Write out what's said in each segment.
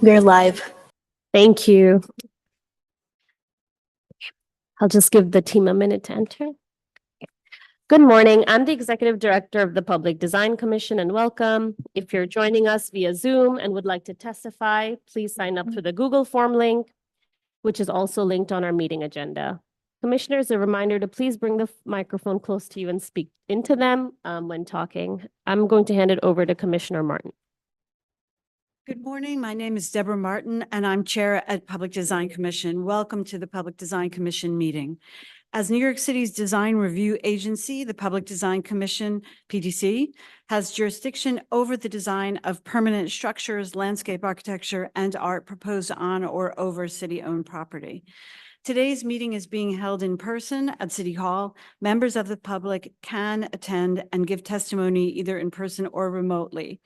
We're live. Thank you. I'll just give the team a minute to enter. Good morning. I'm the Executive Director of the Public Design Commission and welcome. If you're joining us via Zoom and would like to testify, please sign up through the Google form link, which is also linked on our meeting agenda. Commissioners, a reminder to please bring the microphone close to you and speak into them when talking. I'm going to hand it over to Commissioner Martin. Good morning. My name is Deborah Martin, and I'm Chair at Public Design Commission. Welcome to the Public Design Commission meeting. As New York City's design review agency, the Public Design Commission, PDC, has jurisdiction over the design of permanent structures, landscape architecture, and art proposed on or over city-owned property. Today's meeting is being held in person at City Hall. Members of the public can attend and give testimony either in person or remotely.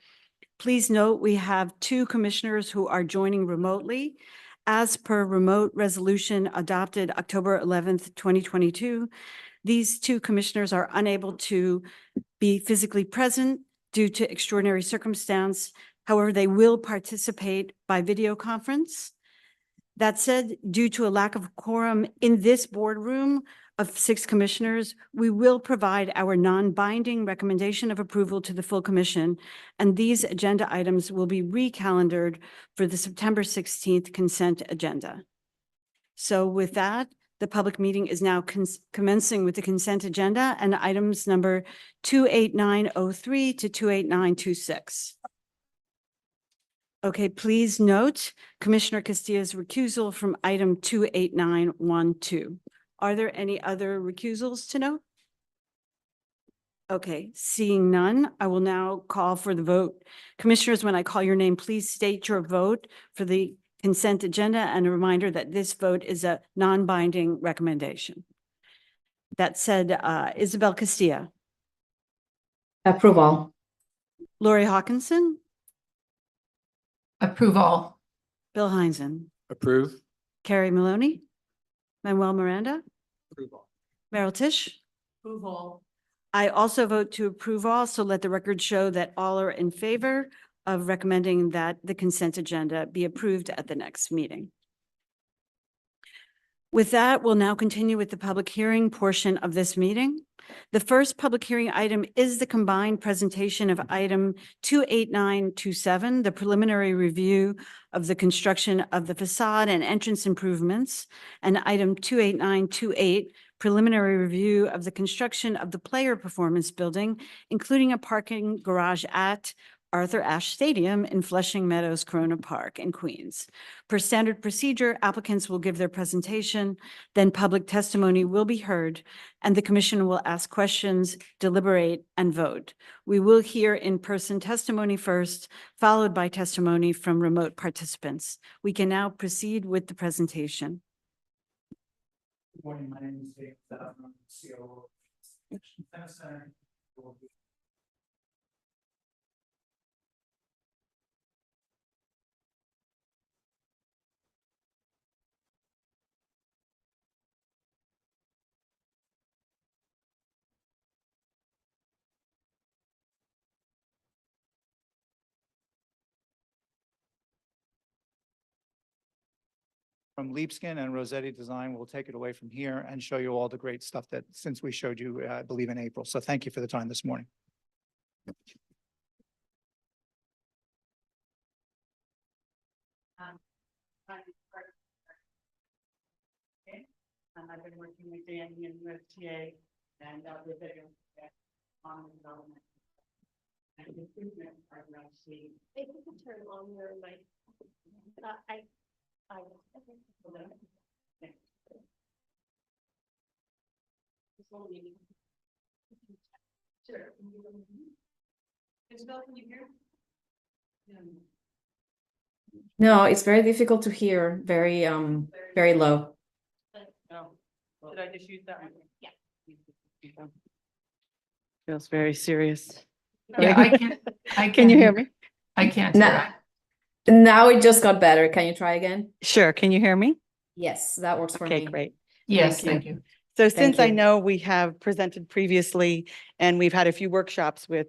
Please note we have two commissioners who are joining remotely. As per remote resolution adopted October 11th, 2022, these two commissioners are unable to be physically present due to extraordinary circumstance. However, they will participate by video conference. That said, due to a lack of quorum in this boardroom of 6 commissioners, we will provide our non-binding recommendation of approval to the full commission, and these agenda items will be recalendared for the September 16th consent agenda. So with that, the public meeting is now commencing with the consent agenda and items number 28903 to 28926. Okay, please note Commissioner Castilla's recusal from item 28912. Are there any other recusals to note? Okay, seeing none, I will now call for the vote. Commissioners, when I call your name, please state your vote for the consent agenda, and a reminder that this vote is a non-binding recommendation. That said, Isabel Castilla. Approval. Lori Hawkinson. Approval. Bill Heinzen. Approve. Carrie Maloney. Manuel Miranda. Approval. Meryl Tisch. Approval. I also vote to approve all, so let the record show that all are in favor of recommending that the consent agenda be approved at the next meeting. With that, we'll now continue with the public hearing portion of this meeting. The first public hearing item is the combined presentation of item 28927, the preliminary review of the construction of the facade and entrance improvements, and item 28928, preliminary review of the construction of the Player Performance Building, including a parking garage at Arthur Ashe Stadium in Flushing Meadows, Corona Park in Queens. Per standard procedure, applicants will give their presentation, then public testimony will be heard, and the commission will ask questions, deliberate, and vote. We will hear in-person testimony first, followed by testimony from remote participants. We can now proceed with the presentation. Good morning, my name is Dave. I'm the COO of Tennis Center. From Leapskin and Rossetti Design, we'll take it away from here and show you all the great stuff that since we showed you, I believe in April. So thank you for the time this morning. I've been working with Danny and USTA and with on development. And improvement program. If you can turn on your mic, Sure. Isabel, can you hear? No, it's very difficult to hear. Very low. Oh, did I just use that one? Yeah. Feels very serious. Yeah, I Can you hear me? I can't. Now it just got better. Can you try again? Sure. Can you hear me? Yes, that works for me. Okay, great. Yes, Thank thank you. So since I you. know we have presented previously and we've had a few workshops with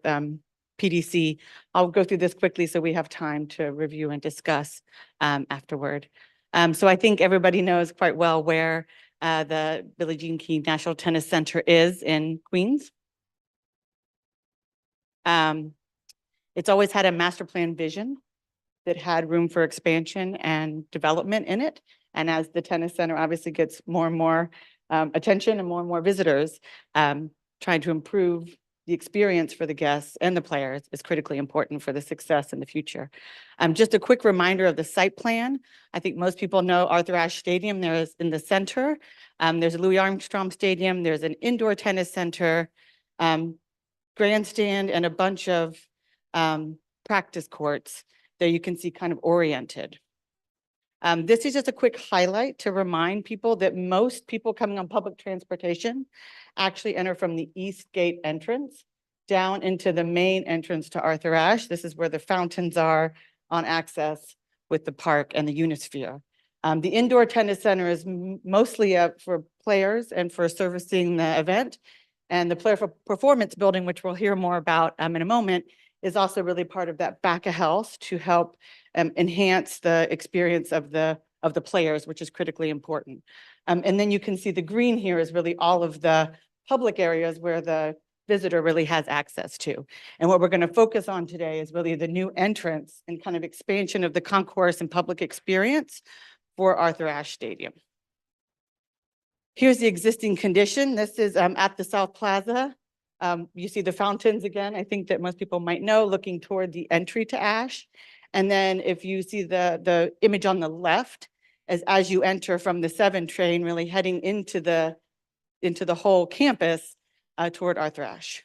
PDC. I'll go through this quickly so we have time to review and discuss afterward. So I think everybody knows quite well where the Billie Jean King National Tennis Center is in Queens. It's always had a master plan vision that had room for expansion and development in it. And as the tennis center obviously gets more and more attention and more visitors, trying to improve the experience for the guests and the players is critically important for the success in the future. Just a quick reminder of the site plan. I think most people know Arthur Ashe Stadium. There is in the center. There's a Louis Armstrong Stadium. There's an indoor tennis center, grandstand, and a bunch of practice courts that you can see kind of oriented. This is just a quick highlight to remind people that most people coming on public transportation actually enter from the East Gate entrance down into the main entrance to Arthur Ashe. This is where the fountains are on access with the park and the Unisphere. The indoor tennis center is mostly up for players and for servicing the event. And the Player for Performance building, which we'll hear more about in a moment, is also really part of that back of house to help enhance the experience of the players, which is critically important. And then you can see the green here is really all of the public areas where the visitor really has access to. And what we're going to focus on today is really the new entrance and kind of expansion of the concourse and public experience for Arthur Ashe Stadium. Here's the existing condition. This is at the South Plaza. You see the fountains again, I think that most people might know, looking toward the entry to Ashe. And then if you see the image on the left, as you enter from the 7 train, really heading into the whole campus toward Arthur Ashe.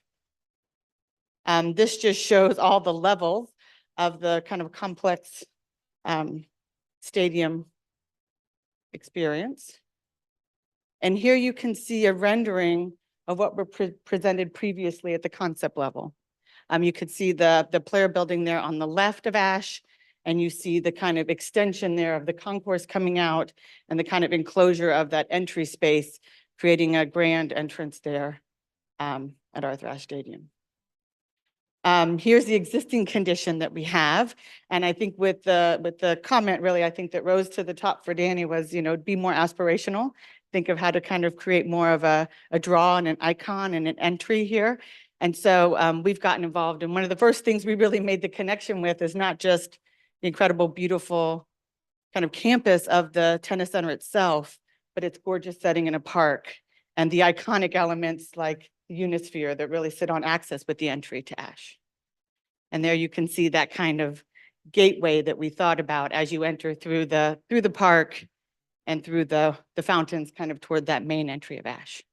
This just shows all the levels of the kind of complex stadium experience. And here you can see a rendering of what were presented previously at the concept level. You could see the player building there on the left of Ashe, and you see the kind of extension there of the concourse coming out and the kind of enclosure of that entry space, creating a grand entrance there at Arthur Ashe Stadium. Here's the existing condition that we have. And I think with the comment, really, I think that rose to the top for Danny was, be more aspirational. Think of how to kind of create more of a draw and an icon and an entry here. And so we've gotten involved. And one of the first things we really made the connection with is not just the incredible, beautiful kind of campus of the tennis center itself, but its gorgeous setting in a park and the iconic elements like the Unisphere that really sit on access with the entry to Ashe. And there you can see that kind of gateway that we thought about as you enter through the park and through the fountains kind of toward that main entry of Ashe.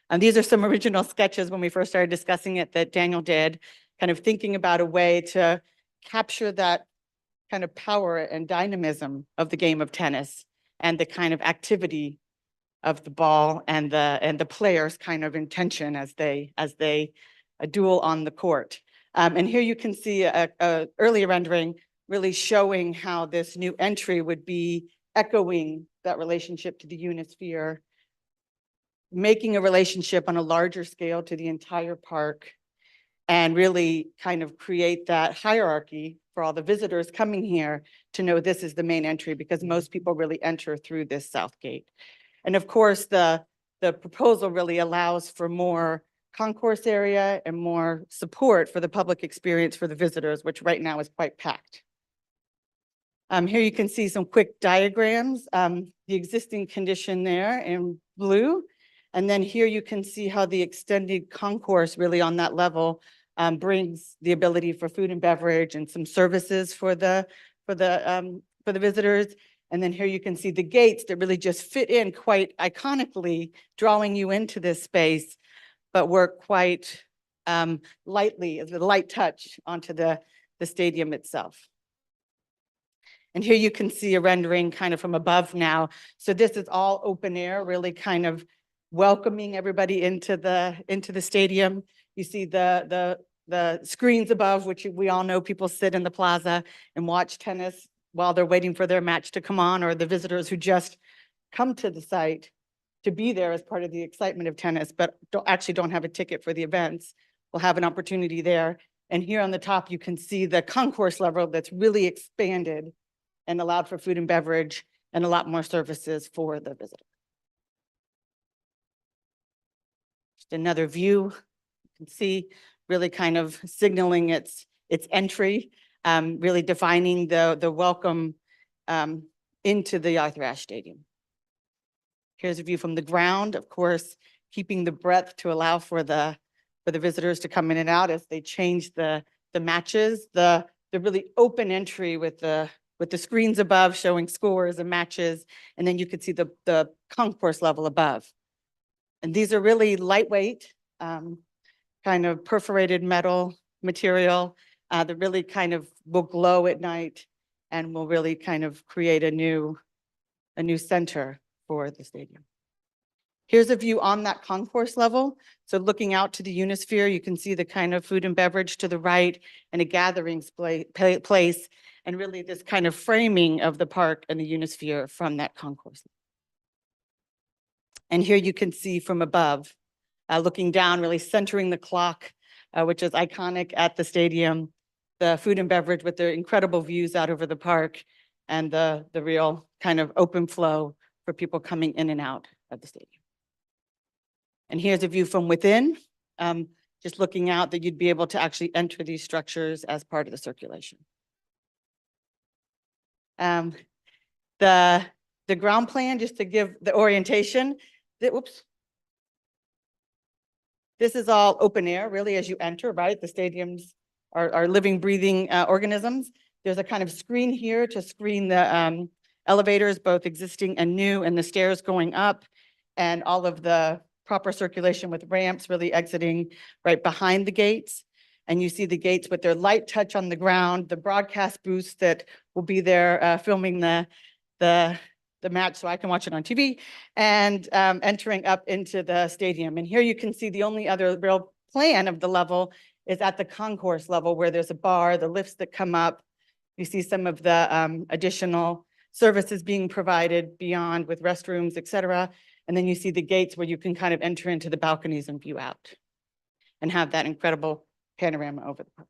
And these are some original sketches when we first started discussing it that Daniel did, kind of thinking about a way to capture that kind of power and dynamism of the game of tennis and the kind of activity of the ball and the players' kind of intention as they duel on the court. And here you can see a earlier rendering really showing how this new entry would be echoing that relationship to the Unisphere, making a relationship on a larger scale to the entire park, and really kind of create that hierarchy for all the visitors coming here to know this is the main entry, because most people really enter through this south gate. And of course, the proposal really allows for more concourse area and more support for the public experience for the visitors, which right now is quite packed. Here you can see some quick diagrams, the existing condition there in blue. And then here you can see how the extended concourse really on that level brings the ability for food and beverage and some services for the visitors. And then here you can see the gates that really just fit in quite iconically, drawing you into this space, but work quite lightly as a light touch onto the stadium itself. And here you can see a rendering kind of from above now. So this is all open air, really kind of welcoming everybody into the stadium. You see the screens above, which we all know people sit in the plaza and watch tennis while they're waiting for their match to come on, or the visitors who just come to the site to be there as part of the excitement of tennis, but don't have a ticket for the events, will have an opportunity there And here on the top, you can see the concourse level that's really expanded and allowed for food and beverage and a lot more services for the visitor. Just another view, you can see really kind of signaling its entry, really defining the welcome into the Arthur Ashe Stadium. Here's a view from the ground, of course, keeping the breadth to allow for the visitors to come in and out as they change the matches, the really open entry with the screens above showing scores and matches, and then you could see the concourse level above. And these are really lightweight, kind of perforated metal material that really kind of will glow at night and will really kind of create a new center for the stadium. Here's a view on that concourse level. So looking out to the Unisphere, you can see the kind of food and beverage to the right and a gathering place, and really this kind of framing of the park and the Unisphere from that concourse. And here you can see from above, looking down, really centering the clock, which is iconic at the stadium, the food and beverage with the incredible views out over the park, and the real kind of open flow for people coming in and out of the stadium. And here's a view from within, just looking out that you'd be able to actually enter these structures as part of the circulation. The ground plan, just to give the orientation, whoops. This is all open air, really, as you enter, right? The stadiums are living, breathing organisms. There's a kind of screen here to screen the elevators, both existing and new, and the stairs going up, and all of the proper circulation with ramps really exiting right behind the gates. And you see the gates with their light touch on the ground, the broadcast booths that will be there filming the match so I can watch it on TV, and entering up into the stadium. And here you can see the only other real plan of the level is at the concourse level, where there's a bar, the lifts that come up. You see some of the additional services being provided beyond with restrooms, et cetera. And then you see the gates where you can kind of enter into the balconies and view out and have that incredible panorama over the park.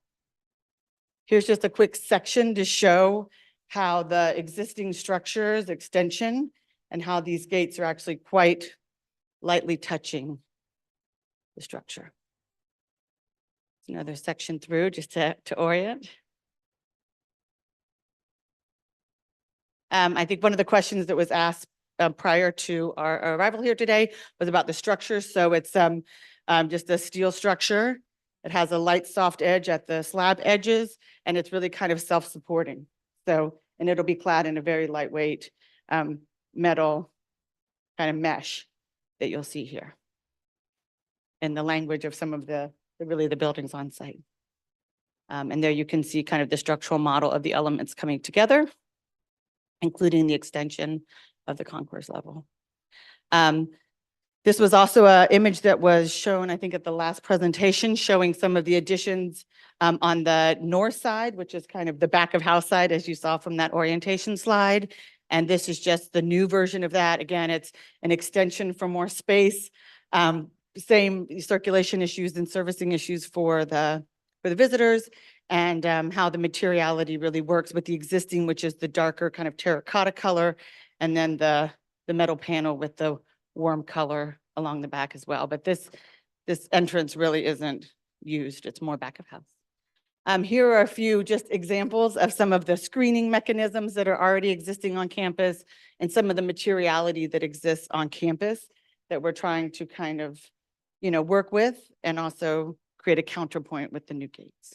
Here's just a quick section to show how the existing structures extension and how these gates are actually quite lightly touching the structure. Another section through just to orient. I think one of the questions that was asked prior to our arrival here today was about the structure. So it's just a steel structure. It has a light soft edge at the slab edges, and it's really kind of self-supporting. So, and it'll be clad in a very lightweight metal kind of mesh that you'll see here in the language of some of the buildings on site. And there you can see kind of the structural model of the elements coming together, including the extension of the concourse level. This was also an image that was shown, I think, at the last presentation, showing some of the additions on the north side, which is kind of the back of house side, as you saw from that orientation slide. And this is just the new version of that. Again, it's an extension for more space, same circulation issues and servicing issues for the visitors, and how the materiality really works with the existing, which is the darker kind of terracotta color, and then the metal panel with the warm color along the back as well. But this entrance really isn't used. It's more back of house. Here are a few just examples of some of the screening mechanisms that are already existing on campus, and some of the materiality that exists on campus that we're trying to kind of, work with, and also create a counterpoint with the new gates.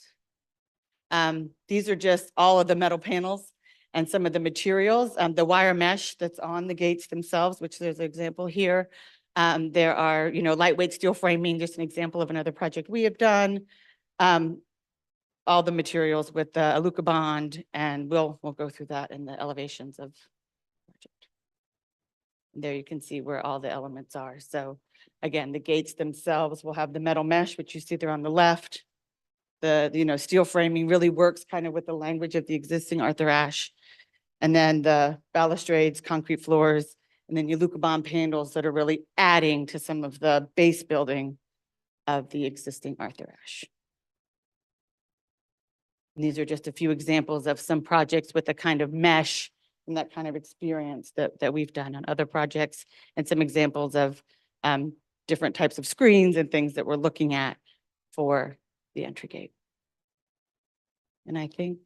These are just all of the metal panels and some of the materials, the wire mesh that's on the gates themselves, which there's an example here. There are, lightweight steel framing, just an example of another project we have done. All the materials with the Aluka bond, and we'll go through that in the elevations of the project. And there you can see where all the elements are. So again, the gates themselves will have the metal mesh, which you see there on the left. The steel framing really works kind of with the language of the existing Arthur Ashe. And then the balustrades, concrete floors, and then your Aluka bond panels that are really adding to some of the base building of the existing Arthur Ashe. And these are just a few examples of some projects with the kind of mesh and that kind of experience that we've done on other projects, and some examples of different types of screens and things that we're looking at for the entry gate. And I think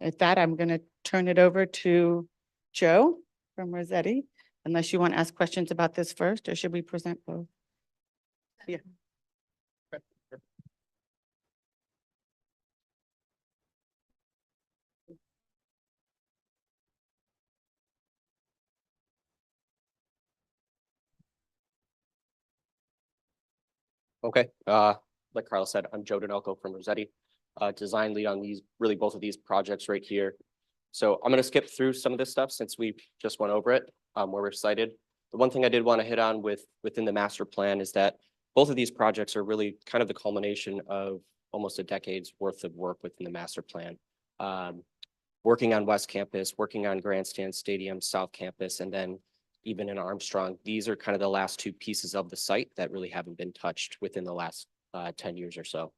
at that, I'm going to turn it over to Joe from Rossetti, unless you want to ask questions about this first, or should we present both? Yeah. Okay, like Carla said, I'm Joe Denoco from Rossetti, design lead on these, really both of these projects right here. So I'm gonna skip through some of this stuff since we just went over it, where we're cited. The one thing I did want to hit on within the master plan is that both of these projects are really kind of the culmination of almost a decade's worth of work within the master plan. Working on West Campus, working on Grandstand Stadium, South Campus, and then even in Armstrong. These are kind of the last two pieces of the site that really haven't been touched within the last 10 years or so.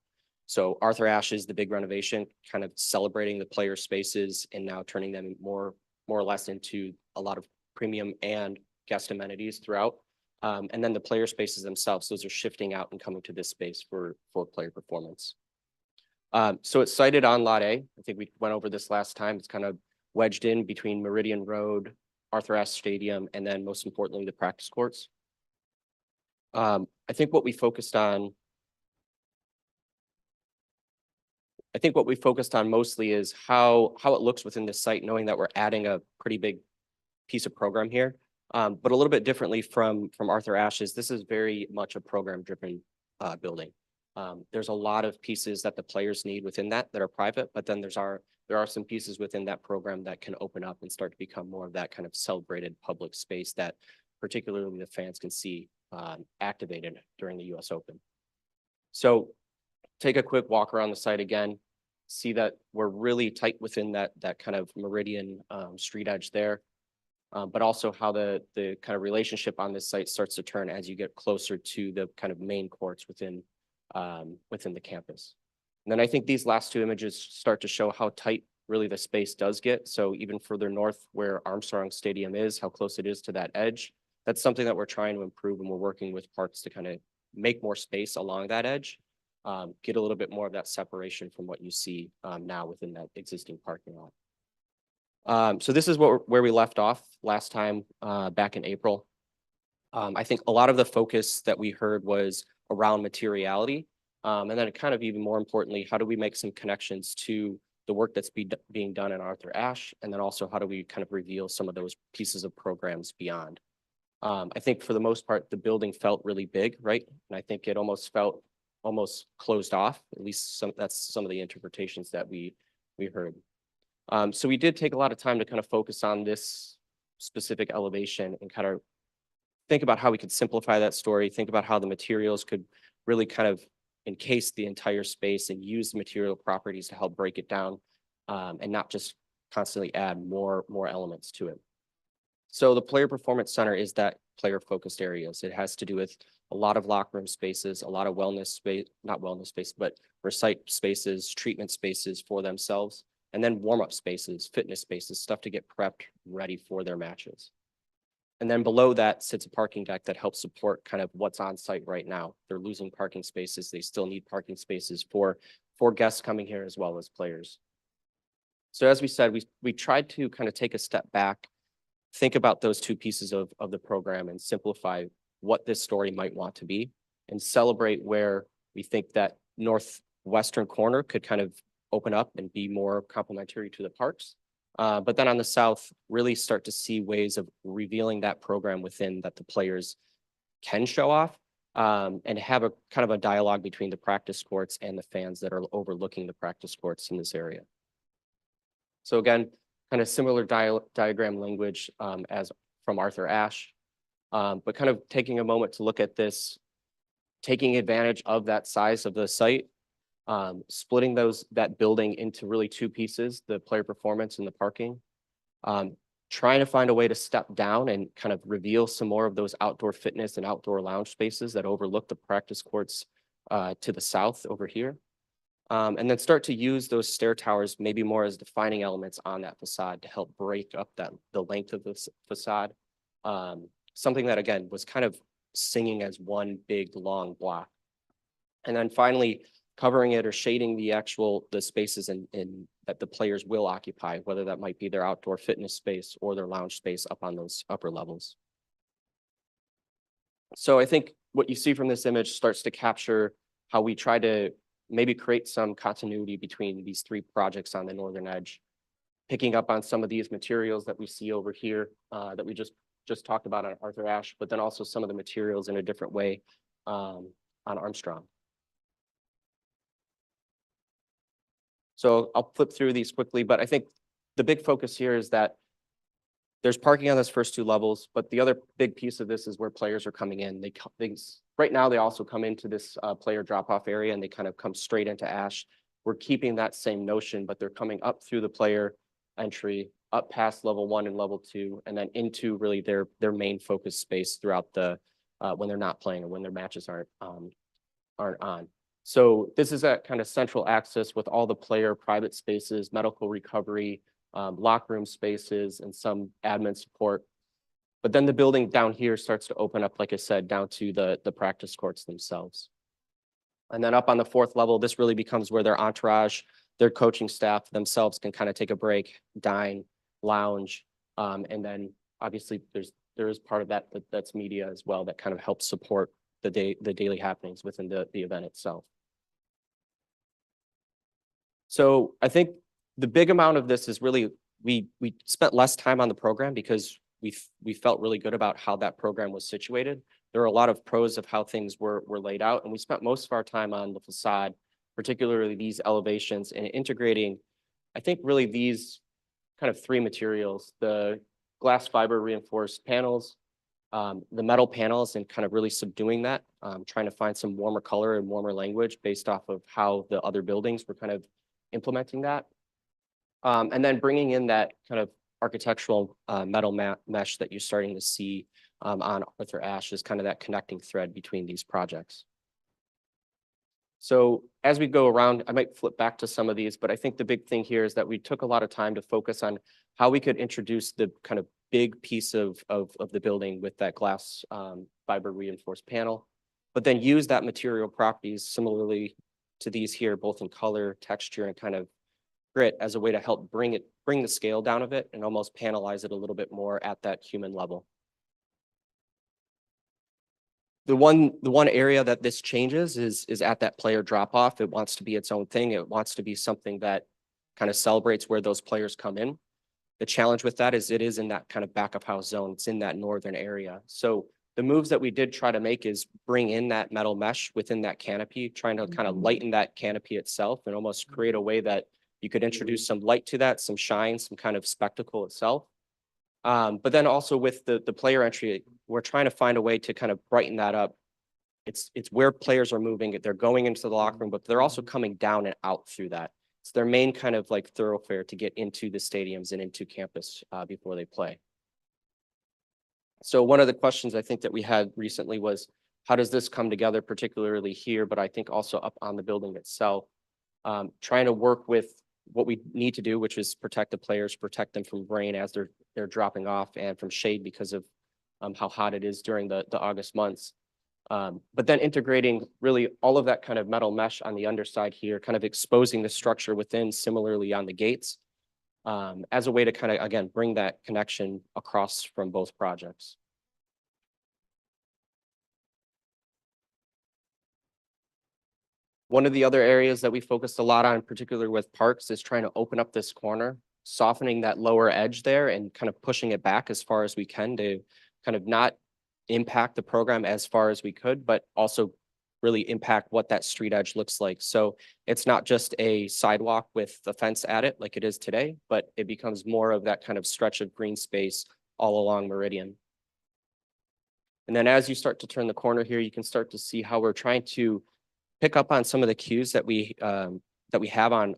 So Arthur Ashe is the big renovation, kind of celebrating the player spaces and now turning them more or less into a lot of premium and guest amenities throughout. And then the player spaces themselves, those are shifting out and coming to this space for player performance. So it's sited on Lot A. I think we went over this last time. It's kind of wedged in between Meridian Road, Arthur Ashe Stadium, and then most importantly, the practice courts. I think what we focused on mostly is how it looks within the site, knowing that we're adding a pretty big piece of program here. But a little bit differently from Arthur Ashe's, this is very much a program-driven building. There's a lot of pieces that the players need within that are private, but then there are some pieces within that program that can open up and start to become more of that kind of celebrated public space that particularly the fans can see activated during the US Open. So take a quick walk around the site again, see that we're really tight within that kind of Meridian street edge there, but also how the kind of relationship on this site starts to turn as you get closer to the kind of main courts within the campus. And then I think these last two images start to show how tight really the space does get. So even further north where Armstrong Stadium is, how close it is to that edge, that's something that we're trying to improve, and we're working with parks to kind of make more space along that edge, get a little bit more of that separation from what you see now within that existing parking lot. So this is where we left off last time back in April. I think a lot of the focus that we heard was around materiality. And then kind of even more importantly, how do we make some connections to the work that's being done in Arthur Ashe? And then also how do we kind of reveal some of those pieces of programs beyond? I think for the most part, the building felt really big, right? And I think it almost felt closed off. At least that's some of the interpretations that we heard. So we did take a lot of time to kind of focus on this specific elevation and kind of think about how we could simplify that story, think about how the materials could really kind of encase the entire space and use the material properties to help break it down, and not just constantly add more elements to it. So the Player Performance Center is that player-focused areas. It has to do with a lot of locker room spaces, a lot of wellness space, not wellness space, but recite spaces, treatment spaces for themselves, and then warm-up spaces, fitness spaces, stuff to get prepped, ready for their matches. And then below that sits a parking deck that helps support kind of what's on site right now. They're losing parking spaces. They still need parking spaces for guests coming here as well as players. So as we said, we tried to kind of take a step back, think about those two pieces of the program and simplify what this story might want to be and celebrate where we think that northwestern corner could kind of open up and be more complementary to the parks. But then on the south, really start to see ways of revealing that program within that the players can show off, and have a kind of a dialogue between the practice courts and the fans that are overlooking the practice courts in this area. So again, kind of similar diagram language as from Arthur Ashe, but kind of taking a moment to look at this, taking advantage of that size of the site, splitting that building into really two pieces, the player performance and the parking, trying to find a way to step down and kind of reveal some more of those outdoor fitness and outdoor lounge spaces that overlook the practice courts to the south over here. And then start to use those stair towers maybe more as defining elements on that facade to help break up the length of the facade. Something that, again, was kind of singing as one big long block. And then finally, covering it or shading the spaces in that the players will occupy, whether that might be their outdoor fitness space or their lounge space up on those upper levels. So I think what you see from this image starts to capture how we try to maybe create some continuity between these three projects on the northern edge, picking up on some of these materials that we see over here that we just talked about on Arthur Ashe, but then also some of the materials in a different way on Armstrong. So I'll flip through these quickly, but I think the big focus here is that there's parking on those first two levels, but the other big piece of this is where players are coming in. Right now, they also come into this player drop-off area and they kind of come straight into Ashe. We're keeping that same notion, but they're coming up through the player entry, up past level 1 and level 2, and then into really their main focus space throughout the when they're not playing or when their matches aren't on. So this is that kind of central access with all the player private spaces, medical recovery, locker room spaces, and some admin support. But then the building down here starts to open up, like I said, down to the practice courts themselves. And then up on the 4th level, this really becomes where their entourage, their coaching staff themselves can kind of take a break, dine, lounge, and then obviously there is part of that's media as well that kind of helps support the daily happenings within the event itself. So I think the big amount of this is really we spent less time on the program because we felt really good about how that program was situated. There are a lot of pros of how things were laid out, and we spent most of our time on the facade, particularly these elevations, and integrating, I think, really these kind of 3 materials: the glass fiber reinforced panels, the metal panels, and kind of really subduing that, trying to find some warmer color and warmer language based off of how the other buildings were kind of implementing that. And then bringing in that kind of architectural metal mesh that you're starting to see on Arthur Ashe is kind of that connecting thread between these projects. So as we go around, I might flip back to some of these, but I think the big thing here is that we took a lot of time to focus on how we could introduce the kind of big piece of the building with that glass fiber reinforced panel, but then use that material properties similarly to these here, both in color, texture, and kind of grit as a way to help bring the scale down of it and almost panelize it a little bit more at that human level. The one area that this changes is at that player drop off. It wants to be its own thing. It wants to be something that kind of celebrates where those players come in. The challenge with that is it is in that kind of back of house zone. It's in that northern area. So the moves that we did try to make is bring in that metal mesh within that canopy, trying to kind of lighten that canopy itself and almost create a way that you could introduce some light to that, some shine, some kind of spectacle itself. But then also with the player entry, we're trying to find a way to kind of brighten that up. It's where players are moving. They're going into the locker room, but they're also coming down and out through that. It's their main kind of like thoroughfare to get into the stadiums and into campus before they play. So one of the questions I think that we had recently was, how does this come together, particularly here, but I think also up on the building itself, trying to work with what we need to do, which is protect the players, protect them from rain as they're dropping off, and from shade because of how hot it is during the August months. But then integrating really all of that kind of metal mesh on the underside here, kind of exposing the structure within similarly on the gates, as a way to kind of, again, bring that connection across from both projects. One of the other areas that we focused a lot on, particularly with parks, is trying to open up this corner, softening that lower edge there and kind of pushing it back as far as we can to kind of not impact the program as far as we could, but also really impact what that street edge looks like. So it's not just a sidewalk with the fence at it like it is today, but it becomes more of that kind of stretch of green space all along Meridian. And then as you start to turn the corner here, you can start to see how we're trying to pick up on some of the cues that we have on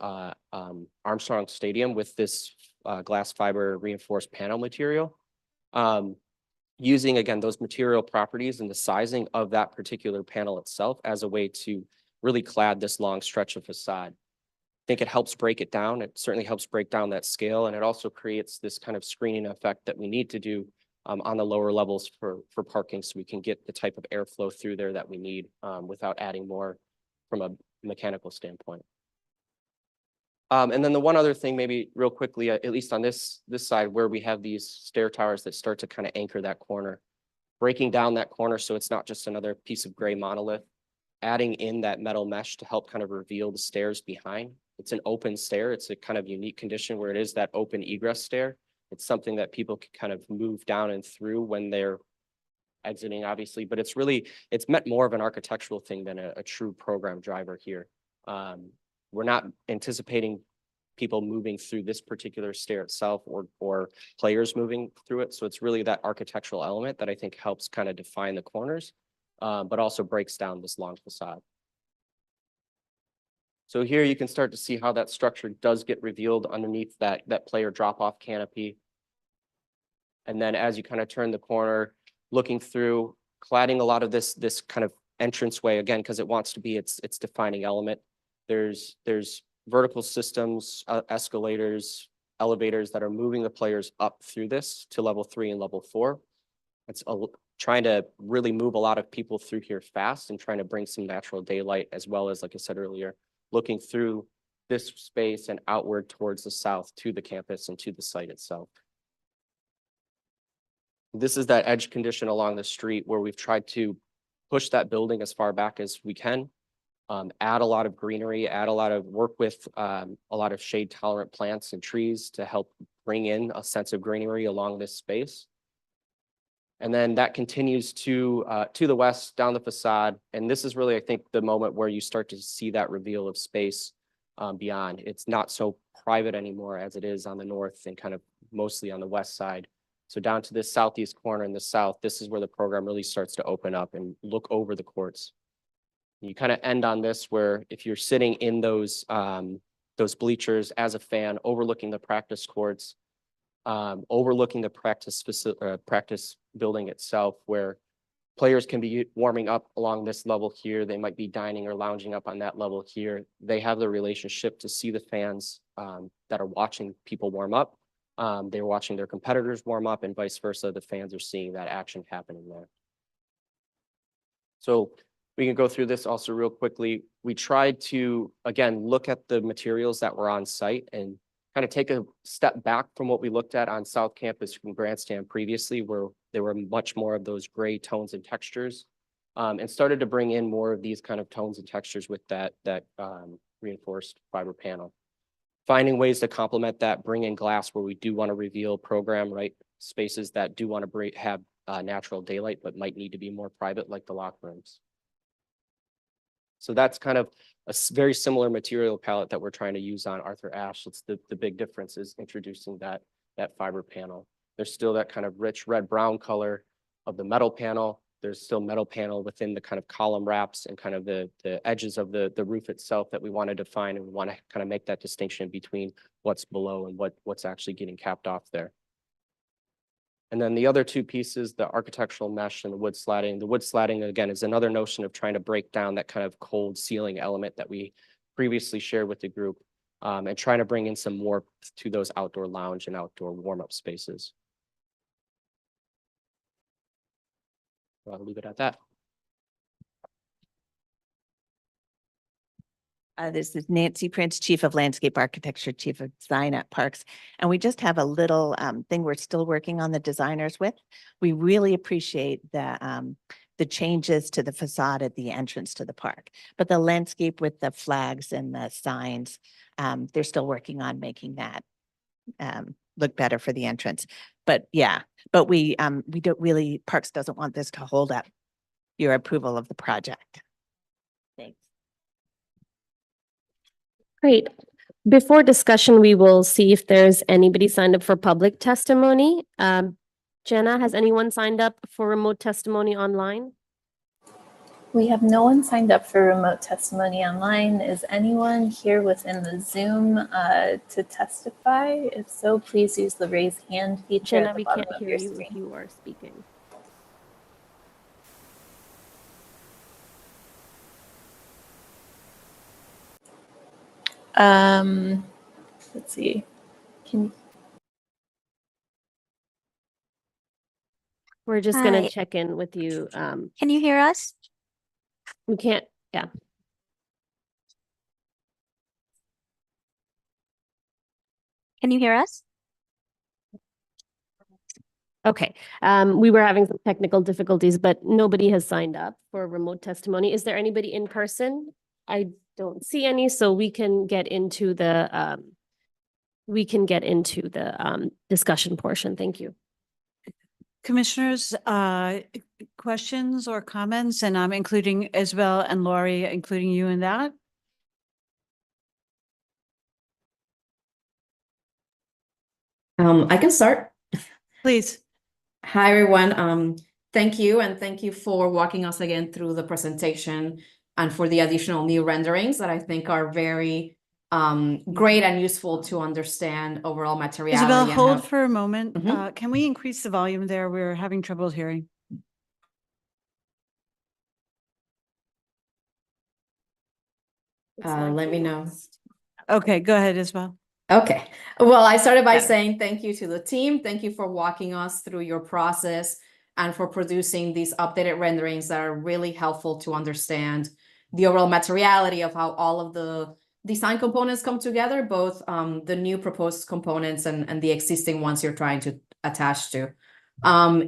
Armstrong Stadium with this glass fiber reinforced panel material. Using, again, those material properties and the sizing of that particular panel itself as a way to really clad this long stretch of facade. I think it helps break it down. It certainly helps break down that scale, and it also creates this kind of screening effect that we need to do on the lower levels for parking, so we can get the type of airflow through there that we need without adding more from a mechanical standpoint. And then the one other thing, maybe real quickly, at least on this side where we have these stair towers that start to kind of anchor that corner, breaking down that corner so it's not just another piece of gray monolith, adding in that metal mesh to help kind of reveal the stairs behind. It's an open stair. It's a kind of unique condition where it is that open egress stair. It's something that people can kind of move down and through when they're exiting, obviously, but it's meant more of an architectural thing than a true program driver here. We're not anticipating people moving through this particular stair itself or players moving through it. So it's really that architectural element that I think helps kind of define the corners, but also breaks down this long facade. So here you can start to see how that structure does get revealed underneath that player drop-off canopy. And then as you kind of turn the corner, looking through, cladding a lot of this kind of entranceway, again, because it wants to be its defining element. There's vertical systems, escalators, elevators that are moving the players up through this to level 3 and level 4. It's trying to really move a lot of people through here fast and trying to bring some natural daylight, as well as, like I said earlier, looking through this space and outward towards the south to the campus and to the site itself. This is that edge condition along the street where we've tried to push that building as far back as we can, add a lot of greenery, add a lot of work with a lot of shade tolerant plants and trees to help bring in a sense of greenery along this space. And then that continues to the west down the facade. And this is really, I think, the moment where you start to see that reveal of space beyond. It's not so private anymore as it is on the north and kind of mostly on the west side. So down to this southeast corner in the south, this is where the program really starts to open up and look over the courts. You kind of end on this where if you're sitting in those bleachers as a fan, overlooking the practice courts, overlooking the practice building itself, where players can be warming up along this level here. They might be dining or lounging up on that level here. They have the relationship to see the fans that are watching people warm up. They're watching their competitors warm up, and vice versa. The fans are seeing that action happening there. So we can go through this also real quickly. We tried to, again, look at the materials that were on site and kind of take a step back from what we looked at on South Campus from Grandstand previously, where there were much more of those gray tones and textures, and started to bring in more of these kind of tones and textures with that reinforced fiber panel. Finding ways to complement that, bring in glass where we do want to reveal program, right? Spaces that do want to have natural daylight, but might need to be more private, like the locker rooms. So that's kind of a very similar material palette that we're trying to use on Arthur Ashe. It's the big difference is introducing that fiber panel. There's still that kind of rich red-brown color of the metal panel. There's still metal panel within the kind of column wraps and kind of the edges of the roof itself that we want to define, and we want to kind of make that distinction between what's below and what's actually getting capped off there. And then the other two pieces, the architectural mesh and the wood slatting. The wood slatting, again, is another notion of trying to break down that kind of cold ceiling element that we previously shared with the group, and trying to bring in some warmth to those outdoor lounge and outdoor warm-up spaces. I'll leave it at that. This is Nancy Prince, Chief of Landscape Architecture, Chief of Design at Parks. And we just have a little thing we're still working on the designers with. We really appreciate the changes to the facade at the entrance to the park. But the landscape with the flags and the signs, they're still working on making that look better for the entrance. But yeah, but we don't really, Parks doesn't want this to hold up your approval of the project. Thanks. Great. Before discussion, we will see if there's anybody signed up for public testimony. Jenna, has anyone signed up for remote testimony online? We have no one signed up for remote testimony online. Is anyone here within the Zoom to testify? If so, please use the raise hand feature Jenna, at the we bottom can't of hear your you if screen. you are speaking. Let's see. Can We're just gonna Hi. check in with you. Can you hear us? We can't, yeah. Can you hear us? Okay, we were having some technical difficulties, but nobody has signed up for remote testimony. Is there anybody in person? I don't see any, so we can get into the discussion portion. Thank you. Commissioners, questions or comments, and I'm including Isabel and Lori, including you in that. I can start. Please. Hi, everyone. Thank you, and thank you for walking us again through the presentation and for the additional new renderings that I think are very great and useful to understand overall materiality. Isabel, and hold how- for a moment. Mhm. Can we increase the volume there? We're having trouble hearing. Let me know. Okay, go ahead, Isabel. Okay, well, I started by Better. saying thank you to the team. Thank you for walking us through your process and for producing these updated renderings that are really helpful to understand the overall materiality of how all of the design components come together, both the new proposed components and the existing ones you're trying to attach to.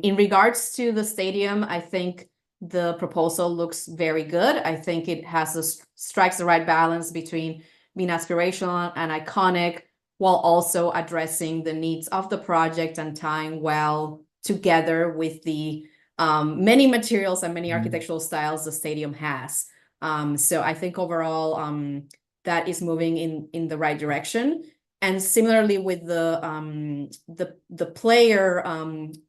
In regards to the stadium, I think the proposal looks very good. I think it has strikes the right balance between being aspirational and iconic, while also addressing the needs of the project and tying well together with the many materials and many architectural styles the stadium has. So I think overall that is moving in the right direction. And similarly with the player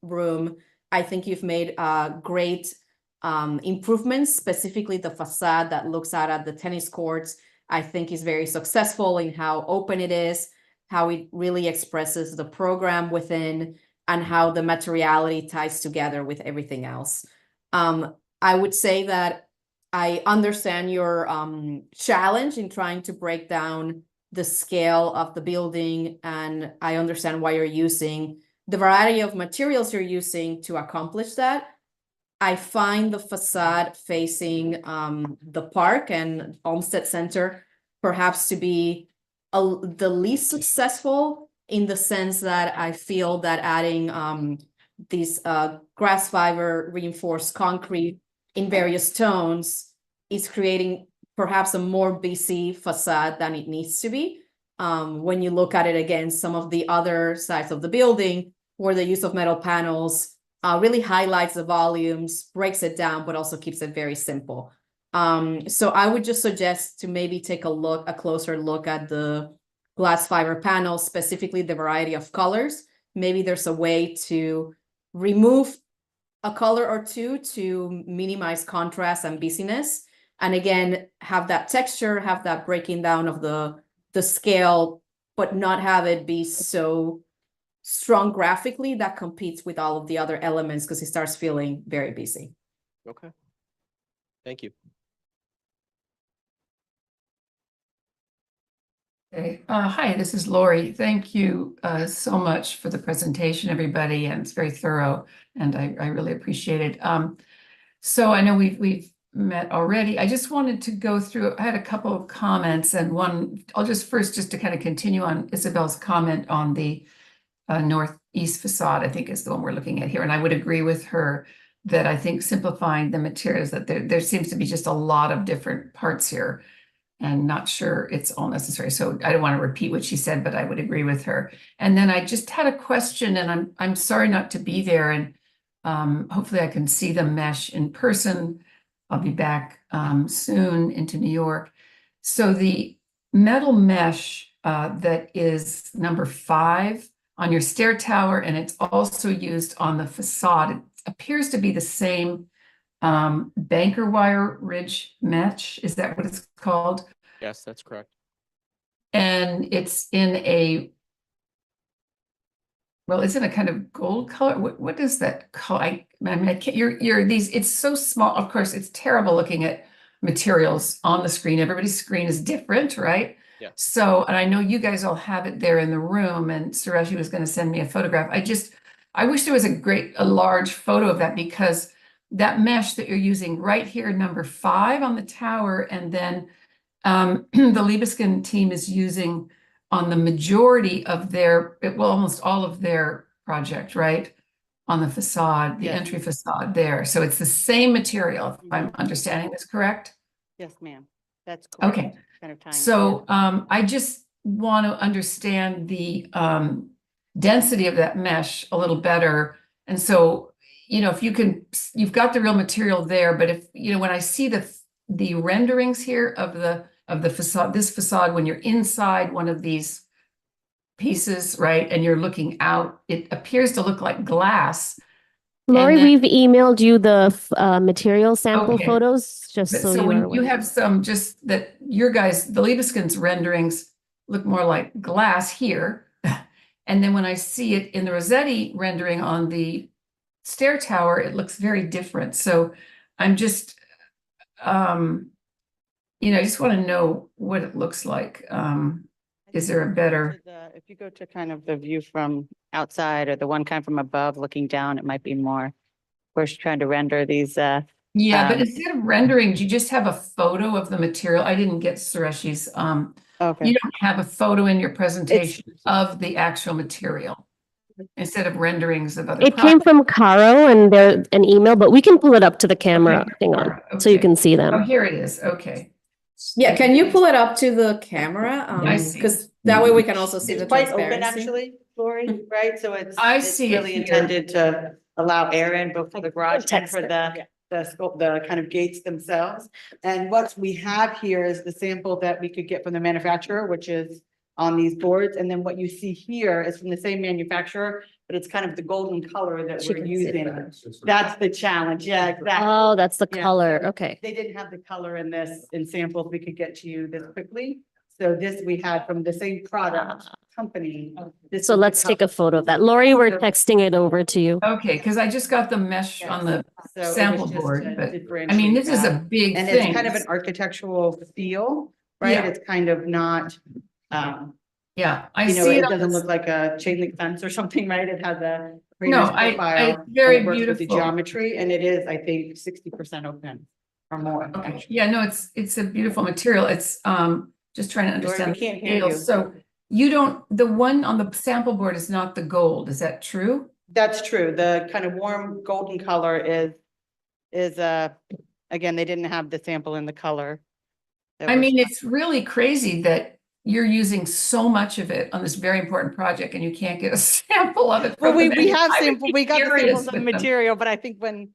room, I think you've made great improvements, specifically the facade that looks out at the tennis courts. I think is very successful in how open it is, how it really expresses the program within, and how the materiality ties together with everything else. I would say that I understand your challenge in trying to break down the scale of the building, and I understand why you're using the variety of materials you're using to accomplish that. I find the facade facing the park and Olmsted Center perhaps to be the least successful, in the sense that I feel that adding these grass fiber reinforced concrete in various tones is creating perhaps a more busy facade than it needs to be. When you look at it against some of the other sides of the building, where the use of metal panels really highlights the volumes, breaks it down, but also keeps it very simple. So I would just suggest to maybe take a closer look at the glass fiber panels, specifically the variety of colors. Maybe there's a way to remove a color or two to minimize contrast and busyness. And again, have that texture, have that breaking down of the scale, but not have it be so strong graphically that competes with all of the other elements, because it starts feeling very busy. Okay. Thank you. Okay. Hi, this is Lori. Thank you so much for the presentation, everybody, and it's very thorough, and I really appreciate it. So I know we've met already. I just wanted to go through, I had a couple of comments, and one, I'll just first, just to kind of continue on Isabel's comment on the northeast facade, I think is the one we're looking at here. And I would agree with her that I think simplifying the materials, that there seems to be just a lot of different parts here, and not sure it's all necessary. So I don't want to repeat what she said, but I would agree with her. And then I just had a question, and I'm sorry not to be there, and hopefully I can see the mesh in person. I'll be back soon into New York. So the metal mesh that is number 5 on your stair tower, and it's also used on the facade, it appears to be the same banker wire ridge mesh. Is that what it's called? Yes, that's correct. And it's in a, well, it's in a kind of gold color. What is that color? I mean, I can't, you're these, it's so small. Of course, it's terrible looking at materials on the screen. Everybody's screen is different, right? Yeah. So, and I know you guys all have it there in the room, and Suresh was going to send me a photograph. I wish there was a large photo of that, because that mesh that you're using right here, number 5 on the tower, and then the Libeskind team is using on the majority of their, well, almost all of their project, right? On the facade, the Yes. entry facade there. So it's the same material, if I'm understanding this correct? Yes, ma'am. That's correct. Okay. Kind of tying it So I just want to understand the density of that mesh a little better. And so, if you can, you've got the real material there, but if, when I see the renderings here of the facade, this facade, when you're inside one of these pieces, right, and you're looking out, it appears to look like glass. Lori, then- we've emailed you the material sample Okay. photos, just But so so you are when you aware. have some, just that your guys, the Libeskind renderings look more like glass here. And then when I see it in the Rossetti rendering on the stair tower, it looks very different. So I'm just, I just want to know what it looks like. Is there a better? If you go to kind of the view from outside, or the one kind from above looking down, it might be more. Of course, trying to render these, Yeah, but Um, instead of rendering, do you just have a photo of the material? I didn't get Sureshi's, okay. you don't have a photo in your presentation of the actual material instead of renderings of other It came products. from Caro and they're an email, but we can pull it up to the camera. Okay, Hang on, Caro, so you okay. can see Oh, them. here it is. Okay. Yeah, can you pull it up to the camera? I see. Because that way we can also see the It's quite open, transparency. actually, Lori, right? So it's. I it's see it really here. intended to allow air in, both for the garage and for the kind of gates themselves. And what we have here is the sample that we could get from the manufacturer, which is on these boards. And then what you see here is from the same manufacturer, but it's kind of the golden color that She we're can see it. using. That's the challenge. Yeah, exactly. Oh, that's the Yeah, color. so Okay. They didn't have the color in this, in samples we could get to you this quickly. So this we had from the same product company. This So was the let's take a color. photo of that. Lori, we're texting it over to you. Okay, because I just got the mesh on the So it was sample just board, to but I differentiate mean, this is a that. big And thing. it's kind of an architectural feel, right? Yeah. It's kind of not, Yeah, I you know, see it it. on doesn't this- look like a chain link fence or something, right? It has a. No, pretty nice I, profile, it's and very it works with the beautiful. geometry, and it is, I think, 60% open or more. Okay, actually. yeah, no, it's a beautiful material. It's just trying to understand. we can't the hear scale. you. So the one on the sample board is not the gold, is that true? That's true. The kind of warm golden color is again, they didn't have the sample in the color. that I was- mean, it's really crazy that you're using so much of it on this very important project and you can't get a sample of it. Well, from the we have manu- I would sample, be we got the curious samples of the with them. material, but I think when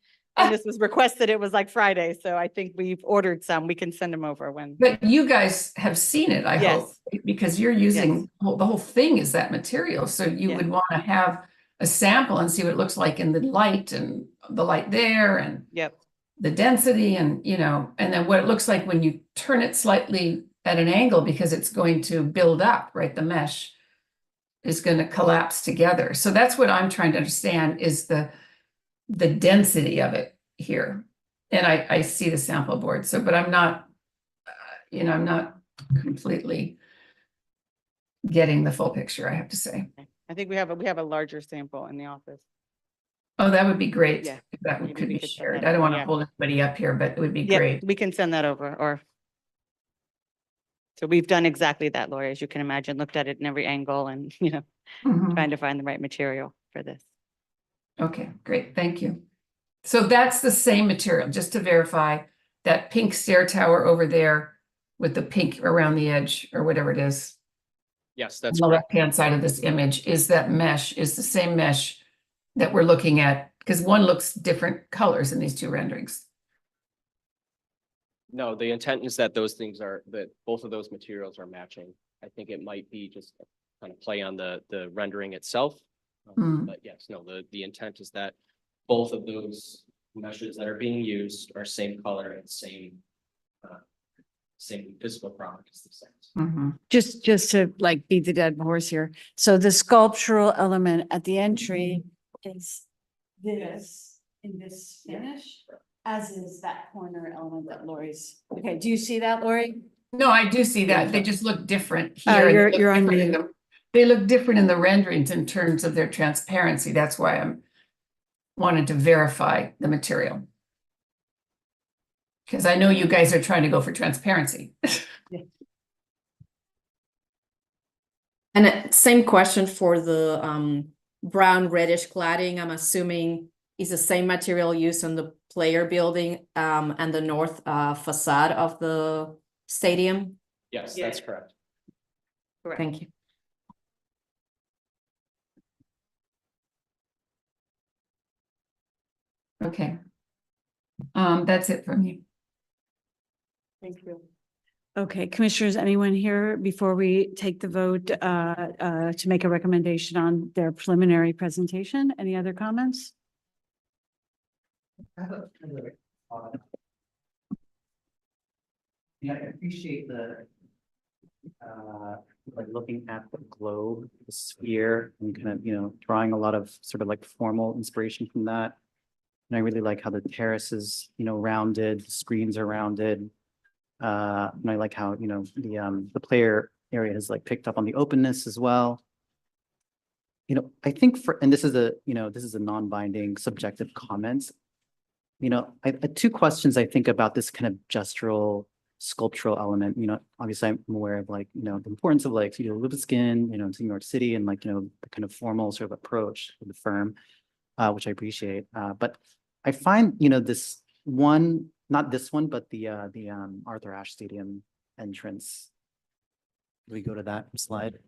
this was requested, it was like Friday, so I think we've ordered some. We can send them over when. But you guys have seen it, I hope, Yes. because you're using, the whole thing is that material. So you Yeah. would want to have a sample and see what it looks like in the light and the light there and Yep. the density and, and then what it looks like when you turn it slightly at an angle because it's going to build up, right? The mesh is going to collapse together. So that's what I'm trying to understand is the density of it here. And I see the sample board. So, but I'm not, I'm not completely getting the full picture, I have to say. I think we have a larger sample in the office. Oh, that would be great. Yeah. If that Maybe could we be could send shared. that I don't over, want to yeah. hold anybody up here, but it would be Yeah, great. we can send that over, or. So we've done exactly that, Lori, as you can imagine, looked at it in every angle and, Mhm. trying to find the right material for this. Okay, great, thank you. So that's the same material, just to verify, that pink stair tower over there with the pink around the edge or whatever it is. Yes, On that's the correct. left-hand side of this image is that mesh, is the same mesh that we're looking at, because one looks different colors in these two renderings. No, the intent is that that both of those materials are matching. I think it might be just a kind of play on the rendering itself. Mm. But yes, no, the intent is that both of those meshes that are being used are same color and same physical product is the same. Mhm. Just to like beat the dead horse here. So the sculptural element at the entry is this in this finish, as is that corner element that Lori's. Okay, do you see that, Lori? No, I do see that. They just look different here. and they You're- look you're on different in mute. They look different in the renderings in terms of their transparency. That's why I'm wanted to verify the material. Because I know you guys are trying to go for transparency. And same question for the brown reddish cladding. I'm assuming is the same material used on the player building and the north facade of the stadium. Yes, that's correct. Thank you. Okay. That's it for me. Thank you. Okay, commissioners, anyone here before we take the vote to make a recommendation on their preliminary presentation? Any other comments? Yeah, I appreciate the like looking at the globe, the sphere, and kind of, drawing a lot of sort of like formal inspiration from that. And I really like how the terrace is, rounded, the screens are rounded. And I like how, the player area has like picked up on the openness as well. I think and this is a non-binding subjective comment. I two questions I think about this kind of gestural sculptural element. Obviously I'm aware of like, the importance of like, Lipskin, to New York City and like, the kind of formal sort of approach of the firm, which I appreciate. But I find, this one, not this one, but the Arthur Ashe Stadium entrance. Do we go to that slide?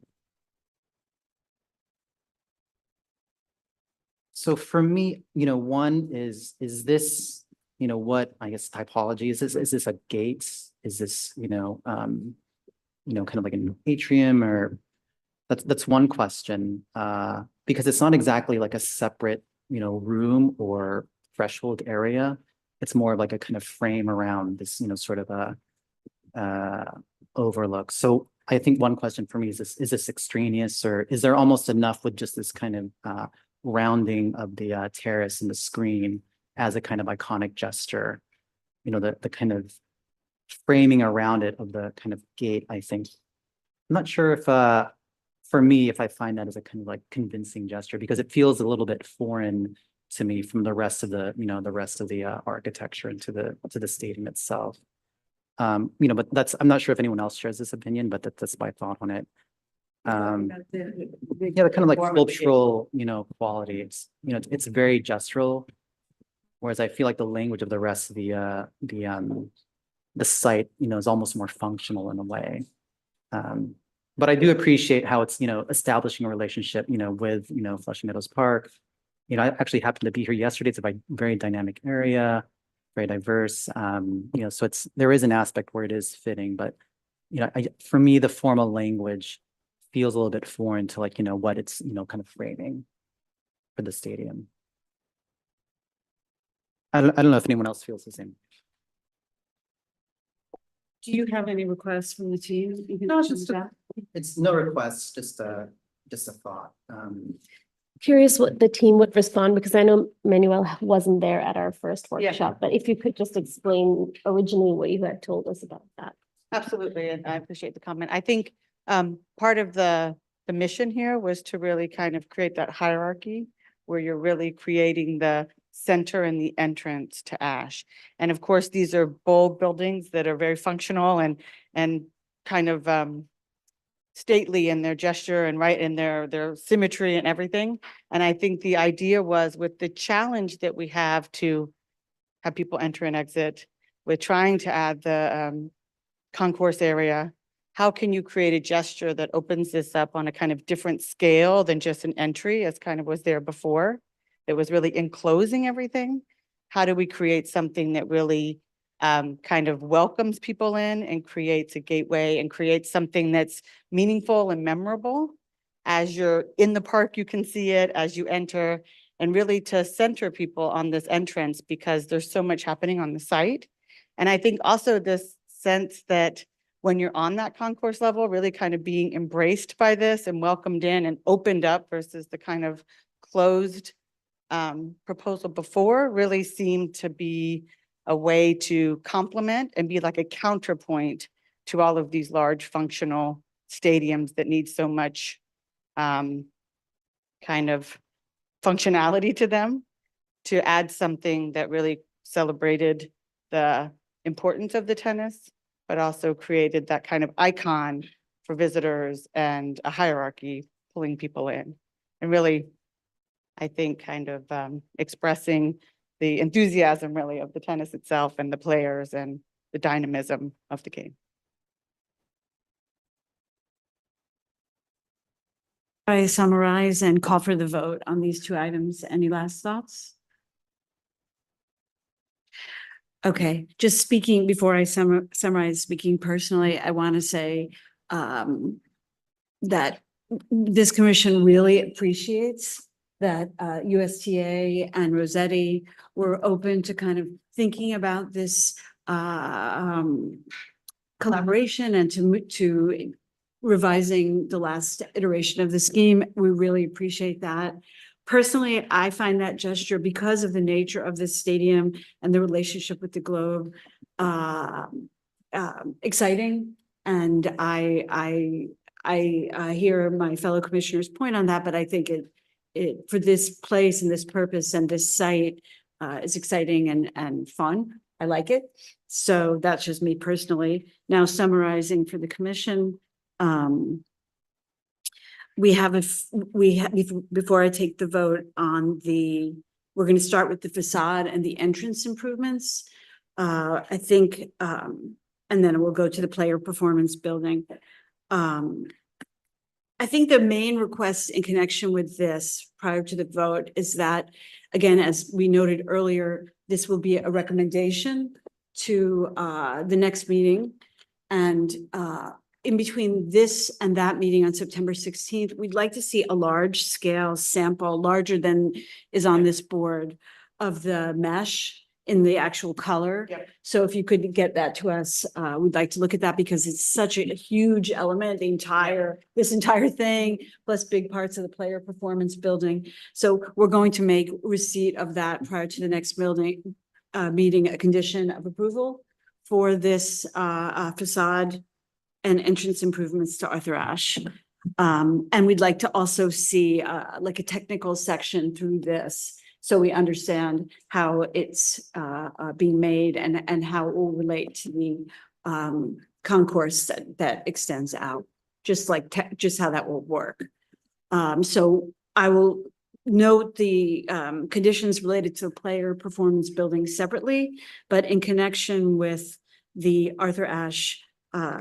So for me, one is this, what I guess typology is this? Is this a gate? Is this, kind of like an atrium, or that's one question. Because it's not exactly like a separate, room or threshold area. It's more like a kind of frame around this, sort of a overlook. So I think one question for me is this extraneous, or is there almost enough with just this kind of rounding of the terrace and the screen as a kind of iconic gesture? The kind of framing around it of the kind of gate, I think. I'm not sure if for me, if I find that as a kind of like convincing gesture, because it feels a little bit foreign to me from the rest of the architecture and to the stadium itself. But I'm not sure if anyone else shares this opinion, but that's my thought on it. Yeah, the kind of like sculptural, quality. It's very gestural. Whereas I feel like the language of the rest of the site, is almost more functional in a way. But I do appreciate how it's, establishing a relationship, with, Flushing Meadows Park. I actually happened to be here yesterday. It's a very dynamic area, very diverse. So there is an aspect where it is fitting, but, for me, the formal language feels a little bit foreign to like, what it's, kind of framing for the stadium. I don't know if anyone else feels the same. Do you have any requests from the team? You can No, choose just that. it's no request, just a thought. Curious what the team would respond, because I know Manuel wasn't there at our first Yeah. workshop, but if you could just explain originally what you had told us about that. Absolutely, and I appreciate the comment. I think part of the mission here was to really kind of create that hierarchy where you're really creating the center and the entrance to Ashe. And of course, these are bold buildings that are very functional and kind of stately in their gesture and right in their symmetry and everything. And I think the idea was, with the challenge that we have to have people enter and exit, with trying to add the concourse area, how can you create a gesture that opens this up on a kind of different scale than just an entry, as kind of was there before? It was really enclosing everything. How do we create something that really kind of welcomes people in and creates a gateway and creates something that's meaningful and memorable? As you're in the park, you can see it as you enter, and really to center people on this entrance, because there's so much happening on the site. And I think also this sense that when you're on that concourse level, really kind of being embraced by this and welcomed in and opened up versus the kind of closed proposal before, really seemed to be a way to complement and be like a counterpoint to all of these large functional stadiums that need so much kind of functionality to them, to add something that really celebrated the importance of the tennis, but also created that kind of icon for visitors and a hierarchy pulling people in. And really, I think kind of expressing the enthusiasm really of the tennis itself and the players and the dynamism of the game. I summarize and call for the vote on these two items. Any last thoughts? Okay, just speaking, before I summarize, speaking personally, I want to say that this commission really appreciates that USTA and Rossetti were open to kind of thinking about this collaboration and to revising the last iteration of the scheme. We really appreciate that. Personally, I find that gesture, because of the nature of this stadium and the relationship with the Globe, exciting. And I hear my fellow commissioners' point on that, but I think it for this place and this purpose and this site is exciting and fun. I like it. So that's just me personally. Now summarizing for the commission, before I take the vote on we're going to start with the facade and the entrance improvements. I think, and then we'll go to the player performance building. I think the main request in connection with this prior to the vote is that, again, as we noted earlier, this will be a recommendation to the next meeting. And in between this and that meeting on September 16th, we'd like to see a large scale sample, larger than is on this board, of the mesh in the actual color. Yep. So if you could get that to us, we'd like to look at that, because it's such a huge element, this entire thing, plus big parts of the player performance building. So we're going to make receipt of that prior to the next meeting a condition of approval for this facade and entrance improvements to Arthur Ashe. And we'd like to also see like a technical section through this, so we understand how it's being made and how it will relate to the concourse that extends out, just how that will work. So I will note the conditions related to the player performance building separately, but in connection with the Arthur Ashe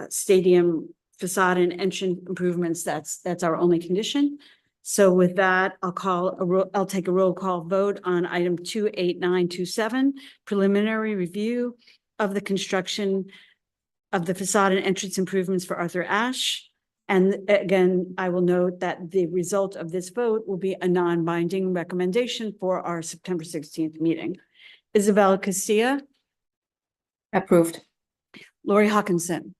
stadium facade and entrance improvements, that's our only condition. So with that, I'll take a roll call vote on item 28927, preliminary review of the construction of the facade and entrance improvements for Arthur Ashe. And again, I will note that the result of this vote will be a non-binding recommendation for our September 16th meeting. Isabella Castilla. Approved. Lori Hawkinson.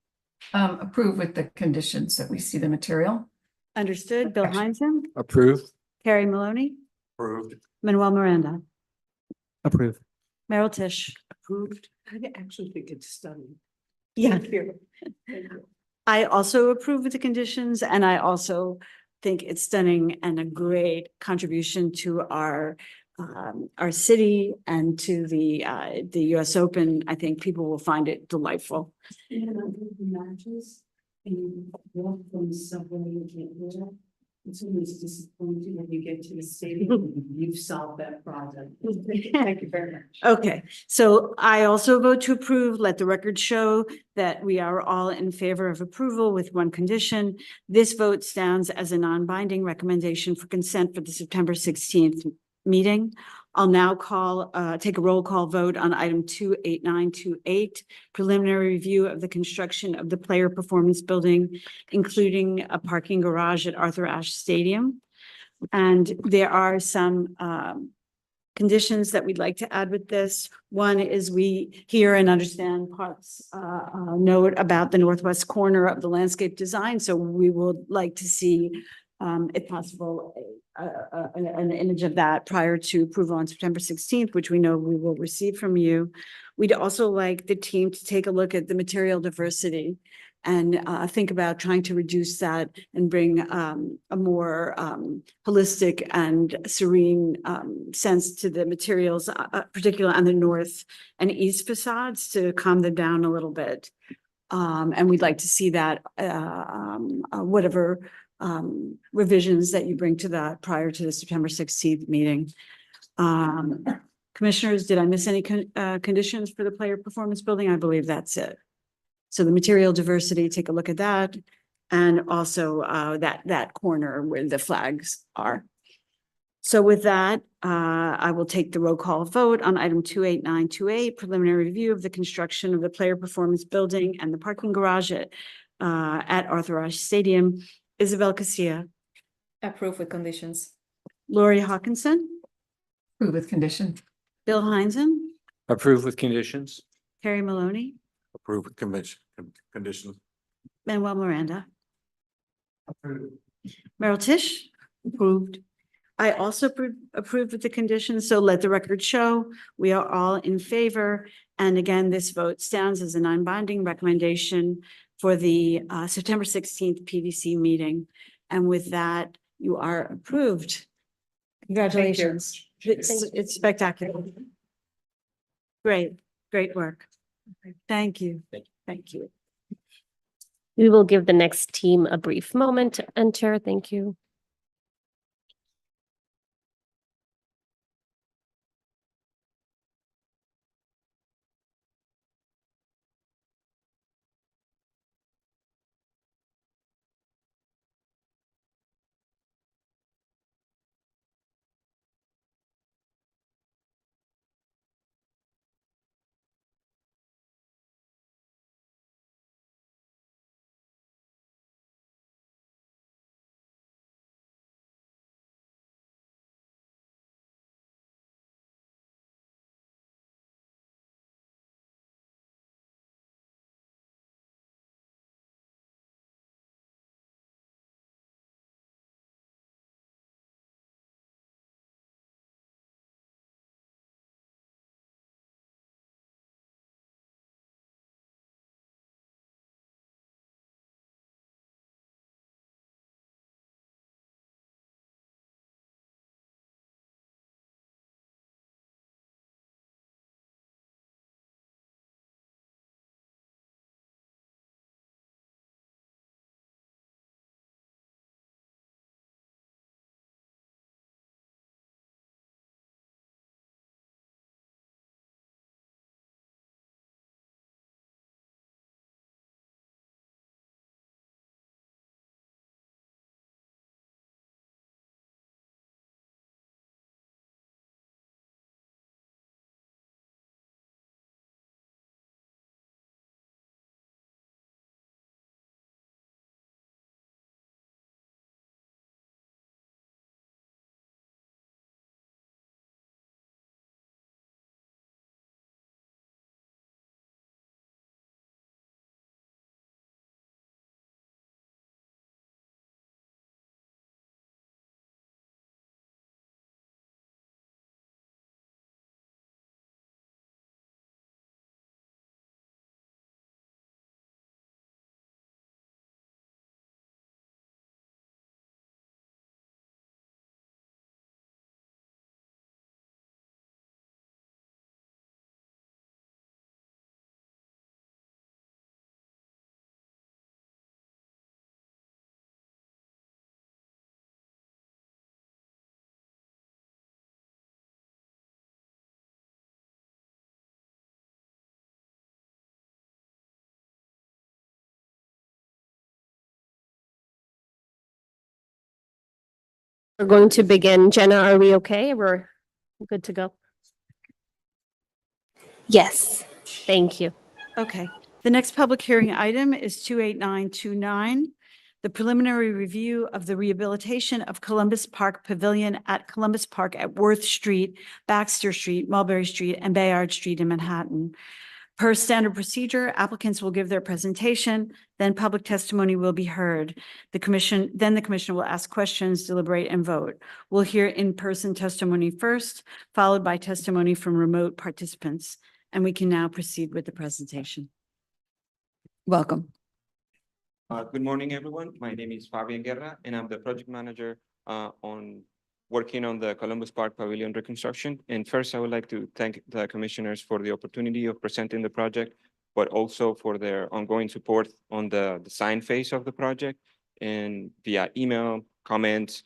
Approve with the conditions that we see the material. Understood. Bill Heinzen. Approved. Carrie Maloney. Approved. Manuel Miranda. Approved. Meryl Tisch. Approved. I actually think it's stunning. Yeah. Thank you. Thank you. I also approve of the conditions, and I also think it's stunning and a great contribution to our city and to the US Open. I think people will find it delightful. And I think the matches, and you walk from the subway and get there. It's always disappointing when you get to the stadium and you've solved that problem. Thank you very much. Okay, so I also vote to approve. Let the record show that we are all in favor of approval with one condition. This vote stands as a non-binding recommendation for consent for the September 16th meeting. I'll now take a roll call vote on item 28928, preliminary review of the construction of the player performance building, including a parking garage at Arthur Ashe Stadium. And there are some conditions that we'd like to add with this. One is we hear and understand Park's note about the northwest corner of the landscape design. So we would like to see, if possible, an image of that prior to approval on September 16th, which we know we will receive from you. We'd also like the team to take a look at the material diversity and think about trying to reduce that and bring a more holistic and serene sense to the materials, particularly on the north and east facades, to calm them down a little bit. And we'd like to see that whatever revisions that you bring to that prior to the September 16th meeting. Commissioners, did I miss any conditions for the player performance building? I believe that's it. So the material diversity, take a look at that. And also that corner where the flags are. So with that, I will take the roll call vote on item 28928, preliminary review of the construction of the player performance building and the parking garage at Arthur Ashe Stadium. Isabel Casilla, Approve with conditions. Lori Hawkinson, Approve with condition. Bill Heinzen, Approve with conditions. Terry Maloney, Approve with conditions. Manuel Miranda. Meryl Tisch, approved. I also approved with the conditions, so let the record show we are all in favor. And again, this vote stands as a non-binding recommendation for the September 16th PDC meeting. And with that, you are approved. Congratulations. It's spectacular. Great work. Thank you. Thank you. We will give the next team a brief moment to enter. Thank you. We're going to begin. Jenna, are we okay? We're good to go? Yes. Thank you. Okay, the next public hearing item is 28929. The preliminary review of the rehabilitation of Columbus Park Pavilion at Columbus Park at Worth Street, Baxter Street, Mulberry Street, and Bayard Street in Manhattan. Per standard procedure, applicants will give their presentation, then public testimony will be heard. The commission will ask questions, deliberate, and vote. We'll hear in-person testimony first, followed by testimony from remote participants. And we can now proceed with the presentation. Welcome. Good morning, everyone. My name is Fabian Guerra, and I'm the project manager on working on the Columbus Park Pavilion reconstruction. And first, I would like to thank the commissioners for the opportunity of presenting the project, but also for their ongoing support on the design phase of the project and via email, comments,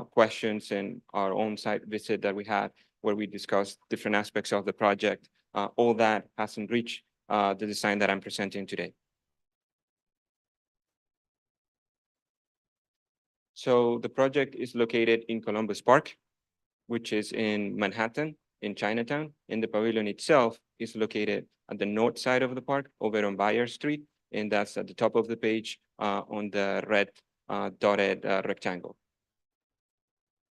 questions, and our own site visit that we had where we discussed different aspects of the project. All that has enriched the design that I'm presenting today. So the project is located in Columbus Park, which is in Manhattan, in Chinatown. And the pavilion itself is located at the north side of the park over on Bayer Street. And that's at the top of the page on the red dotted rectangle.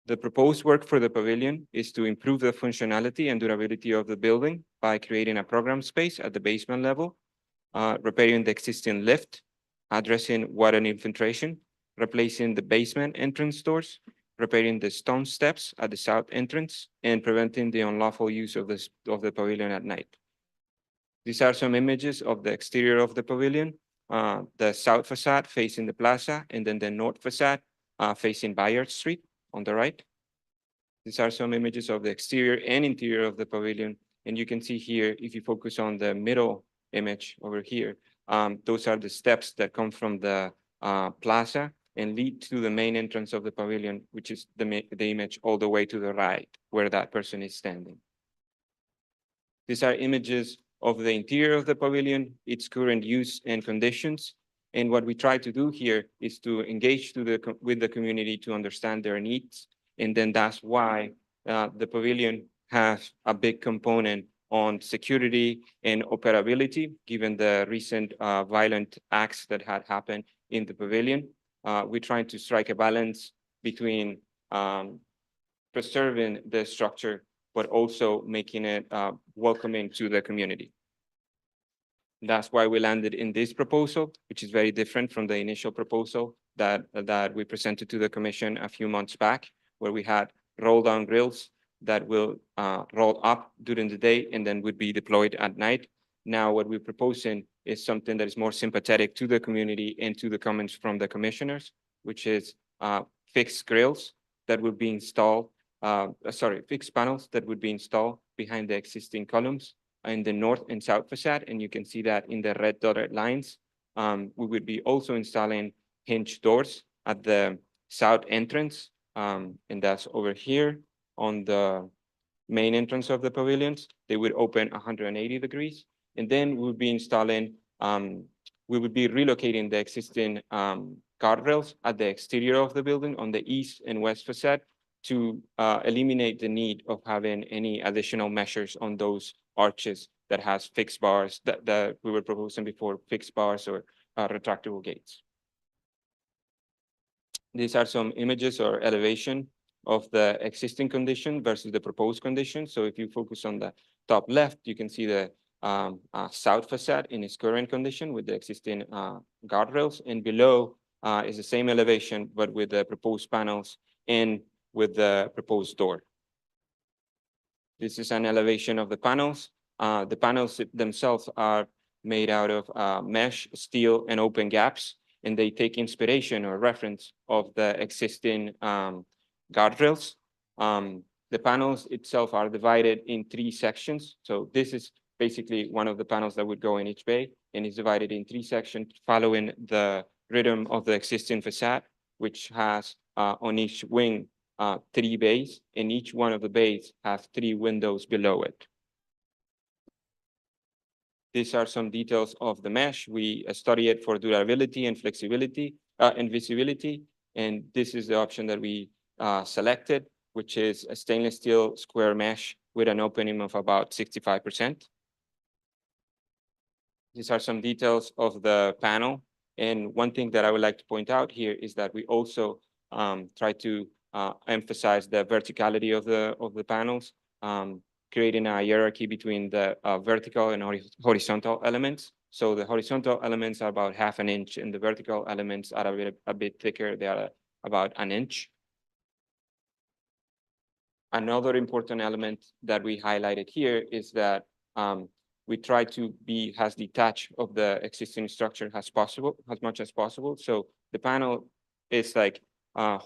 The proposed work for the pavilion is to improve the functionality and durability of the building by creating a program space at the basement level, repairing the existing lift, addressing water infiltration, replacing the basement entrance doors, repairing the stone steps at the south entrance, and preventing the unlawful use of the pavilion at night. These are some images of the exterior of the pavilion, the south facade facing the plaza, and then the north facade facing Bayard Street on the right. These are some images of the exterior and interior of the pavilion. And you can see here, if you focus on the middle image over here, those are the steps that come from the plaza and lead to the main entrance of the pavilion, which is the image all the way to the right, where that person is standing. These are images of the interior of the pavilion, its current use and conditions. And what we try to do here is to engage with the community to understand their needs. And then that's why the pavilion has a big component on security and operability, given the recent violent acts that had happened in the pavilion. We're trying to strike a balance between preserving the structure, but also making it welcoming to the community. That's why we landed in this proposal, which is very different from the initial proposal that we presented to the commission a few months back, where we had roll-down grills that will roll up during the day and then would be deployed at night. Now, what we're proposing is something that is more sympathetic to the community and to the comments from the commissioners, which is fixed grills that will be installed, fixed panels that would be installed behind the existing columns in the north and south facade. And you can see that in the red dotted lines. We would be also installing hinge doors at the south entrance. And that's over here on the main entrance of the pavilions. They would open 180 degrees. And then we'll be installing, we would be relocating the existing guardrails at the exterior of the building on the east and west facade to eliminate the need of having any additional measures on those arches that has fixed bars that we were proposing before, fixed bars or retractable gates. These are some images or elevation of the existing condition versus the proposed condition. So if you focus on the top left, you can see the south facade in its current condition with the existing guardrails, and below is the same elevation, but with the proposed panels and with the proposed door. This is an elevation of the panels. The panels themselves are made out of mesh, steel, and open gaps, and they take inspiration or reference of the existing guardrails. The panels itself are divided in 3 sections. So this is basically one of the panels that would go in each bay, and is divided in 3 sections following the rhythm of the existing facade, which has on each wing 3 bays, and each one of the bays has 3 windows below it. These are some details of the mesh. We study it for durability and flexibility and visibility. And this is the option that we selected, which is a stainless steel square mesh with an opening of about 65%. These are some details of the panel. And one thing that I would like to point out here is that we also try to emphasize the verticality of the panels, creating a hierarchy between the vertical and horizontal elements. So the horizontal elements are about 1/2 inch, and the vertical elements are a bit thicker. They are about 1 inch. Another important element that we highlighted here is that we try to be as detached of the existing structure as possible, as much as possible. So the panel is like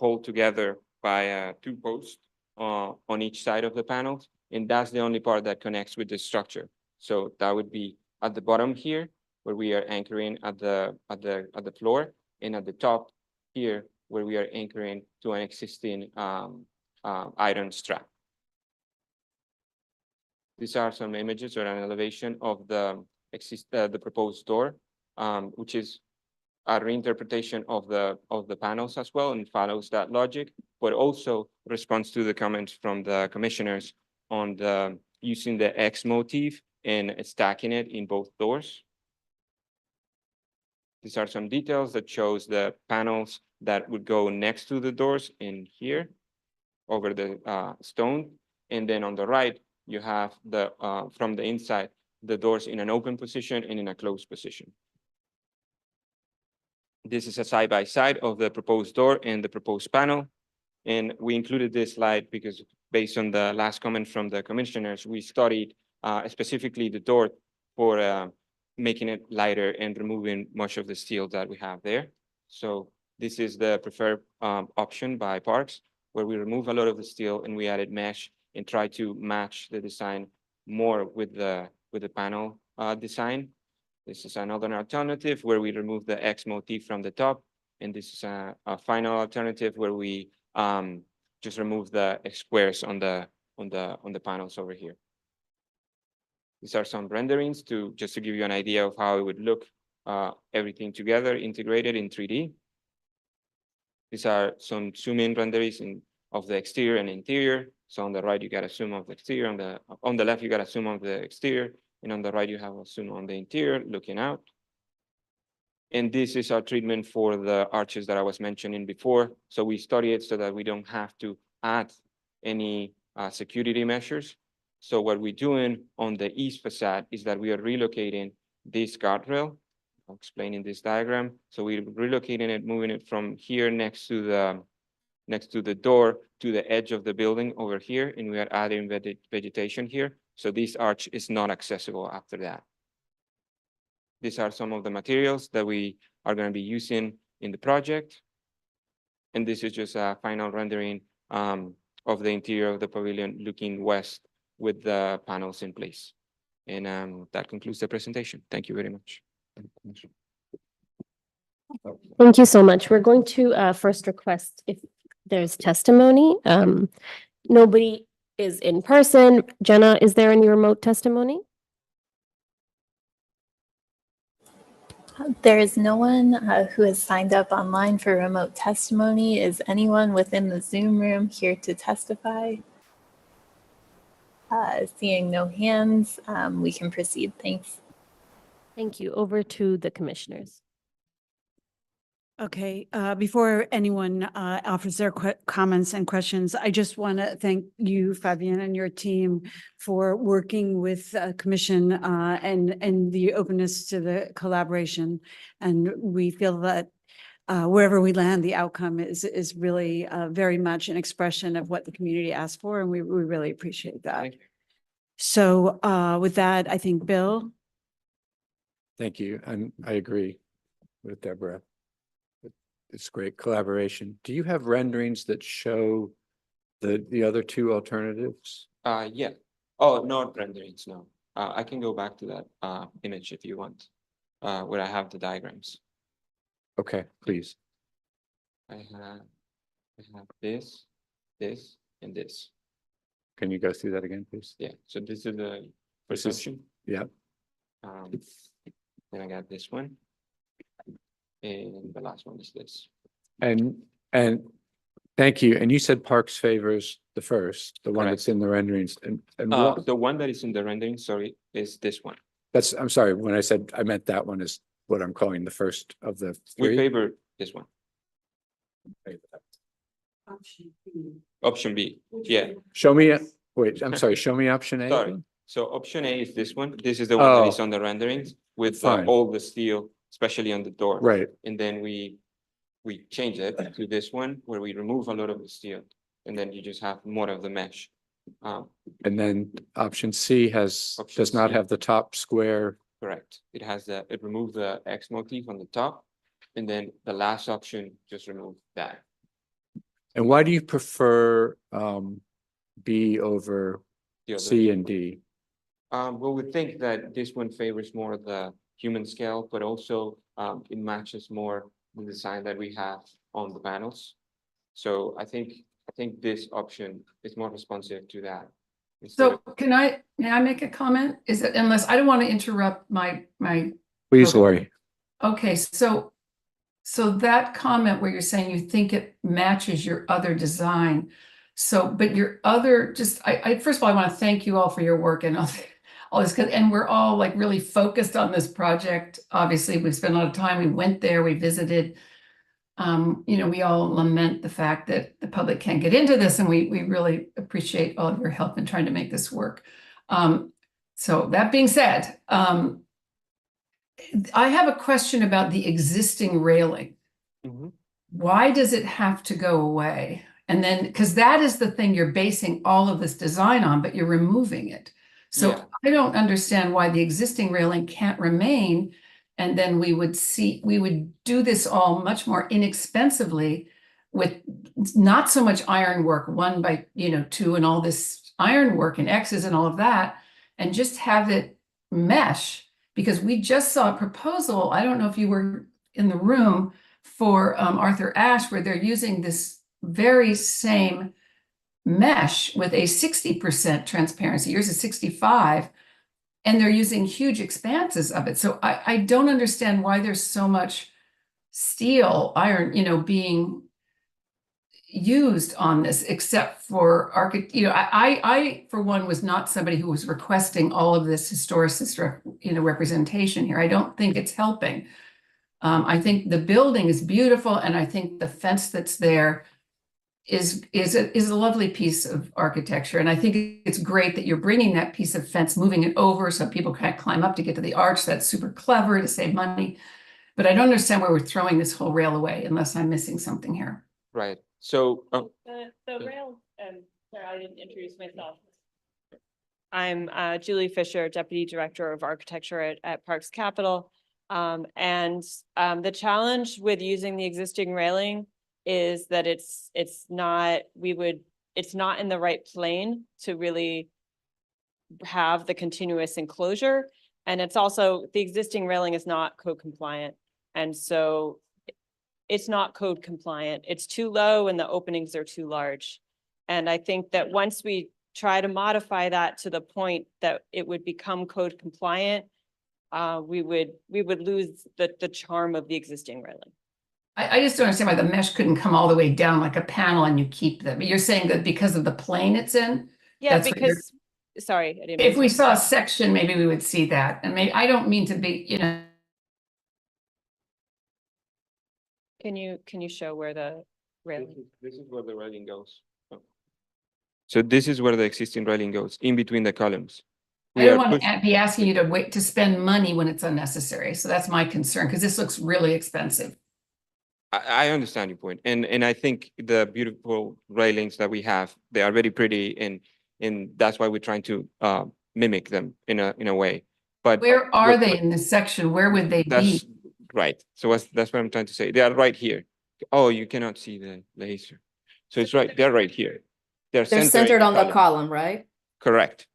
hold together by 2 posts on each side of the panels, and that's the only part that connects with the structure. So that would be at the bottom here, where we are anchoring at the floor, and at the top here, where we are anchoring to an existing iron strap. These are some images or an elevation of the proposed door, which is a reinterpretation of the panels as well, and follows that logic, but also responds to the comments from the commissioners on the using the X motif and stacking it in both doors. These are some details that shows the panels that would go next to the doors in here over the stone. And then on the right, you have the from the inside, the doors in an open position and in a closed position. This is a side-by-side of the proposed door and the proposed panel. And we included this slide because based on the last comment from the commissioners, we studied specifically the door for making it lighter and removing much of the steel that we have there. So this is the preferred option by Parks, where we remove a lot of the steel and we added mesh and try to match the design more with the panel design. This is another alternative where we remove the X motif from the top. And this is a final alternative where we just remove the squares on the panels over here. These are some renderings just to give you an idea of how it would look, everything together integrated in 3D. These are some zoom-in renderings of the exterior and interior. So on the right, you got a zoom of the exterior. On the left, you got a zoom of the exterior. And on the right, you have a zoom on the interior looking out. And this is our treatment for the arches that I was mentioning before. So we study it so that we don't have to add any security measures. So what we're doing on the east facade is that we are relocating this guardrail. I'll explain in this diagram. So we're relocating it, moving it from here next to the door to the edge of the building over here, and we are adding vegetation here. So this arch is not accessible after that. These are some of the materials that we are going to be using in the project. And this is just a final rendering of the interior of the pavilion looking west with the panels in place. And that concludes the presentation. Thank you very much. Thank you so much. We're going to first request if there's testimony. Nobody is in person. Jenna, is there any remote testimony? There is no one who has signed up online for remote testimony. Is anyone within the Zoom room here to testify? Seeing no hands, we can proceed. Thanks. Thank you. Over to the commissioners. Okay, before anyone offers their comments and questions, I just want to thank you, Fabian, and your team for working with Commission and the openness to the collaboration. And we feel that wherever we land, the outcome is really very much an expression of what the community asked for, and we really appreciate that. Thank you. So with that, I think Bill. Thank you. And I agree with Deborah. It's great collaboration. Do you have renderings that show the other 2 alternatives? Yeah. Oh, not renderings, no. I can go back to that image if you want, where I have the diagrams. Okay, please. I have this, and this. Can you go through that again, please? Yeah, so this is the This first is- option. Yeah. Then I got this one. And the last one is this. And thank you. And you said Parks favors the first, the one Correct. that's in the renderings, and what, The one that is in the rendering, sorry, is this one. I'm sorry, when I said, I meant that one is what I'm calling the first of the We 3. favor this one, option B. Yeah, Show me, wait, I'm sorry, show me option A. sorry. again? So option A is this one. This is the one that Oh. is on the renderings with Fine. all the steel, especially on the door. Right, And then we change it to this one where we remove a lot of the steel. And then you just have more of the mesh. And then option C has, Option does not C. have the top square. Correct. It has it removed the X motif on the top. And then the last option just removed that. And why do you prefer B over The other C two. and D? Well, we think that this one favors more the human scale, but also it matches more the design that we have on the panels. So I think this option is more responsive to that. Instead So may I make a comment? Is it, unless, I don't want to interrupt my Please, Okay. Lori. Okay, so that comment where you're saying you think it matches your other design. So, but your other, just, I first of all, I want to thank you all for your work and all this, and we're all like really focused on this project. Obviously, we've spent a lot of time. We went there, we visited. We all lament the fact that the public can't get into this, and we really appreciate all of your help in trying to make this work. So that being said, I have a question about the existing railing. Mhm. Why does it have to go away? And then, because that is the thing you're basing all of this design on, but you're removing it. So Yeah. I don't understand why the existing railing can't remain. And then we would do this all much more inexpensively with not so much ironwork, 1x2 and all this ironwork and X's and all of that, and just have it mesh. Because we just saw a proposal, I don't know if you were in the room, for Arthur Ashe, where they're using this very same mesh with a 60% transparency. Yours is 65, and they're using huge expanses of it. So I don't understand why there's so much steel, iron, being used on this, except for I for one was not somebody who was requesting all of this historicist representation here. I don't think it's helping. I think the building is beautiful, and I think the fence that's there is a lovely piece of architecture. And I think it's great that you're bringing that piece of fence, moving it over so people can't climb up to get to the arch. That's super clever to save money. But I don't understand why we're throwing this whole rail away unless I'm missing something here. Right. So The rail, sorry, I didn't introduce myself. I'm Julie Fisher, Deputy Director of Architecture at Parks Capital. The challenge with using the existing railing is that it's not in the right plane to really have the continuous enclosure. And it's also, the existing railing is not code compliant. And so it's not code compliant. It's too low and the openings are too large. And I think that once we try to modify that to the point that it would become code compliant, we would lose the charm of the existing railing. I just don't understand why the mesh couldn't come all the way down like a panel and you keep them. You're saying that because of the plane it's in? Yeah, That's what you're- because, sorry, I didn't mean If we to- saw a section, maybe we would see that. And maybe, I don't mean to be, Can you show where the railing? this is where the railing goes. Oh. So this is where the existing railing goes, in between the columns. I We don't are want to be asking you to wait to spend money when it's unnecessary. So that's my concern, because this looks really expensive. I understand your point, and I think the beautiful railings that we have, they are very pretty, and that's why we're trying to mimic them in a way. But Where are what- they in this section? Where would they be? That's right. So that's what I'm trying to say. They are right here. Oh, you cannot see the laser. So it's right. They're right here. They're in centered on the column. column, right? Correct.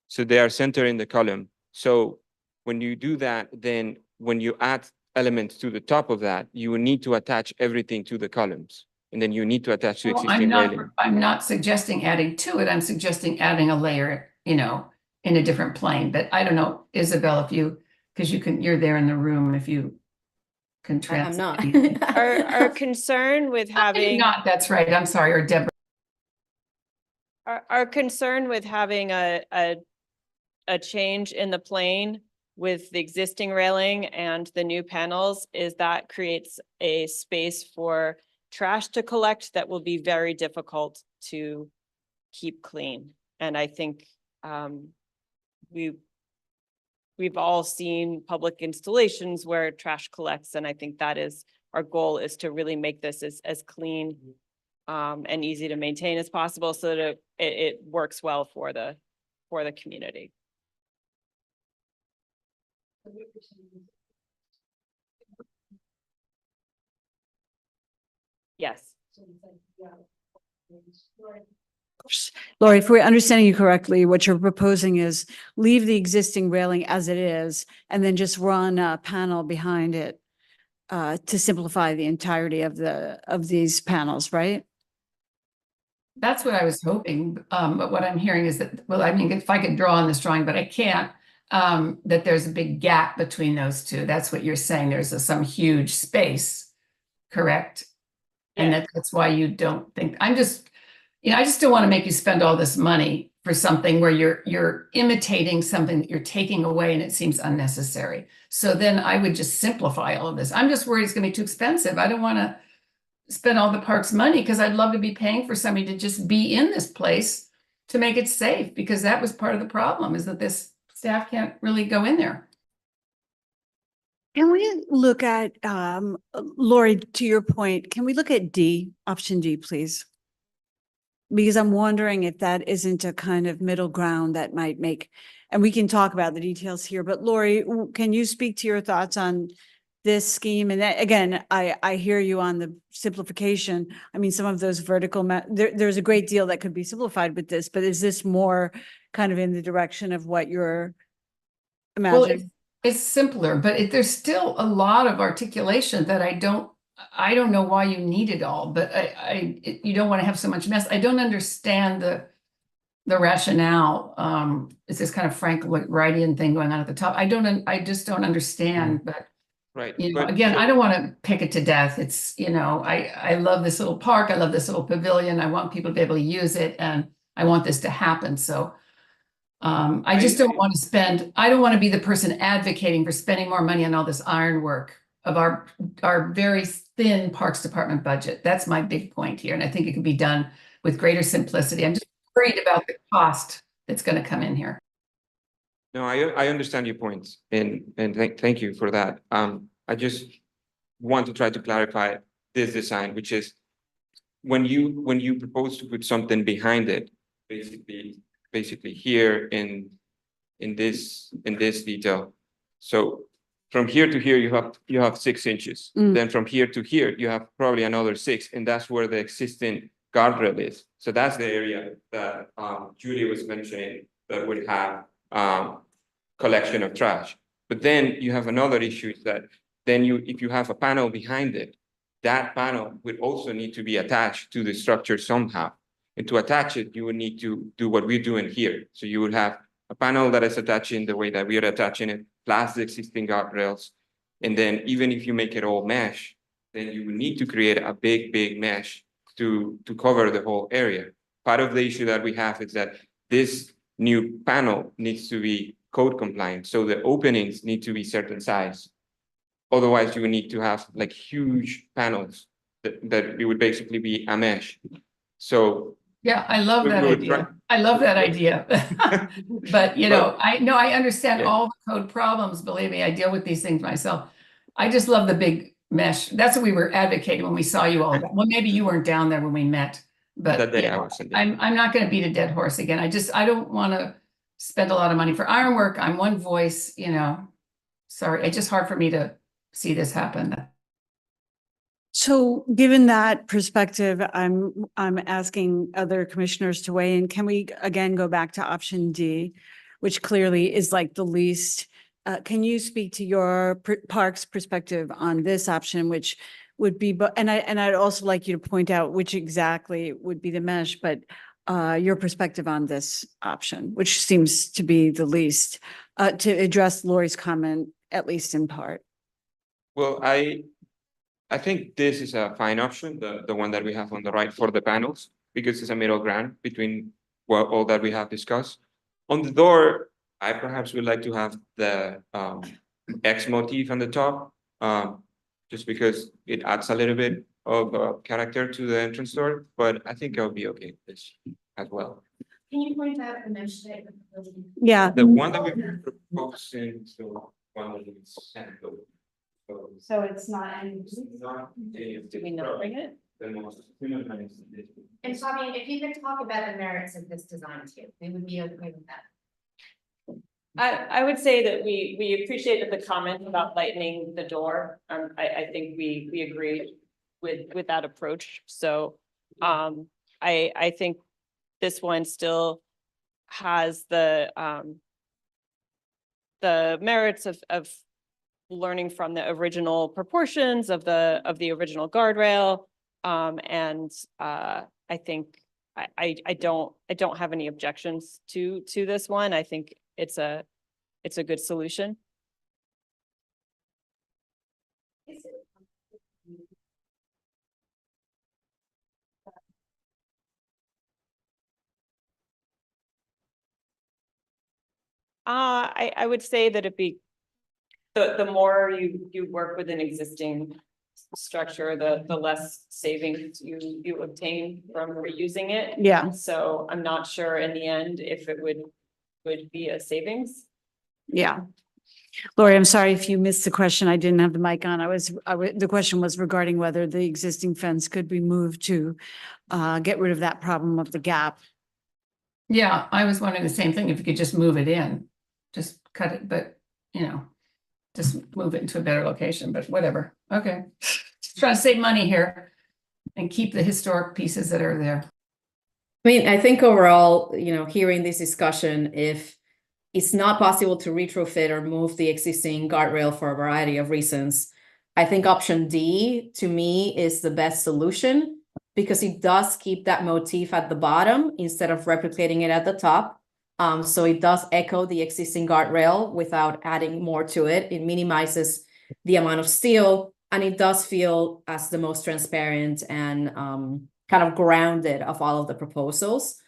So they are centered in the column. So when you do that, then when you add elements to the top of that, you will need to attach everything to the columns. And then you need to attach to Well, existing railing. I'm not suggesting adding to it. I'm suggesting adding a layer, in a different plane. But I don't know, Isabel, because you're there in the room, if you can I'm translate. not. Our concern with having. Not, that's right. I'm sorry, or Deborah. Our concern with having a change in the plane with the existing railing and the new panels is that creates a space for trash to collect that will be very difficult to keep clean. And I think we've all seen public installations where trash collects, and I think that is our goal, is to really make this as clean and easy to maintain as possible so that it works well for the community. Yes. Lori, if we're understanding you correctly, what you're proposing is leave the existing railing as it is and then just run a panel behind it to simplify the entirety of these panels, right? That's what I was hoping, but what I'm hearing is that, well, I mean, if I could draw on this drawing, but I can't, that there's a big gap between those two. That's what you're saying. There's some huge space, correct? And that's why you don't think, I just don't want to make you spend all this money for something where you're imitating something that you're taking away and it seems unnecessary. So then I would just simplify all of this. I'm just worried it's going to be too expensive. I don't want to spend all the park's money because I'd love to be paying for somebody to just be in this place to make it safe, because that was part of the problem, is that this staff can't really go in there. Can we look at, Lori, to your point, can we look at D, option D, please? Because I'm wondering if that isn't a kind of middle ground that might make, and we can talk about the details here, but Lori, can you speak to your thoughts on this scheme? And that, again, I hear you on the simplification. I mean, some of those vertical, there's a great deal that could be simplified with this, but is this more kind of in the direction of what you're Well, imagining? it's simpler, but there's still a lot of articulation that I don't know why you need it all, but you don't want to have so much mess. I don't understand the rationale. It's this kind of Frank Lloyd Wrightian thing going on at the top. I just don't understand, but Right. you know, But again, so- I don't want to pick it to death. It's, you know, I love this little park. I love this little pavilion. I want people to be able to use it, and I want this to happen. So I just don't want to spend, I don't want to be the person advocating for spending more money on all this ironwork of our very thin Parks Department budget. That's my big point here. And I think it can be done with greater simplicity. I'm just worried about the cost that's going to come in here. No, I understand your points, and thank you for that. I just want to try to clarify this design, which is when you propose to put something behind it, basically here in this detail. So from here to here, you have 6 inches. Then from here to here, you have probably another 6, and that's where the existing guardrail is. So that's the area that Julie was mentioning that would have collection of trash. But then you have another issue, is that then if you have a panel behind it, that panel would also need to be attached to the structure somehow. And to attach it, you would need to do what we're doing here. So you would have a panel that is attaching the way that we are attaching it, plus the existing guardrails. And then even if you make it all mesh, then you would need to create a big mesh to cover the whole area. Part of the issue that we have is that this new panel needs to be code compliant. So the openings need to be certain size. Otherwise, you would need to have like huge panels that it would basically be a mesh. So yeah, I love we that would idea. try- I love that idea. But you know, I understand Yeah. all the code problems. Believe me, I deal with these things myself. I just love the big mesh. That's what we were advocating when we saw you all. Well, maybe you weren't down there when we met, but That day you I know, wasn't there. I'm not going to beat a dead horse again. I don't want to spend a lot of money for ironwork. I'm one voice, you know. Sorry, it's just hard for me to see this happen. So given that perspective, I'm asking other commissioners to weigh in. Can we again go back to option D, which clearly is like the least? Can you speak to your parks perspective on this option, which would be, and I'd also like you to point out which exactly would be the mesh, but your perspective on this option, which seems to be the least, to address Lori's comment, at least in part. Well, I think this is a fine option, the one that we have on the right for the panels, because it's a middle ground between all that we have discussed. On the door, I perhaps would like to have the X motif on the top, just because it adds a little bit of character to the entrance door, but I think I'll be okay with this as well. Can you point out the mesh type? Yeah. The one that we're proposing, so one that is sent over. So it's not any. Not any of Do we this not bring product. it? the most humanized district. And Fabian, if you could talk about the merits of this design too, we would be okay with that. I would say that we appreciated the comment about lightening the door. I think we agree with that approach. So, I think this one still has the merits of learning from the original proportions of the original guardrail. And I think I don't have any objections to this one. I think it's a good solution. I would say that the more you work with an existing structure, the less savings you obtain from reusing it. Yeah. So I'm not sure in the end if it would be a savings. Yeah. Lori, I'm sorry if you missed the question. I didn't have the mic on. The question was regarding whether the existing fence could be moved to get rid of that problem of the gap. Yeah, I was wondering the same thing, if you could just move it in, just cut it, but just move it into a better location, but whatever. Okay. Just trying to save money here and keep the historic pieces that are there. I mean, I think overall, hearing this discussion, if it's not possible to retrofit or move the existing guardrail for a variety of reasons, I think option D to me is the best solution because it does keep that motif at the bottom instead of replicating it at the top. So it does echo the existing guardrail without adding more to it. It minimizes the amount of steel and it does feel as the most transparent and kind of grounded of all of the proposals.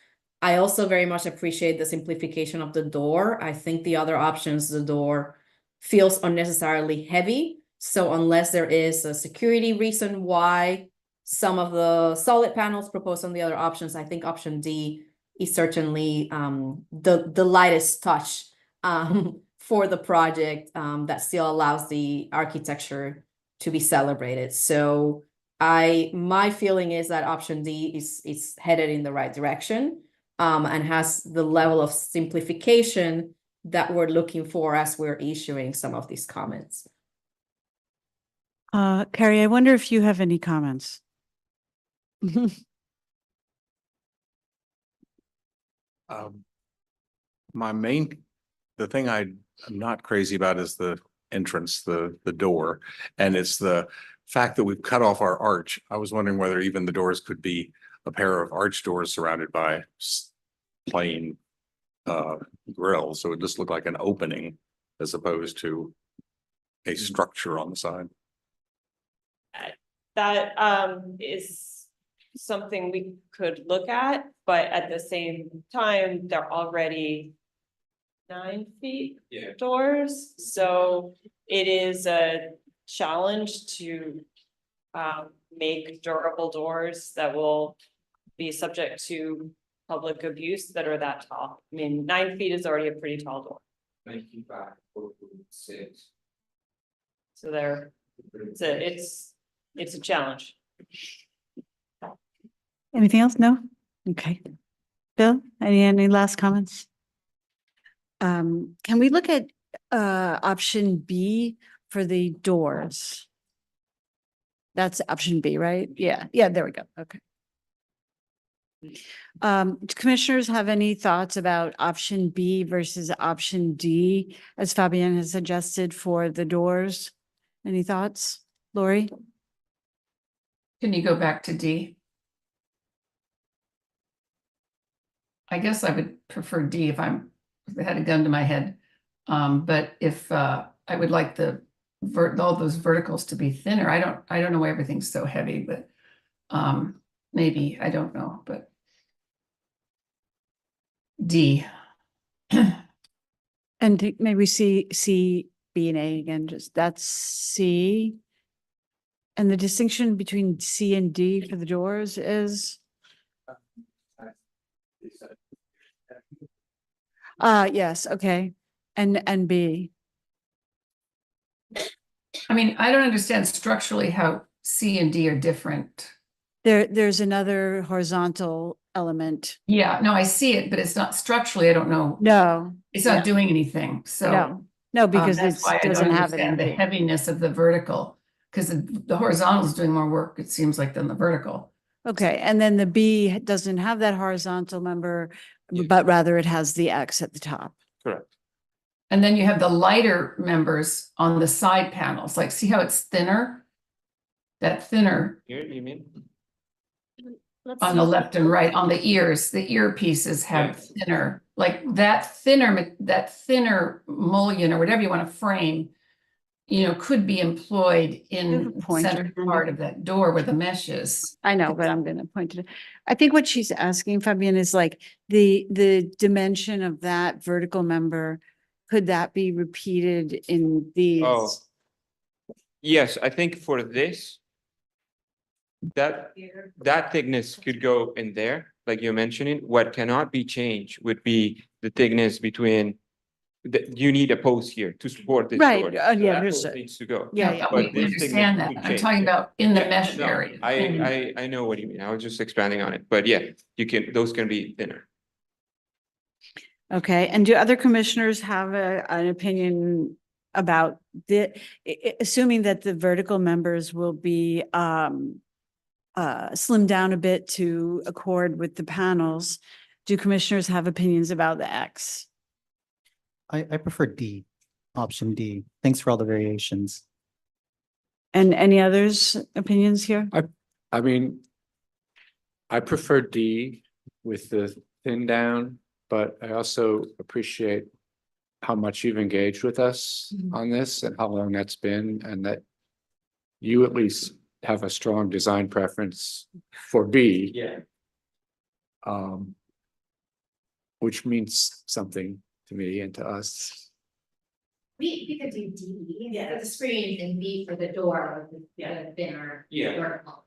I also very much appreciate the simplification of the door. I think the other options, the door feels unnecessarily heavy. So unless there is a security reason why some of the solid panels proposed on the other options, I think option D is certainly the lightest touch for the project that still allows the architecture to be celebrated. So my feeling is that option D is headed in the right direction. And has the level of simplification that we're looking for as we're issuing some of these comments. Carrie, I wonder if you have any comments. The thing I'm not crazy about is the entrance, the door, and it's the fact that we've cut off our arch. I was wondering whether even the doors could be a pair of arch doors surrounded by plain grills, so it just looked like an opening as opposed to a structure on the side. That is something we could look at, but at the same time, they're already 9 feet doors, so it is a challenge to make durable doors that will be subject to public abuse that are that tall. I mean, 9 feet is already a pretty tall door. 9 feet back, 4'6". So it's a challenge. Anything else? No? Okay. Bill, any last comments? Can we look at option B for the doors? That's option B, right? Yeah, there we go. Okay. Commissioners have any thoughts about option B versus option D, as Fabian has suggested for the doors? Any thoughts? Lori? Can you go back to D? I guess I would prefer D if I had a gun to my head. But if I would like all those verticals to be thinner. I don't know why everything's so heavy, but maybe, I don't know, but D. And maybe C, B, and A again, just that's C. And the distinction between C and D for the doors is? Yes, okay. And B. I mean, I don't understand structurally how C and D are different. There's another horizontal element. Yeah, no, I see it, but it's not structurally, I don't know. No. It's not no, doing anything, so. No, because That's it why I don't doesn't have understand the any. heaviness of the vertical, because the horizontal is doing more work, it seems like, than the vertical. Okay, and then the B doesn't have that horizontal member, but rather it has the X at the top. Correct. And then you have the lighter members on the side panels, like see how it's thinner? That thinner Here, you mean? Let's on the use- left and right, on the ears, the ear pieces have thinner, like that thinner mullion or whatever you want to frame, you know, could be employed in have a the pointer. center part of that door where the mesh is. I know, but I'm gonna point to it. I think what she's asking, Fabian, is like the dimension of that vertical member, could that be repeated in these? Oh. Yes, I think for this, that thickness could go in there, like you're mentioning. What cannot be changed would be the thickness between, you need a post here to support this Right, door. yeah, So that there's post a- needs to go. Yeah, We But this understand thickness that. could I'm change, talking yeah. about in the Yeah, mesh no, area. I know what you mean. I was just expanding on it, but yeah, those can be thinner. Okay, and do other commissioners have an opinion about assuming that the vertical members will be slimmed down a bit to accord with the panels? Do commissioners have opinions about the X? I prefer D, option D. Thanks for all the variations. And any others opinions here? I mean, I prefer D with the thin down, but I also appreciate how much you've engaged with us on this and how long that's been, and that you at least have a strong design preference for B. Yeah. Which means something to me and to us. We could do D for the screen and B for the door, the thinner. Yeah. vertical.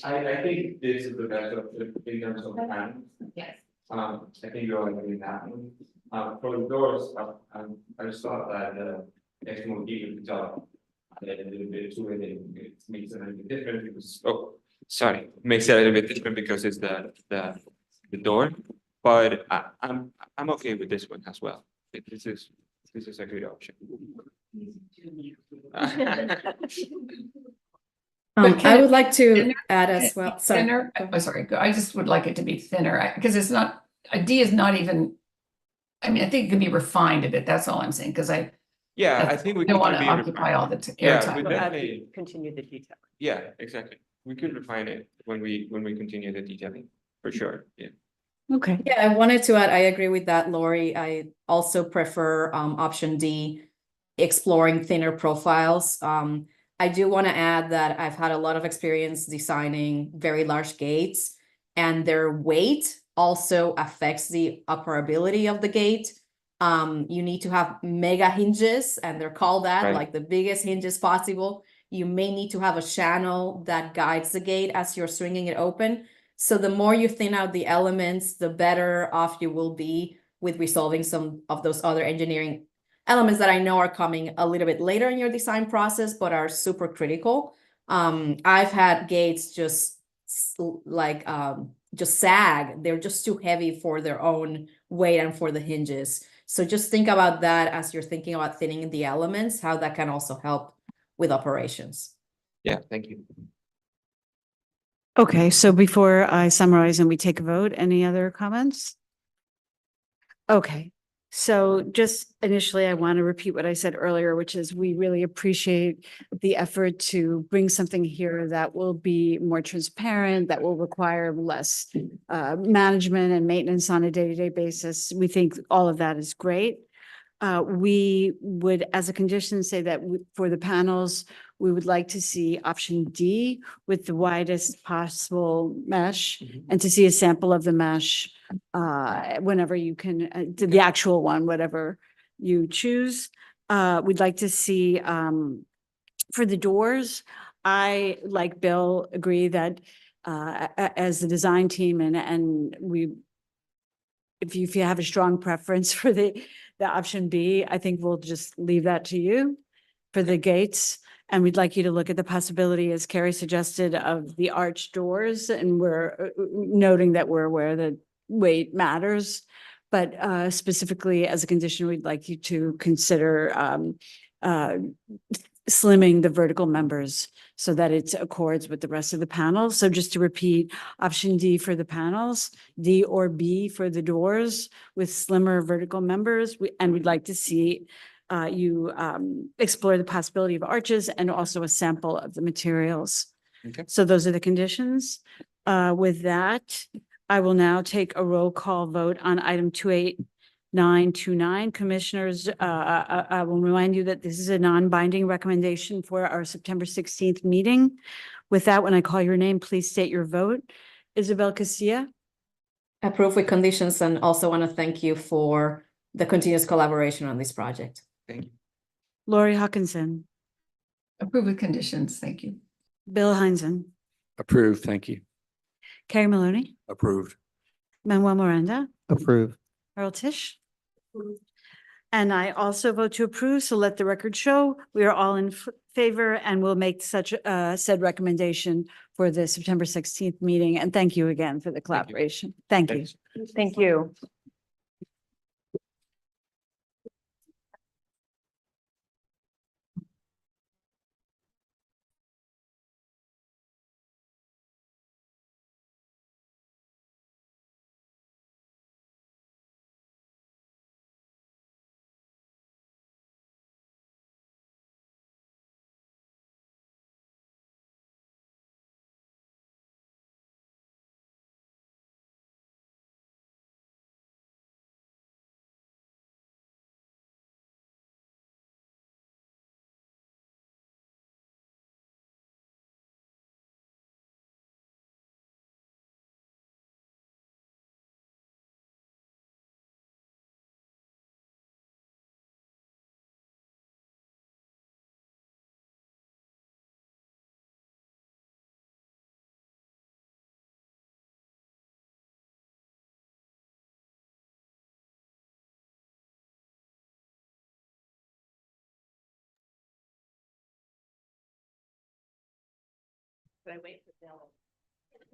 I think this is the best option in terms of time. Yes. I think you're all doing that one. For the doors, I just thought that next one would be the top. And then a little bit too, and then it makes it a little bit different because, makes it a little bit different because it's the door. But I'm okay with this one as well. This is a good option. I would like to add as well, sorry. Thinner, sorry, I just would like it to be thinner, because it's not, a D is not even, I mean, I think it could be refined a bit, that's all I'm saying, because I think we don't can want to be occupy all the Yeah, airtime. we definitely, Continue the detail. yeah, exactly. We could refine it when we continue the detailing, for sure, yeah. Okay. Yeah, I wanted to add, I agree with that, Lori. I also prefer option D, exploring thinner profiles. I do want to add that I've had a lot of experience designing very large gates, and their weight also affects the operability of the gate. You need to have mega hinges, and they're called that, Right. like the biggest hinges possible. You may need to have a channel that guides the gate as you're swinging it open. So the more you thin out the elements, the better off you will be with resolving some of those other engineering elements that I know are coming a little bit later in your design process, but are super critical. I've had gates just sag. They're just too heavy for their own weight and for the hinges. So just think about that as you're thinking about thinning the elements, how that can also help with operations. Yeah, thank you. Okay, so before I summarize and we take a vote, any other comments? Okay, so just initially, I want to repeat what I said earlier, which is we really appreciate the effort to bring something here that will be more transparent, that will require less management and maintenance on a day-to-day basis. We think all of that is great. We would, as a condition, say that for the panels, we would like to see option D with the widest possible mesh and to see a sample of the mesh whenever you can, the actual one, whatever you choose. We'd like to see for the doors, I, like Bill, agree that as the design team and we, if you have a strong preference for the option B, I think we'll just leave that to you for the gates. And we'd like you to look at the possibility, as Carrie suggested, of the arch doors. And we're noting that we're aware that weight matters. But specifically as a condition, we'd like you to consider slimming the vertical members so that it accords with the rest of the panels. So just to repeat, option D for the panels, D or B for the doors with slimmer vertical members. And we'd like to see you explore the possibility of arches and also a sample of the materials. Okay. So those are the conditions. With that, I will now take a roll call vote on item 28929. Commissioners, I will remind you that this is a non-binding recommendation for our September 16th meeting. With that, when I call your name, please state your vote. Isabel Casilla, Approve with conditions, and also want to thank you for the continuous collaboration on this project. Thank you. Lori Hawkinson, Approve with conditions. Thank you. Bill Heinzen, Approved, thank you. Carrie Maloney, Approved. Manuel Miranda, Approve. Earl Tish. And I also vote to approve, so let the record show we are all in favor and will make such said recommendation for the September 16th meeting. And thank you again for the collaboration. Thank you. Thanks. Thank you.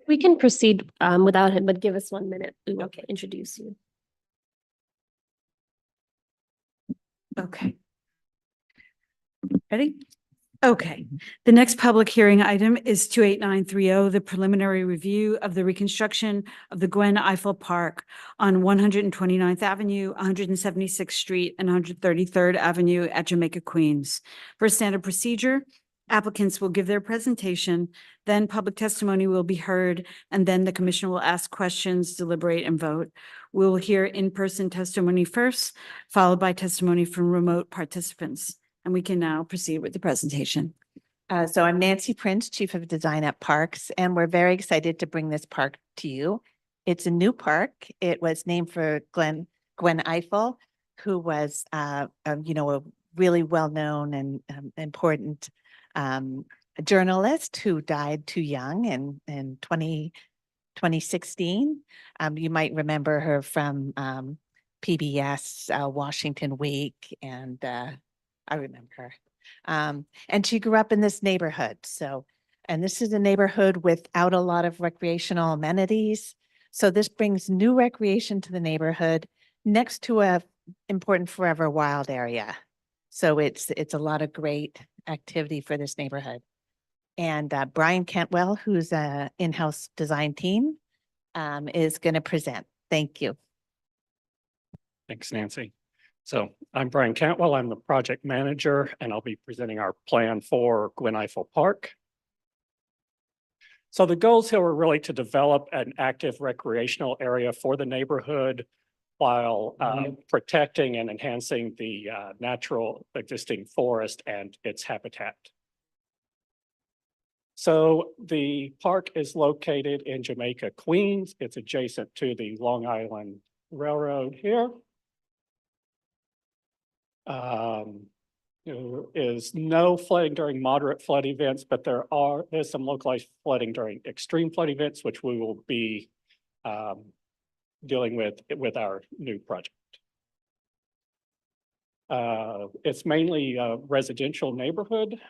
We can proceed without him, but give us 1 minute. We will introduce you. Okay. Ready? Okay. The next public hearing item is 28930, the preliminary review of the reconstruction of the Gwen Eiffel Park on 129th Avenue, 176th Street, and 133rd Avenue at Jamaica, Queens. For standard procedure, applicants will give their presentation, then public testimony will be heard, and then the commission will ask questions, deliberate, and vote. We will hear in-person testimony first, followed by testimony from remote participants. And we can now proceed with the presentation. So I'm Nancy Prince, Chief of Design at Parks, and we're very excited to bring this park to you. It's a new park. It was named for Gwen Eiffel, who was, a really well-known and important journalist who died too young in 2016. You might remember her from PBS, Washington Week, and I remember her. And she grew up in this neighborhood. And this is a neighborhood without a lot of recreational amenities. So this brings new recreation to the neighborhood next to a important Forever Wild area. So it's a lot of great activity for this neighborhood. And Brian Cantwell, who's a in-house design team, is going to present. Thank you. Thanks, Nancy. So I'm Brian Cantwell. I'm the project manager, and I'll be presenting our plan for Gwen Eiffel Park. So the goals here were really to develop an active recreational area for the neighborhood while protecting and enhancing the natural existing forest and its habitat. So the park is located in Jamaica, Queens. It's adjacent to the Long Island Railroad here. There is no flooding during moderate flood events, but there's some localized flooding during extreme flood events, which we will be dealing with our new project. It's mainly a residential neighborhood.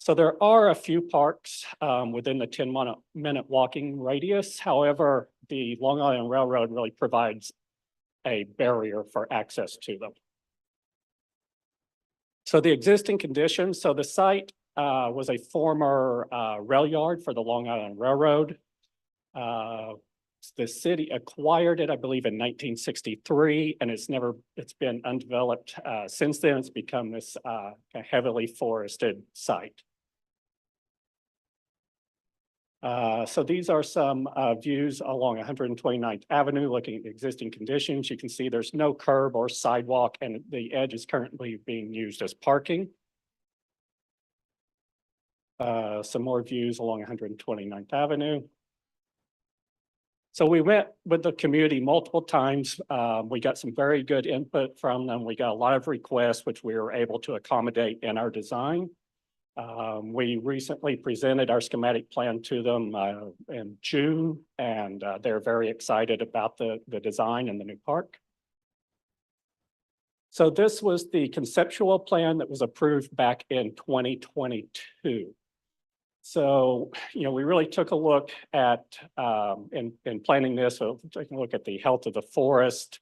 So there are a few parks within the 10-minute walking radius. However, the Long Island Railroad really provides a barrier for access to them. So the existing conditions, so the site was a former rail yard for the Long Island Railroad. The city acquired it, I believe, in 1963, and it's been undeveloped since then. It's become this heavily forested site. So these are some views along 129th Avenue, looking at the existing conditions. You can see there's no curb or sidewalk, and the edge is currently being used as parking. Some more views along 129th Avenue. So we met with the community multiple times. We got some very good input from them. We got a lot of requests, which we were able to accommodate in our design. We recently presented our schematic plan to them in June, and they're very excited about the design and the new park. So this was the conceptual plan that was approved back in 2022. So, we really took a look at, in planning this, so taking a look at the health of the forest,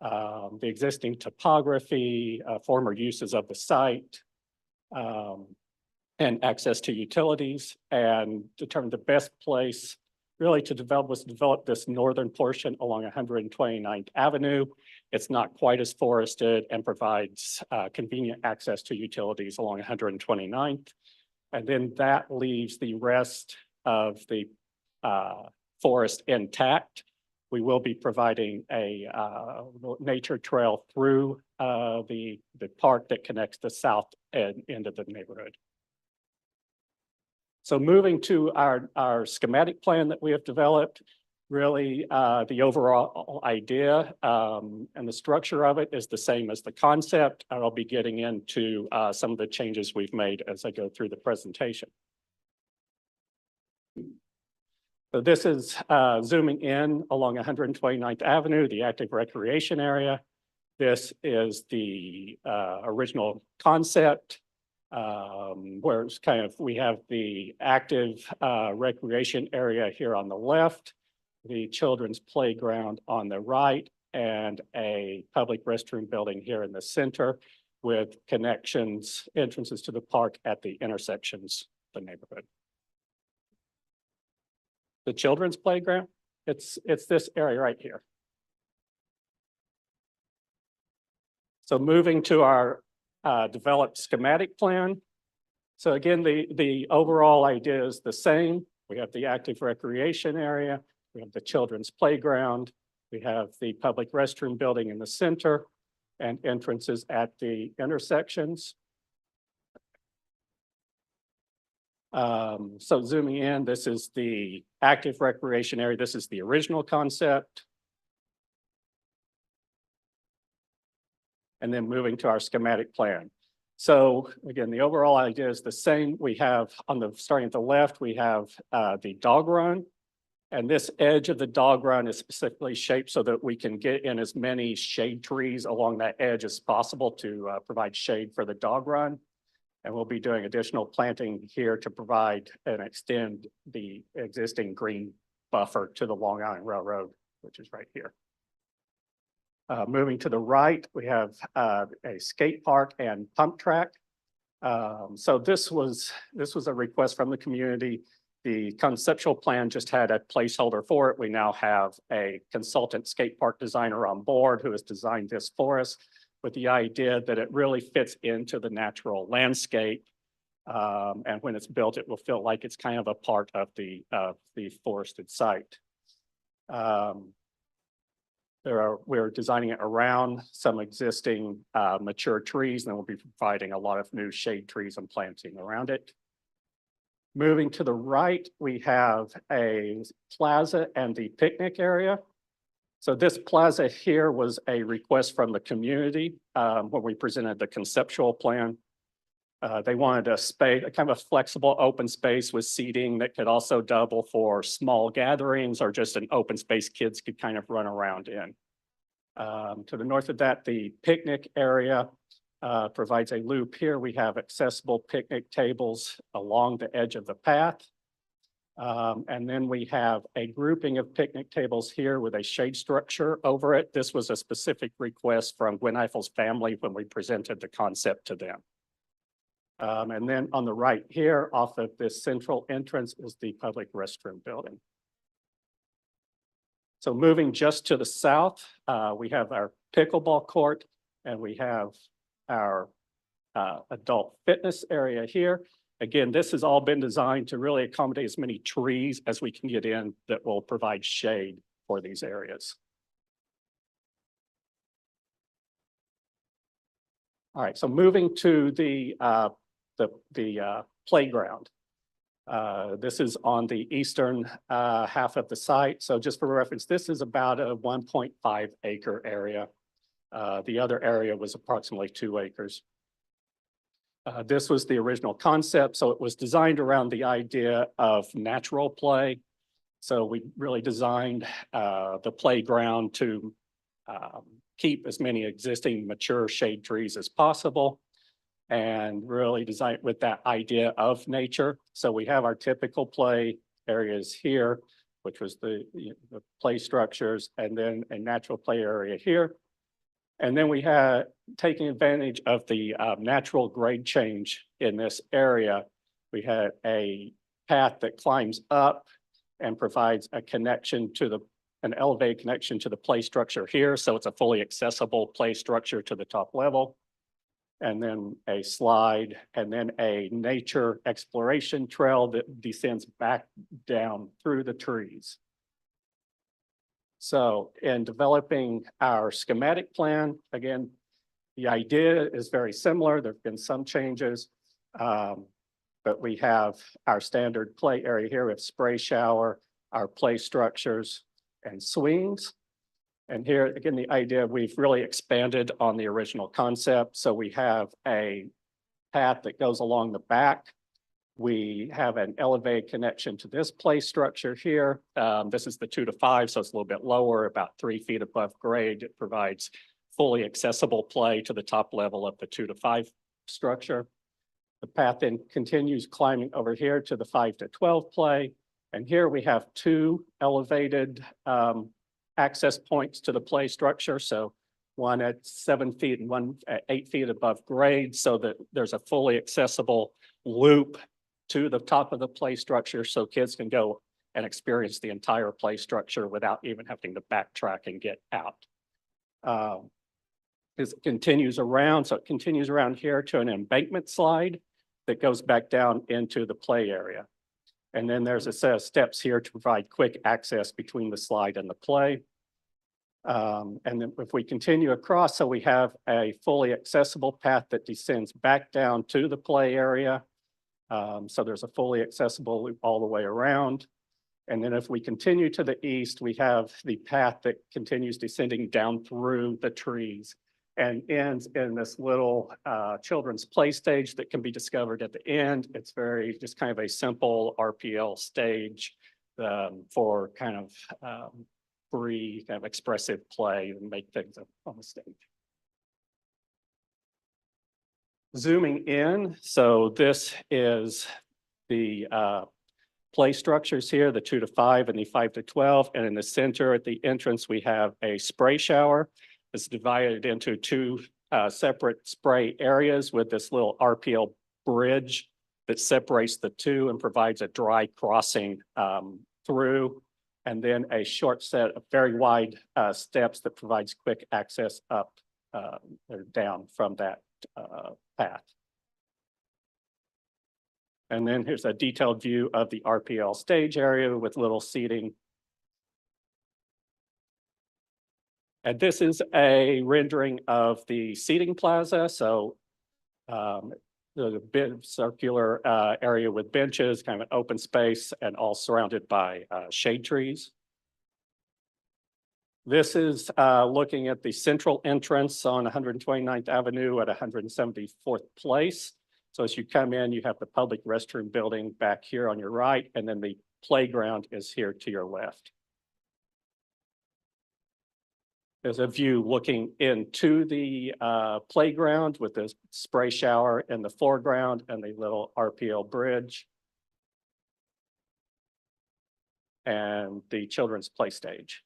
the existing topography, former uses of the site, and access to utilities, and determined the best place really to develop this northern portion along 129th Avenue. It's not quite as forested and provides convenient access to utilities along 129th. And then that leaves the rest of the forest intact. We will be providing a nature trail through the park that connects the south end of the neighborhood. So moving to our schematic plan that we have developed, really the overall idea and the structure of it is the same as the concept. I'll be getting into some of the changes we've made as I go through the presentation. So this is zooming in along 129th Avenue, the active recreation area. This is the original concept. Where it's we have the active recreation area here on the left, the children's playground on the right, and a public restroom building here in the center with entrances to the park at the intersections of the neighborhood. The children's playground, it's this area right here. So moving to our developed schematic plan. So again, the overall idea is the same. We have the active recreation area, we have the children's playground, we have the public restroom building in the center, and entrances at the intersections. So zooming in, this is the active recreation area. This is the original concept. And then moving to our schematic plan. So again, the overall idea is the same. We have starting at the left, we have the dog run. And this edge of the dog run is specifically shaped so that we can get in as many shade trees along that edge as possible to provide shade for the dog run. And we'll be doing additional planting here to provide and extend the existing green buffer to the Long Island Railroad, which is right here. Moving to the right, we have a skate park and pump track. So this was a request from the community. The conceptual plan just had a placeholder for it. We now have a consultant skate park designer on board who has designed this for us with the idea that it really fits into the natural landscape. And when it's built, it will feel like it's kind of a part of the forested site. We're designing it around some existing mature trees, and then we'll be providing a lot of new shade trees and planting around it. Moving to the right, we have a plaza and the picnic area. So this plaza here was a request from the community when we presented the conceptual plan. They wanted a kind of a flexible open space with seating that could also double for small gatherings or just an open space kids could kind of run around in. To the north of that, the picnic area provides a loop here. We have accessible picnic tables along the edge of the path. And then we have a grouping of picnic tables here with a shade structure over it. This was a specific request from Gwen Eiffel's family when we presented the concept to them. And then on the right here, off of this central entrance, is the public restroom building. So moving just to the south, we have our pickleball court, and we have our adult fitness area here. Again, this has all been designed to really accommodate as many trees as we can get in that will provide shade for these areas. All right, so moving to the playground. This is on the eastern half of the site. So just for reference, this is about a 1.5 acre area. The other area was approximately 2 acres. This was the original concept. So it was designed around the idea of natural play. So we really designed the playground to keep as many existing mature shade trees as possible, and really designed with that idea of nature. So we have our typical play areas here, which was the play structures, and then a natural play area here. And then we had, taking advantage of the natural grade change in this area, we had a path that climbs up and provides a connection to an elevated connection to the play structure here. So it's a fully accessible play structure to the top level. And then a slide, and then a nature exploration trail that descends back down through the trees. So in developing our schematic plan, again, the idea is very similar. There have been some changes, but we have our standard play area here with spray shower, our play structures, and swings. And here, again, the idea, we've really expanded on the original concept. So we have a path that goes along the back. We have an elevated connection to this play structure here. This is the 2 to 5, so it's a little bit lower, about 3 feet above grade. It provides fully accessible play to the top level of the 2 to 5 structure. The path then continues climbing over here to the 5 to 12 play. And here we have 2 elevated access points to the play structure. So one at 7 feet and one at 8 feet above grade, so that there's a fully accessible loop to the top of the play structure, so kids can go and experience the entire play structure without even having to backtrack and get out. As it continues around, so it continues around here to an embankment slide that goes back down into the play area. And then there's a set of steps here to provide quick access between the slide and the play. And then if we continue across, so we have a fully accessible path that descends back down to the play area. So there's a fully accessible loop all the way around. And then if we continue to the east, we have the path that continues descending down through the trees and ends in this little children's play stage that can be discovered at the end. It's very just kind of a simple RPL stage for kind of free, kind of expressive play and make things up on the stage. Zooming in, so this is the play structures here, the 2 to 5 and the 5 to 12. And in the center at the entrance, we have a spray shower. It's divided into 2 separate spray areas with this little RPL bridge that separates the 2 and provides a dry crossing through. And then a short set of very wide steps that provides quick access up or down from that path. And then here's a detailed view of the RPL stage area with little seating. And this is a rendering of the seating plaza. So the big circular area with benches, kind of an open space, and all surrounded by shade trees. This is looking at the central entrance on 129th Avenue at 174th Place. So as you come in, you have the public restroom building back here on your right, and then the playground is here to your left. There's a view looking into the playground with the spray shower in the foreground and the little RPL bridge. And the children's play stage.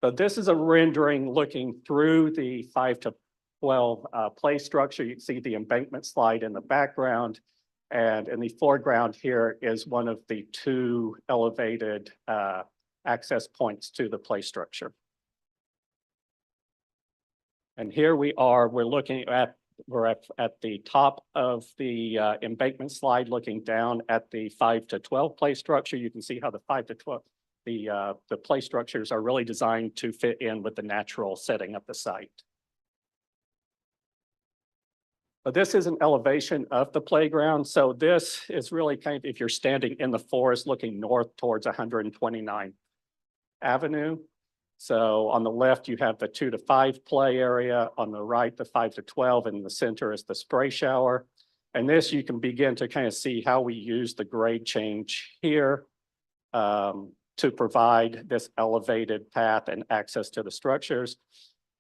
So this is a rendering looking through the 5 to 12 play structure. You can see the embankment slide in the background. And in the foreground here is one of the 2 elevated access points to the play structure. And here we are, we're at the top of the embankment slide, looking down at the 5 to 12 play structure. You can see how the 5 to 12, the play structures are really designed to fit in with the natural setting of the site. But this is an elevation of the playground. So this is really kind of, if you're standing in the forest looking north towards 129th Avenue. So on the left, you have the 2 to 5 play area. On the right, the 5 to 12, and in the center is the spray shower. And this, you can begin to kind of see how we use the grade change here to provide this elevated path and access to the structures.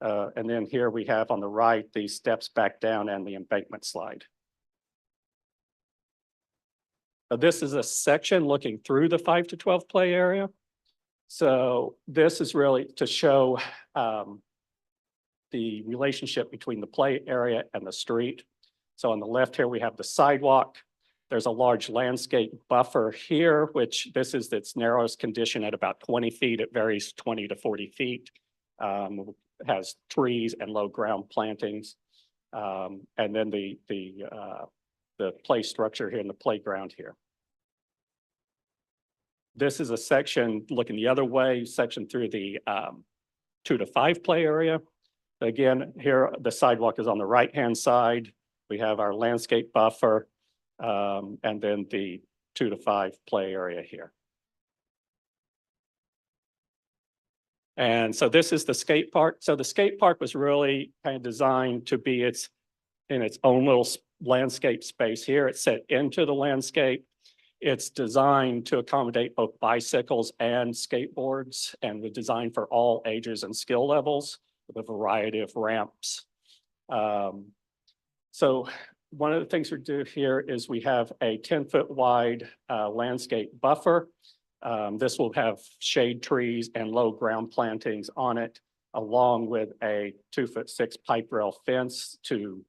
And then here we have on the right, the steps back down and the embankment slide. This is a section looking through the 5 to 12 play area. So this is really to show the relationship between the play area and the street. So on the left here, we have the sidewalk. There's a large landscape buffer here, which this is its narrowest condition at about 20 feet. It varies 20 to 40 feet. Has trees and low ground plantings. And then the play structure here in the playground here. This is a section looking the other way, section through the 2 to 5 play area. Again, here the sidewalk is on the right-hand side. We have our landscape buffer and then the 2 to 5 play area here. And so this is the skate park. So the skate park was really kind of designed to be in its own little landscape space here. It's set into the landscape. It's designed to accommodate both bicycles and skateboards, and was designed for all ages and skill levels with a variety of ramps. So one of the things we do here is we have a 10-foot wide landscape buffer. This will have shade trees and low ground plantings on it, along with a 2'6" pipe rail fence to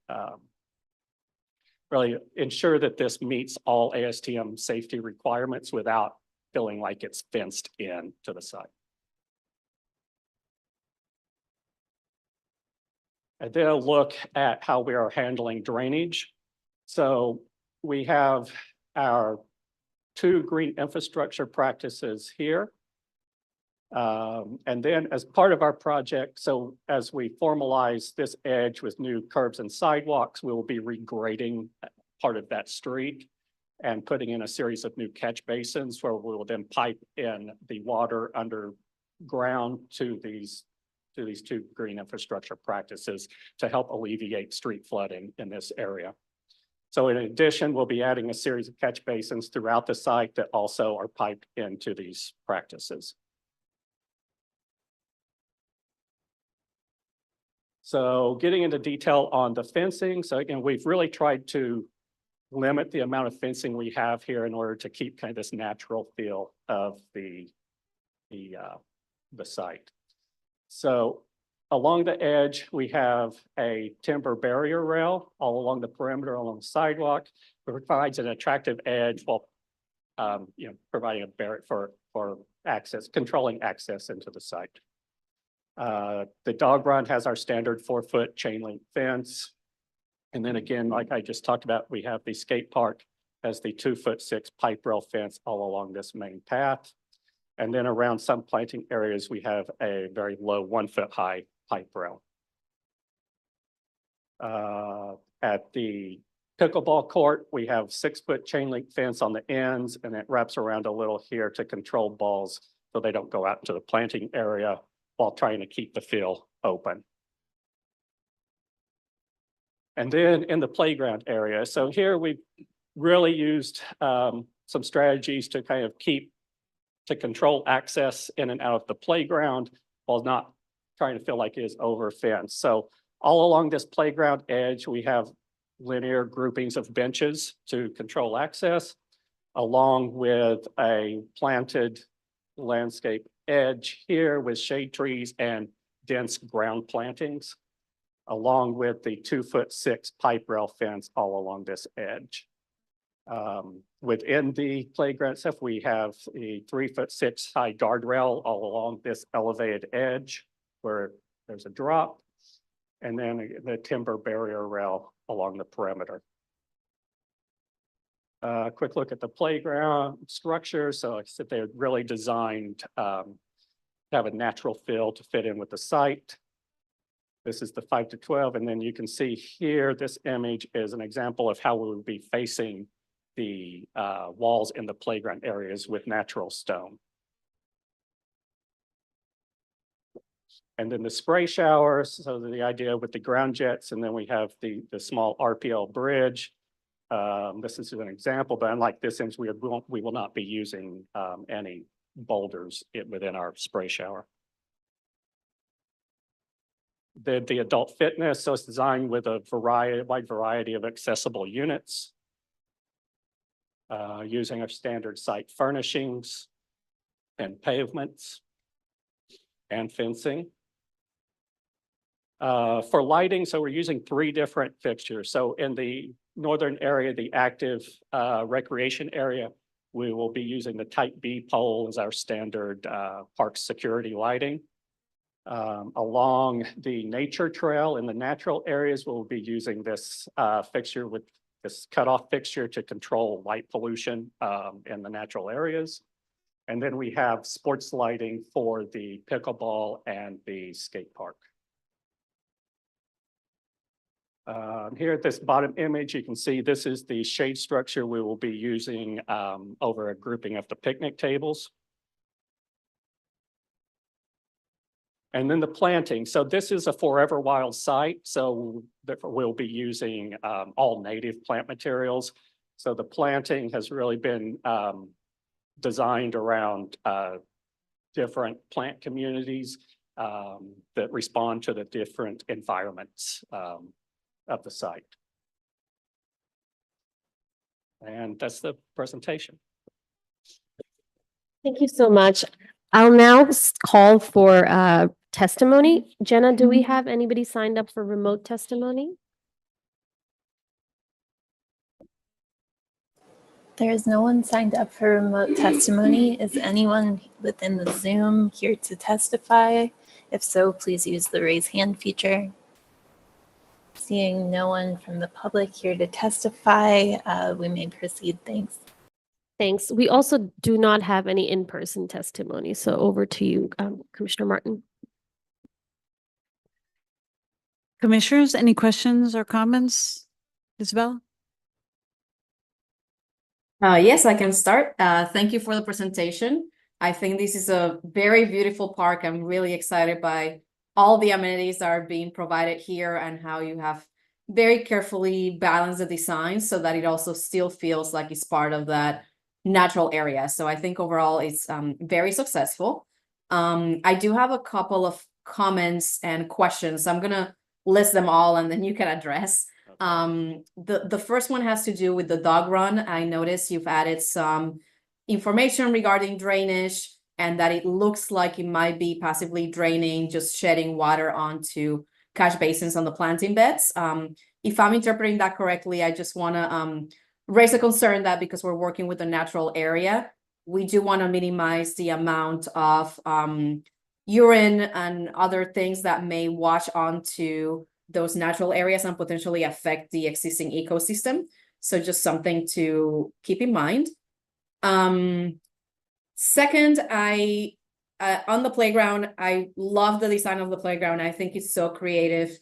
really ensure that this meets all ASTM safety requirements without feeling like it's fenced in to the site. And then a look at how we are handling drainage. So we have our 2 green infrastructure practices here. And then as part of our project, so as we formalize this edge with new curbs and sidewalks, we will be regrading part of that street and putting in a series of new catch basins where we will then pipe in the water underground to these 2 green infrastructure practices to help alleviate street flooding in this area. So in addition, we'll be adding a series of catch basins throughout the site that also are piped into these practices. So getting into detail on the fencing. So again, we've really tried to limit the amount of fencing we have here in order to keep kind of this natural feel of the site. So along the edge, we have a timber barrier rail all along the perimeter, along the sidewalk. It provides an attractive edge while providing a barrier for access, controlling access into the site. The dog run has our standard 4-foot chain link fence. And then again, like I just talked about, we have the skate park as the 2'6" pipe rail fence all along this main path. And then around some planting areas, we have a very low 1-foot high pipe rail. At the pickleball court, we have 6-foot chain link fence on the ends, and it wraps around a little here to control balls so they don't go out into the planting area while trying to keep the field open. And then in the playground area, so here we've really used some strategies to kind of keep to control access in and out of the playground while not trying to feel like it is over fenced. So all along this playground edge, we have linear groupings of benches to control access, along with a planted landscape edge here with shade trees and dense ground plantings, along with the 2'6" pipe rail fence all along this edge. Within the playground itself, we have a 3'6" high guardrail all along this elevated edge where there's a drop, and then the timber barrier rail along the perimeter. Quick look at the playground structure. So like I said, they're really designed to have a natural feel to fit in with the site. This is the 5 to 12, and then you can see here, this image is an example of how we would be facing the walls in the playground areas with natural stone. And then the spray showers, so the idea with the ground jets, and then we have the small RPL bridge. This is an example, but unlike this image, we will not be using any boulders within our spray shower. The adult fitness, so it's designed with a wide variety of accessible units. Using our standard site furnishings and pavements and fencing. For lighting, so we're using 3 different fixtures. So in the northern area, the active recreation area, we will be using the type B pole as our standard park security lighting. Along the nature trail in the natural areas, we'll be using this fixture with this cutoff fixture to control light pollution in the natural areas. And then we have sports lighting for the pickleball and the skate park. Here at this bottom image, you can see this is the shade structure we will be using over a grouping of the picnic tables. And then the planting. So this is a Forever Wild site. So we'll be using all native plant materials. So the planting has really been designed around different plant communities that respond to the different environments of the site. And that's the presentation. Thank you so much. I'll now call for testimony. Jenna, do we have anybody signed up for remote testimony? There is no one signed up for remote testimony. Is anyone within the Zoom here to testify? If so, please use the raise hand feature. Seeing no one from the public here to testify, we may proceed. Thanks. Thanks. We also do not have any in-person testimony. So over to you, Commissioner Martin. Commissioners, any questions or comments? Isabel? Yes, I can start. Thank you for the presentation. I think this is a very beautiful park. I'm really excited by all the amenities that are being provided here and how you have very carefully balanced the design so that it also still feels like it's part of that natural area. So I think overall it's very successful. I do have a couple of comments and questions. I'm gonna list them all and then you can address. The first one has to do with the dog run. I noticed you've added some information regarding drainage and that it looks like it might be passively draining, just shedding water onto catch basins on the planting beds. If I'm interpreting that correctly, I just want to raise a concern that because we're working with a natural area, we do want to minimize the amount of urine and other things that may wash onto those natural areas and potentially affect the existing ecosystem. So just something to keep in mind. Second, on the playground, I love the design of the playground. I think it's so creative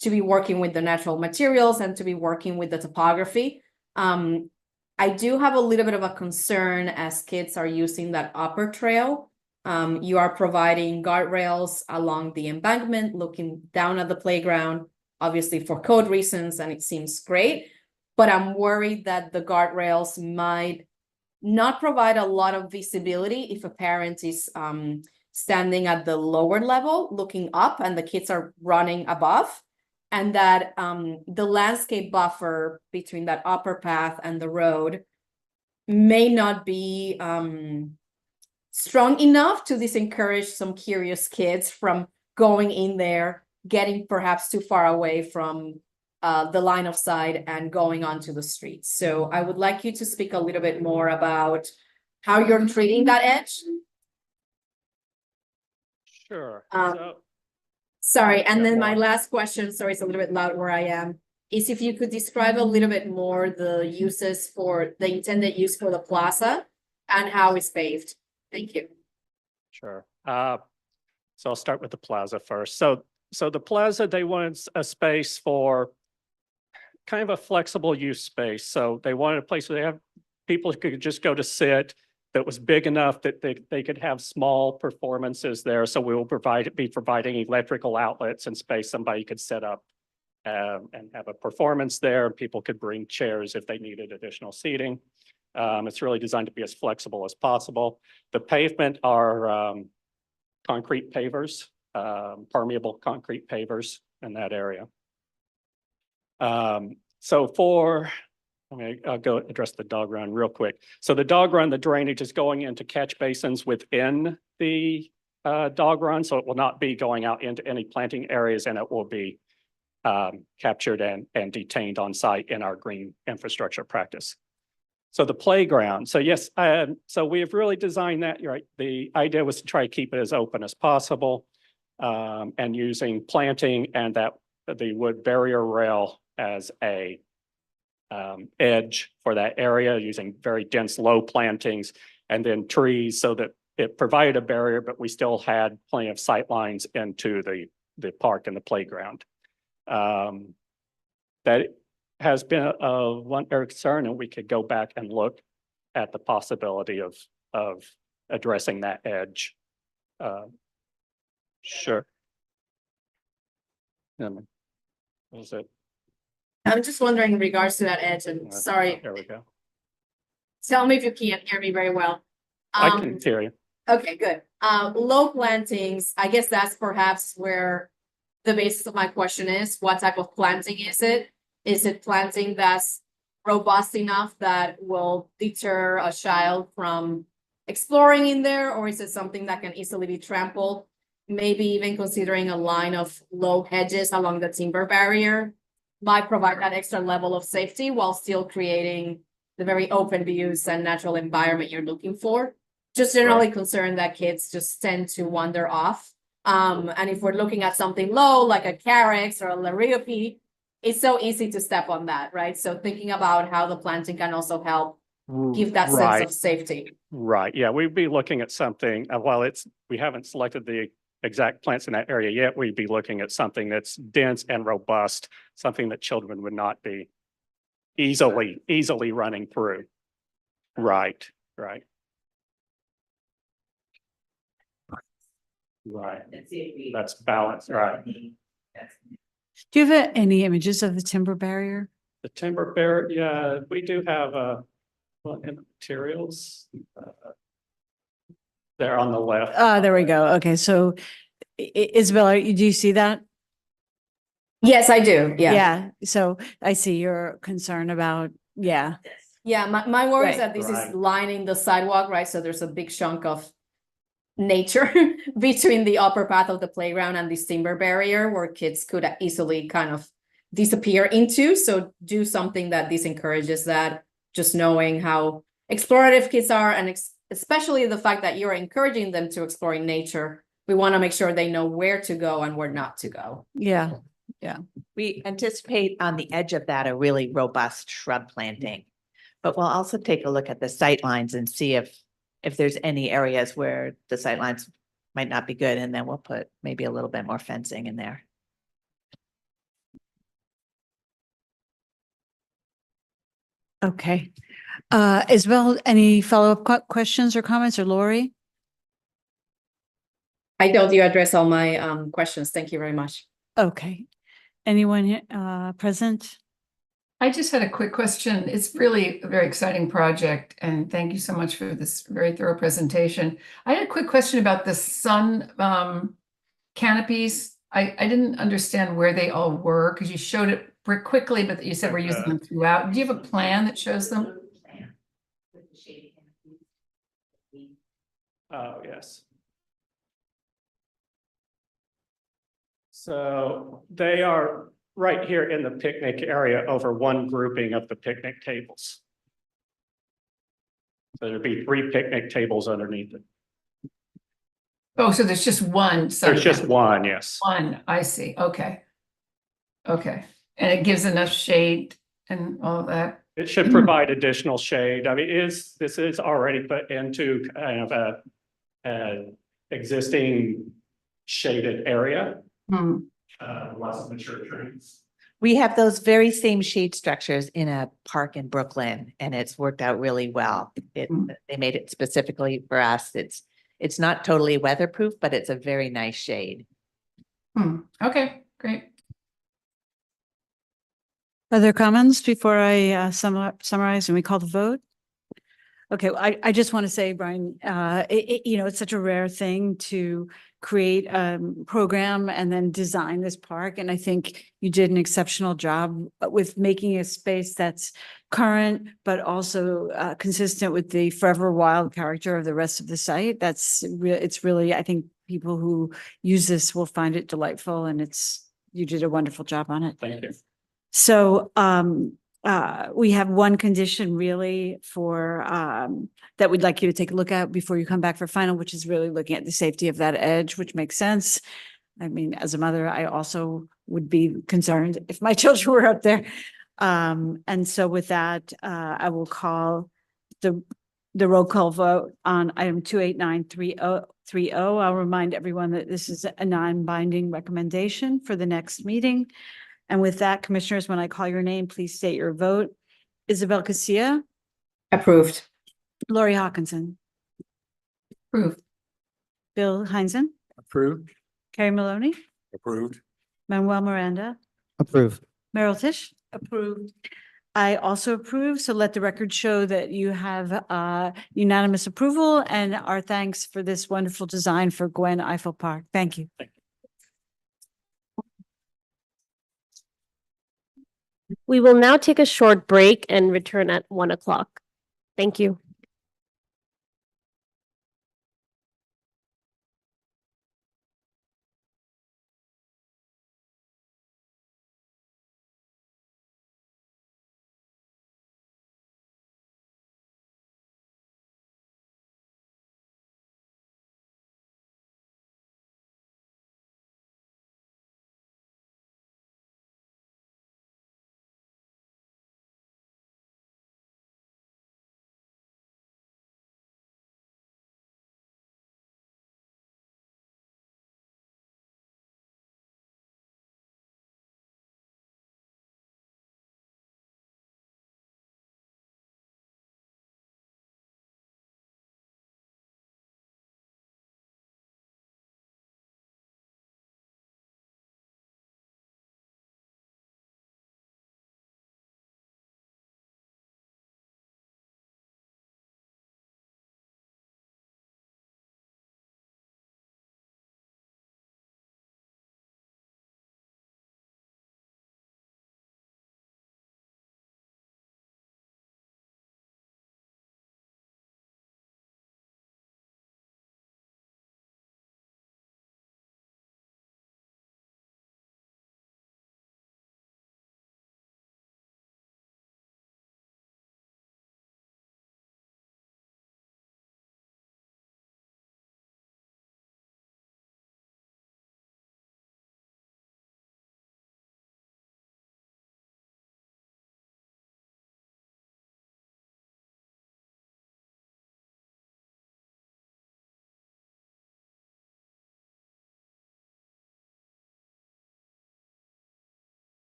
to be working with the natural materials and to be working with the topography. I do have a little bit of a concern as kids are using that upper trail. You are providing guardrails along the embankment, looking down at the playground, obviously for code reasons, and it seems great. But I'm worried that the guardrails might not provide a lot of visibility if a parent is standing at the lower level, looking up, and the kids are running above. And that the landscape buffer between that upper path and the road may not be strong enough to disencourage some curious kids from going in there, getting perhaps too far away from the line of sight and going onto the streets. So I would like you to speak a little bit more about how you're treating that edge. Sure. Sorry, and Yeah, then my more. last question, sorry, it's a little bit loud where I am, is if you could describe a little bit more the uses for the intended use for the plaza and how it's paved. Thank you. Sure. So I'll start with the plaza first. So the plaza, they wanted a space for kind of a flexible use space. So they wanted a place where they have people who could just go to sit, that was big enough that they could have small performances there. So we will be providing electrical outlets and space somebody could set up and have a performance there. People could bring chairs if they needed additional seating. It's really designed to be as flexible as possible. The pavement are concrete pavers, permeable concrete pavers in that area. I'll go address the dog run real quick. So the dog run, the drainage is going into catch basins within the dog run. So it will not be going out into any planting areas, and it will be captured and detained on site in our green infrastructure practice. So the playground. So yes, so we have really designed that, right? The idea was to try to keep it as open as possible and using planting and the wood barrier rail as a edge for that area, using very dense low plantings and then trees so that it provided a barrier, but we still had plenty of sight lines into the park and the playground. That has been one concern, and we could go back and look at the possibility of addressing that edge. Sure. What was it? I'm just wondering in regards to that edge, and sorry, There we go. tell me if you can't hear me very well. I can hear you. Okay, good. Low plantings, I guess that's perhaps where the basis of my question is. What type of planting is it? Is it planting that's robust enough that will deter a child from exploring in there? Or is it something that can easily be trampled? Maybe even considering a line of low hedges along the timber barrier might provide that extra level of safety while still creating the very open views and natural environment you're looking for. Just generally concerned that kids just tend to wander off. And if we're looking at something low, like a carex or a liriope, it's so easy to step on that, right? So thinking about how the planting can also help give that sense of safety. Right, yeah, we'd be looking at something, while we haven't selected the exact plants in that area yet, we'd be looking at something that's dense and robust, something that children would not be easily running through. Right. That's balanced, right. Do you have any images of the timber barrier? The timber barrier, yeah, we do have in the materials. There on the left. There we go. Okay, so Isabella, do you see that? Yes, I do. Yeah. Yeah, so I see your concern about, yeah. Yeah, my worry is Right. that this is lining the sidewalk, right? So there's a big chunk of nature between the upper path of the playground and this timber barrier where kids could easily kind of disappear into. So do something that disencourages that, just knowing how explorative kids are, and especially the fact that you're encouraging them to explore in nature. We want to make sure they know where to go and where not to go. Yeah. We anticipate on the edge of that a really robust shrub planting. But we'll also take a look at the sight lines and see if there's any areas where the sight lines might not be good, and then we'll put maybe a little bit more fencing in there. Okay. Isabel, any follow-up questions or comments, or Lori? I don't, you address all my questions. Thank you very much. Okay. Anyone present? I just had a quick question. It's really a very exciting project, and thank you so much for this very thorough presentation. I had a quick question about the sun canopies. I didn't understand where they all were because you showed it pretty quickly, but you said we're using them throughout. Do you have a plan that shows them? Oh, yes. So they are right here in the picnic area over one grouping of the picnic tables. So there'd be 3 picnic tables underneath it. Oh, so there's just one sun There's just canopy. one, yes. One, I see. Okay. Okay. And it gives enough shade and all of that. It should provide additional shade. I mean, this is already put into kind of an existing shaded area. Lots of mature trees. We have those very same shade structures in a park in Brooklyn, and it's worked out really well. They made it specifically for us. It's not totally weatherproof, but it's a very nice shade. Okay, great. Other comments before I summarize and we call the vote? Okay, I just want to say, Brian, it's such a rare thing to create a program and then design this park. And I think you did an exceptional job with making a space that's current, but also consistent with the forever wild character of the rest of the site. It's really, I think people who use this will find it delightful, and you did a wonderful job on it. Thank you. So we have one condition really for that we'd like you to take a look at before you come back for final, which is really looking at the safety of that edge, which makes sense. I mean, as a mother, I also would be concerned if my children were up there. And so with that, I will call the roll call vote on item 28930. I'll remind everyone that this is a non-binding recommendation for the next meeting. And with that, commissioners, when I call your name, please state your vote. Isabel Casilla. Approved. Lori Hawkinson. Approved. Bill Heinzen. Approved. Carrie Maloney. Approved. Manuel Miranda. Approved. Merrill Tisch. Approved. I also approve, so let the record show that you have unanimous approval, and our thanks for this wonderful design for Gwen Eiffel Park. Thank you. We will now take a short break and return at 1 o'clock. Thank you.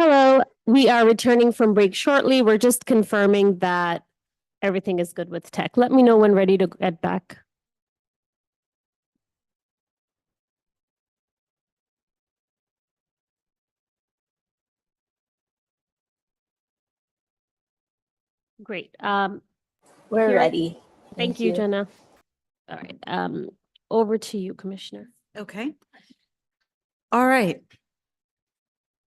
Hello, we are returning from break shortly. We're just confirming that everything is good with tech. Let me know when ready to get back. Great. We're Here- ready. Thank you, Jenna. All right, over to you, Commissioner. Okay. All right.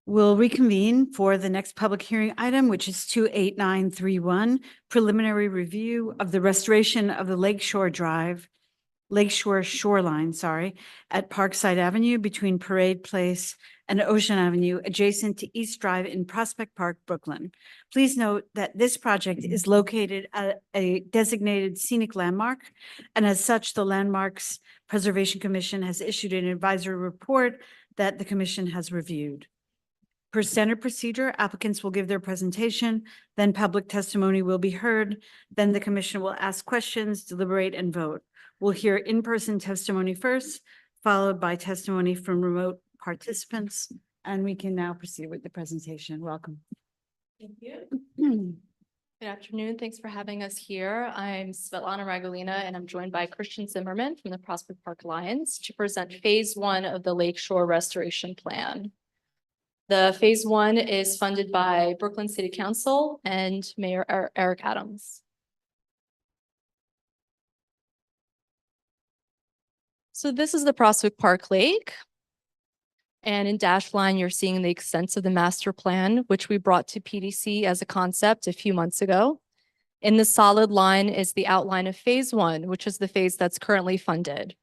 We'll reconvene for the next public hearing item, which is 28931, preliminary review of the restoration of the Lakeshore shoreline, at Parkside Avenue between Parade Place and Ocean Avenue, adjacent to East Drive in Prospect Park, Brooklyn. Please note that this project is located at a designated scenic landmark, and as such, the Landmarks Preservation Commission has issued an advisory report that the commission has reviewed. Per standard procedure, applicants will give their presentation, then public testimony will be heard, then the commission will ask questions, deliberate, and vote. We'll hear in-person testimony first, followed by testimony from remote participants, and we can now proceed with the presentation. Welcome. Thank you. Good afternoon. Thanks for having us here. I'm Svetlana Ragolina, and I'm joined by Christian Zimmerman from the Prospect Park Alliance to present phase 1 of the Lakeshore Restoration Plan. The phase 1 is funded by Brooklyn City Council and Mayor Eric Adams. So this is the Prospect Park Lake. And in dashed line, you're seeing the extents of the master plan, which we brought to PDC as a concept a few months ago. In the solid line is the outline of phase 1, which is the phase that's currently funded.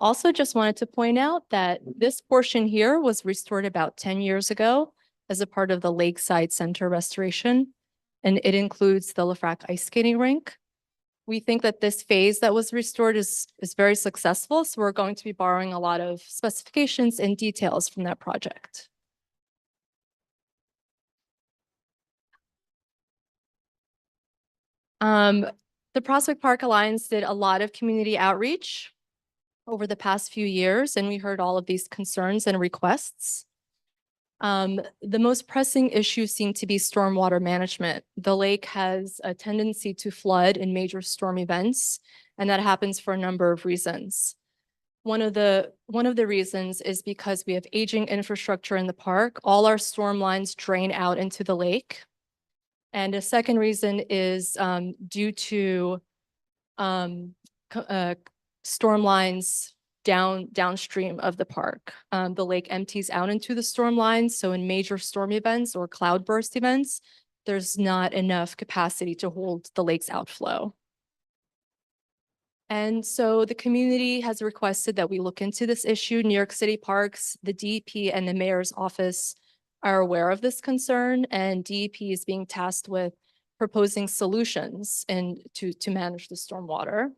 Also, just wanted to point out that this portion here was restored about 10 years ago as a part of the Lakeside Center restoration, and it includes the Lefrak ice skating rink. We think that this phase that was restored is very successful, so we're going to be borrowing a lot of specifications and details from that project. The Prospect Park Alliance did a lot of community outreach over the past few years, and we heard all of these concerns and requests. The most pressing issues seem to be stormwater management. The lake has a tendency to flood in major storm events, and that happens for a number of reasons. One of the reasons is because we have aging infrastructure in the park. All our storm lines drain out into the lake. And a second reason is due to storm lines downstream of the park. The lake empties out into the storm lines. So in major storm events or cloudburst events, there's not enough capacity to hold the lake's outflow. And so the community has requested that we look into this issue. New York City Parks, the DEP, and the mayor's office are aware of this concern, and DEP is being tasked with proposing solutions to manage the stormwater.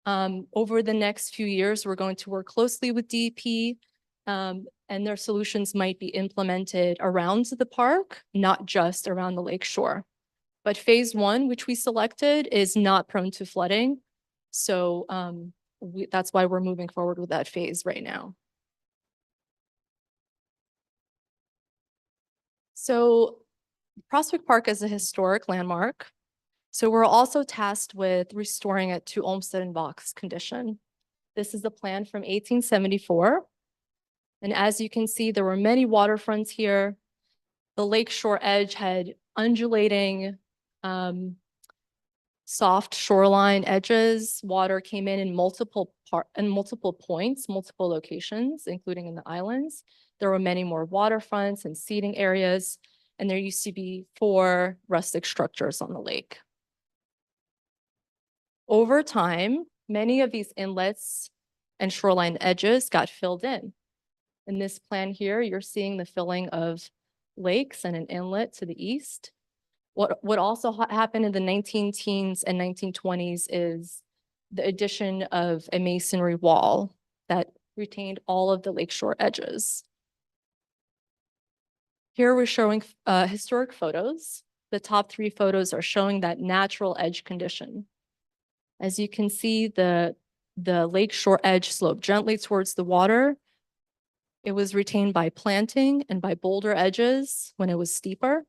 Over the next few years, we're going to work closely with DEP, and their solutions might be implemented around the park, not just around the lake shore. But phase 1, which we selected, is not prone to flooding. So that's why we're moving forward with that phase right now. So Prospect Park is a historic landmark. So we're also tasked with restoring it to Olmsted and Box condition. This is the plan from 1874. And as you can see, there were many waterfronts here. The lakeshore edge had undulating, soft shoreline edges. Water came in multiple points, multiple locations, including in the islands. There were many more waterfronts and seating areas, and there used to be 4 rustic structures on the lake. Over time, many of these inlets and shoreline edges got filled in. In this plan here, you're seeing the filling of lakes and an inlet to the east. What also happened in the 19-teens and 1920s is the addition of a masonry wall that retained all of the lakeshore edges. Here we're showing historic photos. The top 3 photos are showing that natural edge condition. As you can see, the lakeshore edge sloped gently towards the water, It was retained by planting and by boulder edges when it was steeper.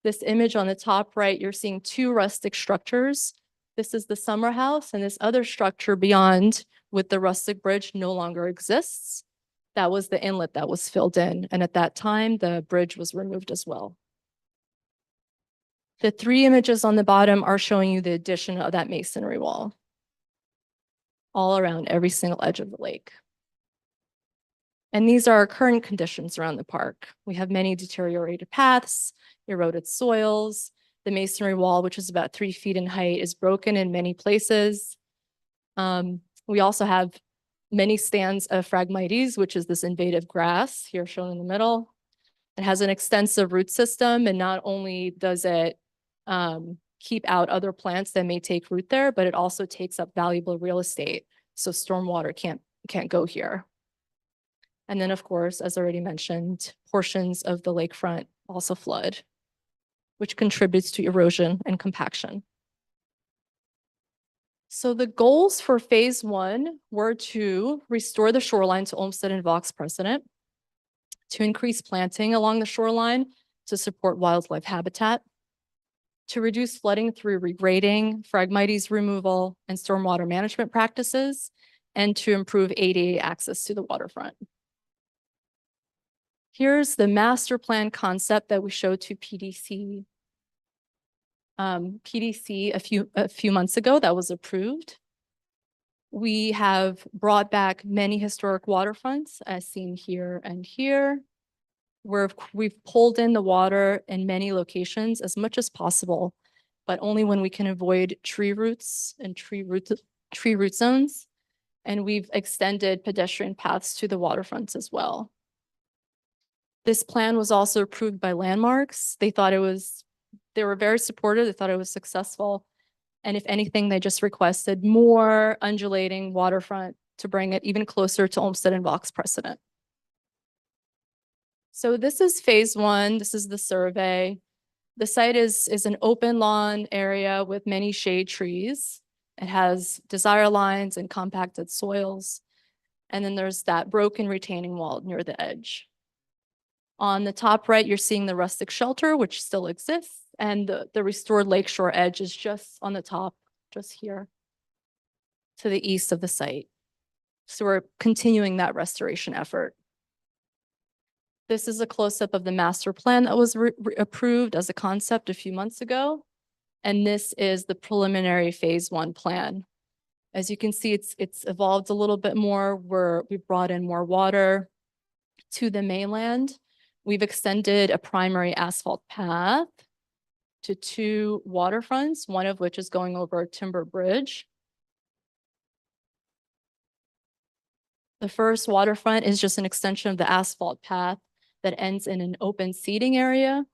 This image on the top right, you're seeing two rustic structures. This is the summer house, and this other structure beyond with the rustic bridge no longer exists. That was the inlet that was filled in, and at that time, the bridge was removed as well. The three images on the bottom are showing you the addition of that masonry wall all around every single edge of the lake. And these are our current conditions around the park. We have many deteriorated paths, eroded soils. The masonry wall, which is about 3 feet in height, is broken in many places. We also have many stands of Phragmites, which is this invasive grass here shown in the middle. It has an extensive root system, and not only does it keep out other plants that may take root there, but it also takes up valuable real estate. So stormwater can't go here. And then, of course, as already mentioned, portions of the lakefront also flood, which contributes to erosion and compaction. So the goals for phase 1 were to restore the shoreline to Olmsted and Vox precedent, to increase planting along the shoreline to support wildlife habitat, to reduce flooding through regrading, Phragmites removal, and stormwater management practices, and to improve ADA access to the waterfront. Here's the master plan concept that we showed to PDC. A few months ago that was approved. We have brought back many historic waterfronts as seen here and here, where we've pulled in the water in many locations as much as possible, but only when we can avoid tree roots and tree root zones. And we've extended pedestrian paths to the waterfronts as well. This plan was also approved by Landmarks. They were very supportive. They thought it was successful. And if anything, they just requested more undulating waterfront to bring it even closer to Olmsted and Vox precedent. So this is phase 1. This is the survey. The site is an open lawn area with many shade trees. It has desire lines and compacted soils. And then there's that broken retaining wall near the edge. On the top right, you're seeing the rustic shelter, which still exists, and the restored lakeshore edge is just on the top, just here, to the east of the site. So we're continuing that restoration effort. This is a close-up of the master plan that was approved as a concept a few months ago, and this is the preliminary phase 1 plan. As you can see, it's evolved a little bit more, where we brought in more water to the mainland. We've extended a primary asphalt path to 2 waterfronts, one of which is going over a timber bridge. The first waterfront is just an extension of the asphalt path that ends in an open seating area.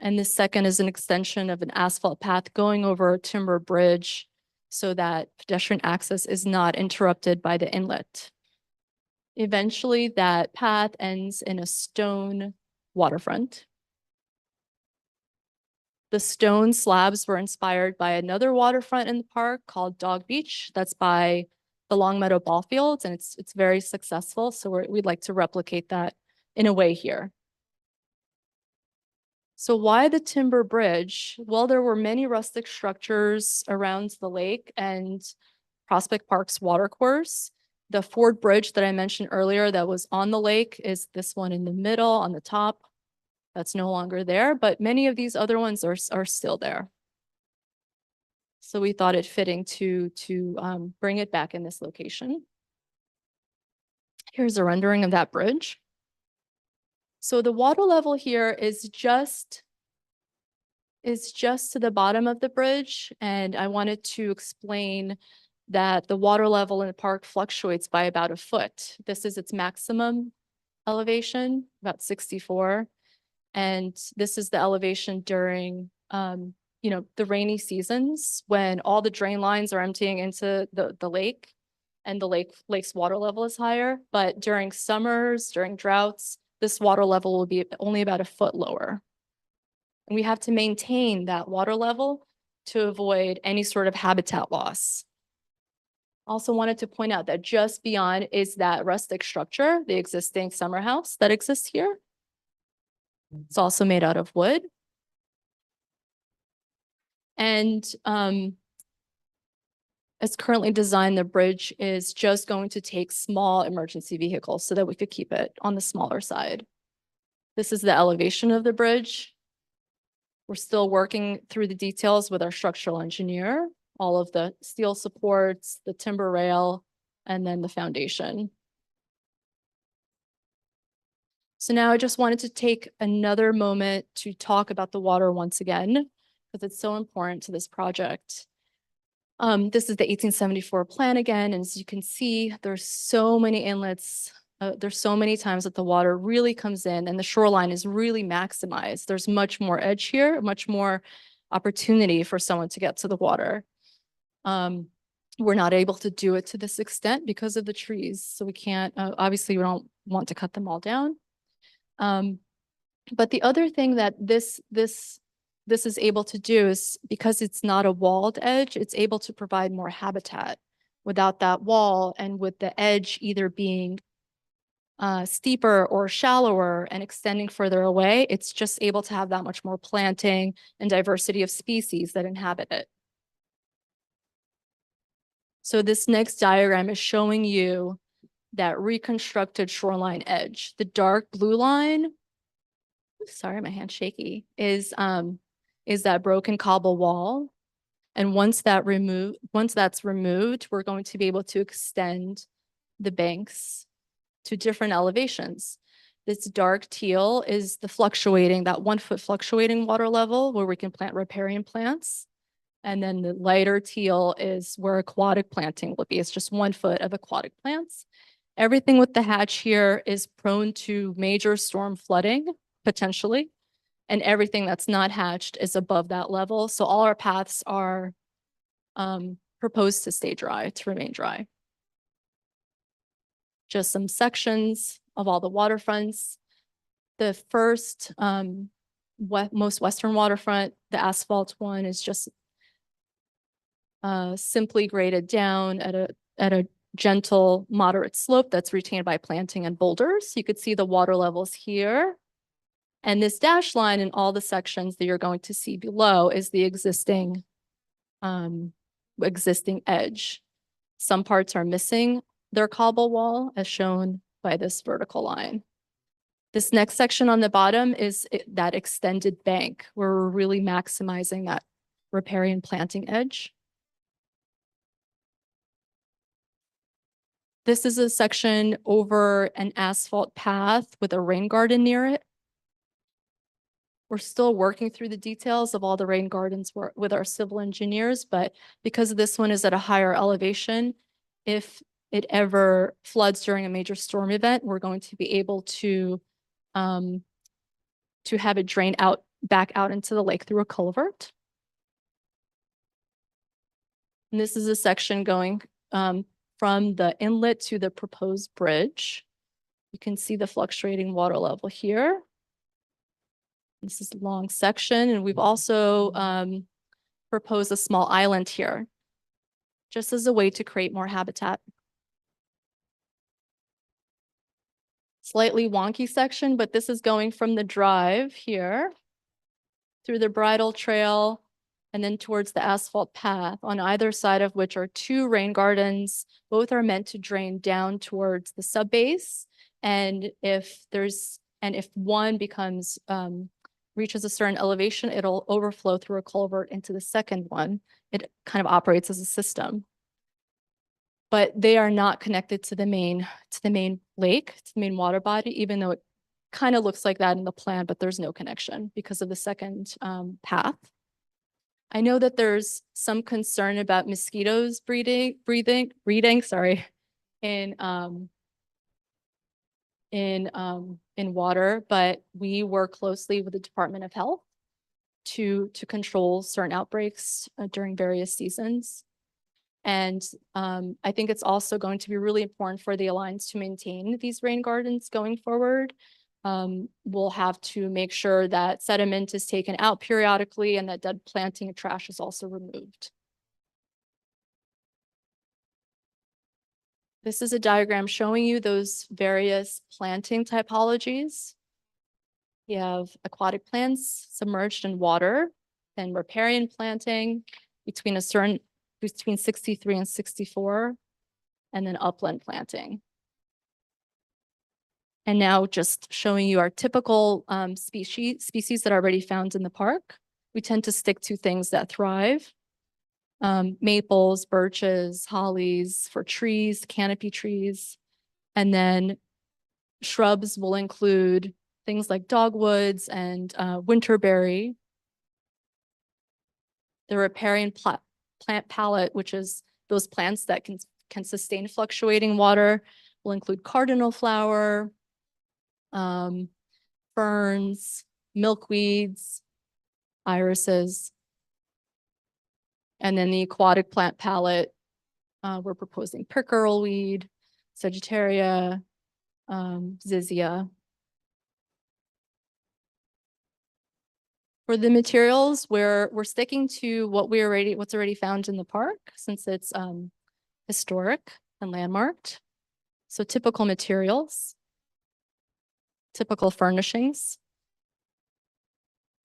And the second is an extension of an asphalt path going over a timber bridge so that pedestrian access is not interrupted by the inlet. Eventually, that path ends in a stone waterfront. The stone slabs were inspired by another waterfront in the park called Dog Beach. That's by the Longmeadow Ball Fields, and it's very successful. So we'd like to replicate that in a way here. So why the timber bridge? Well, there were many rustic structures around the lake and Prospect Park's watercourse. The Ford Bridge that I mentioned earlier that was on the lake is this one in the middle on the top. That's no longer there, but many of these other ones are still there. So we thought it fitting to bring it back in this location. Here's a rendering of that bridge. So the water level here is just to the bottom of the bridge, and I wanted to explain that the water level in the park fluctuates by about a foot. This is its maximum elevation, about 64. And this is the elevation during, the rainy seasons when all the drain lines are emptying into the lake and the lake's water level is higher. But during summers, during droughts, this water level will be only about a foot lower. And we have to maintain that water level to avoid any sort of habitat loss. Also wanted to point out that just beyond is that rustic structure, the existing summer house that exists here. It's also made out of wood. And as currently designed, the bridge is just going to take small emergency vehicles so that we could keep it on the smaller side. This is the elevation of the bridge. We're still working through the details with our structural engineer, all of the steel supports, the timber rail, and then the foundation. So now I just wanted to take another moment to talk about the water once again, because it's so important to this project. This is the 1874 plan again, and as you can see, there's so many inlets. There's so many times that the water really comes in and the shoreline is really maximized. There's much more edge here, much more opportunity for someone to get to the water. We're not able to do it to this extent because of the trees. So we can't, obviously we don't want to cut them all down. But the other thing that this is able to do is because it's not a walled edge, it's able to provide more habitat without that wall and with the edge either being steeper or shallower and extending further away, it's just able to have that much more planting and diversity of species that inhabit it. So this next diagram is showing you that reconstructed shoreline edge. The dark blue line, sorry, my hand's shaky, is that broken cobble wall. And once that's removed, we're going to be able to extend the banks to different elevations. This dark teal is the fluctuating, that 1 foot fluctuating water level where we can plant riparian plants. And then the lighter teal is where aquatic planting will be. It's just 1 foot of aquatic plants. Everything with the hatch here is prone to major storm flooding, potentially. And everything that's not hatched is above that level. So all our paths are proposed to stay dry, to remain dry. Just some sections of all the waterfronts. The first, most western waterfront, the asphalt one is just simply graded down at a gentle, moderate slope that's retained by planting and boulders. You could see the water levels here. And this dash line in all the sections that you're going to see below is the existing edge. Some parts are missing their cobble wall as shown by this vertical line. This next section on the bottom is that extended bank where we're really maximizing that riparian planting edge. This is a section over an asphalt path with a rain garden near it. We're still working through the details of all the rain gardens with our civil engineers, but because this one is at a higher elevation, if it ever floods during a major storm event, we're going to be able to have it drain back out into the lake through a culvert. And this is a section going from the inlet to the proposed bridge. You can see the fluctuating water level here. This is a long section, and we've also proposed a small island here, just as a way to create more habitat. Slightly wonky section, but this is going from the drive here through the bridle trail and then towards the asphalt path, on either side of which are 2 rain gardens. Both are meant to drain down towards the subbase. And if one becomes reaches a certain elevation, it'll overflow through a culvert into the second one. It kind of operates as a system. But they are not connected to the main lake, to the main water body, even though it kind of looks like that in the plan, but there's no connection because of the second path. I know that there's some concern about mosquitoes breeding in water, but we work closely with the Department of Health to control certain outbreaks during various seasons. And I think it's also going to be really important for the Alliance to maintain these rain gardens going forward. We'll have to make sure that sediment is taken out periodically and that dead planting and trash is also removed. This is a diagram showing you those various planting typologies. You have aquatic plants submerged in water, then riparian planting between 63 and 64, and then upland planting. And now just showing you our typical species that are already found in the park. We tend to stick to things that thrive. Maples, birches, hollies for trees, canopy trees. And then shrubs will include things like dogwoods and winterberry. The riparian plant palette, which is those plants that can sustain fluctuating water, will include cardinal flower, ferns, milkweeds, irises. And then the aquatic plant palette, we're proposing pickerelweed, Sagittaria, Zizia. For the materials, we're sticking to what's already found in the park, since it's historic and landmarked. So typical materials, typical furnishings.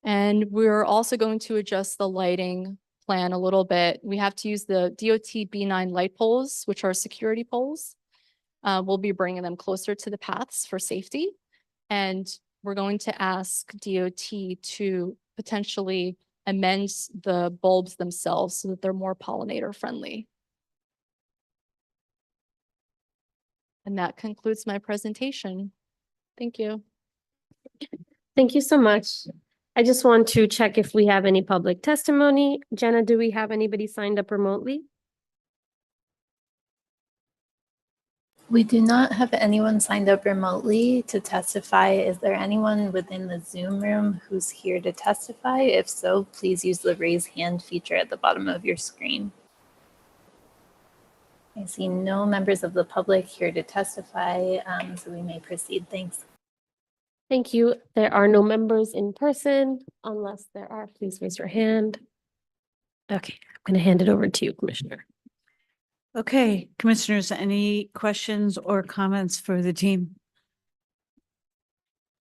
And we're also going to adjust the lighting plan a little bit. We have to use the DOT B9 light poles, which are security poles. We'll be bringing them closer to the paths for safety. And we're going to ask DOT to potentially amend the bulbs themselves so that they're more pollinator friendly. And that concludes my presentation. Thank you. Thank you so much. I just want to check if we have any public testimony. Jenna, do we have anybody signed up remotely? We do not have anyone signed up remotely to testify. Is there anyone within the Zoom room who's here to testify? If so, please use the raise hand feature at the bottom of your screen. I see no members of the public here to testify, so we may proceed. Thanks. Thank you. There are no members in person. Unless there are, please raise your hand. Okay, I'm going to hand it over to you, Commissioner. Okay, commissioners, any questions or comments for the team?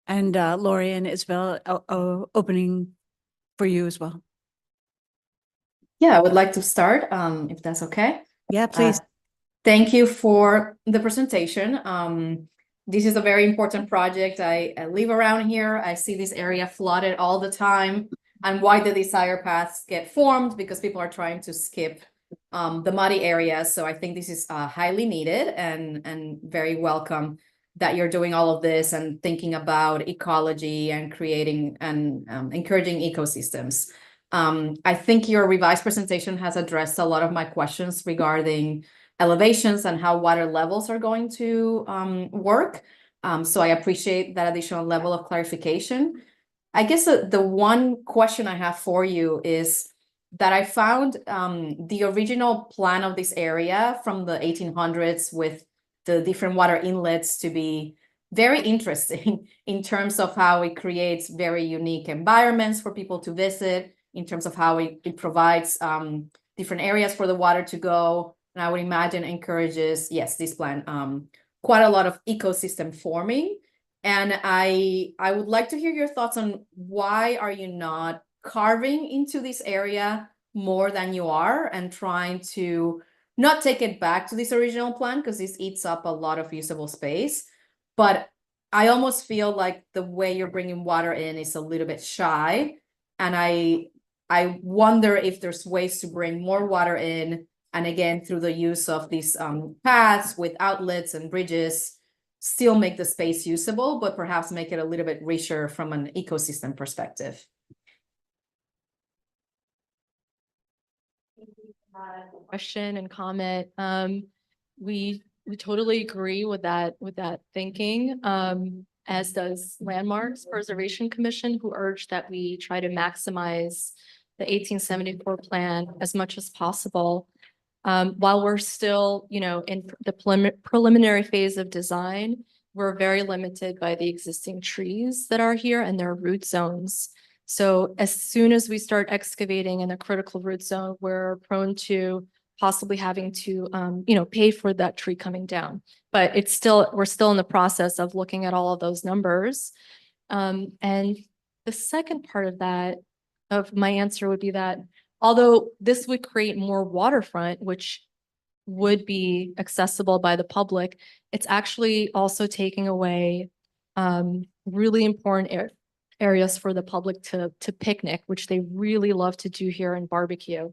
And Lori and Isabel, opening for you as well. Yeah, I would like to start, if that's okay. Yeah, please. Thank you for the presentation. This is a very important project. I live around here. I see this area flooded all the time. And why the desire paths get formed, because people are trying to skip the muddy areas. So I think this is highly needed and very welcome that you're doing all of this and thinking about ecology and creating and encouraging ecosystems. I think your revised presentation has addressed a lot of my questions regarding elevations and how water levels are going to work. So I appreciate that additional level of clarification. I guess the one question I have for you is that I found the original plan of this area from the 1800s with the different water inlets to be very interesting in terms of how it creates very unique environments for people to visit, in terms of how it provides different areas for the water to go. And I would imagine encourages, yes, this plan, quite a lot of ecosystem forming. And I would like to hear your thoughts on why are you not carving into this area more than you are and trying to not take it back to this original plan, because this eats up a lot of usable space. But I almost feel like the way you're bringing water in is a little bit shy. And I wonder if there's ways to bring more water in. And again, through the use of these paths with outlets and bridges, still make the space usable, but perhaps make it a little bit richer from an ecosystem perspective. Question and comment. We totally agree with that thinking, as does Landmarks Preservation Commission, who urged that we try to maximize the 1874 plan as much as possible. While we're still, in the preliminary phase of design, we're very limited by the existing trees that are here and their root zones. So as soon as we start excavating in a critical root zone, we're prone to possibly having to, pay for that tree coming down. But we're still in the process of looking at all of those numbers. And the second part of my answer would be that although this would create more waterfront, which would be accessible by the public, it's actually also taking away really important areas for the public to picnic, which they really love to do here and barbecue.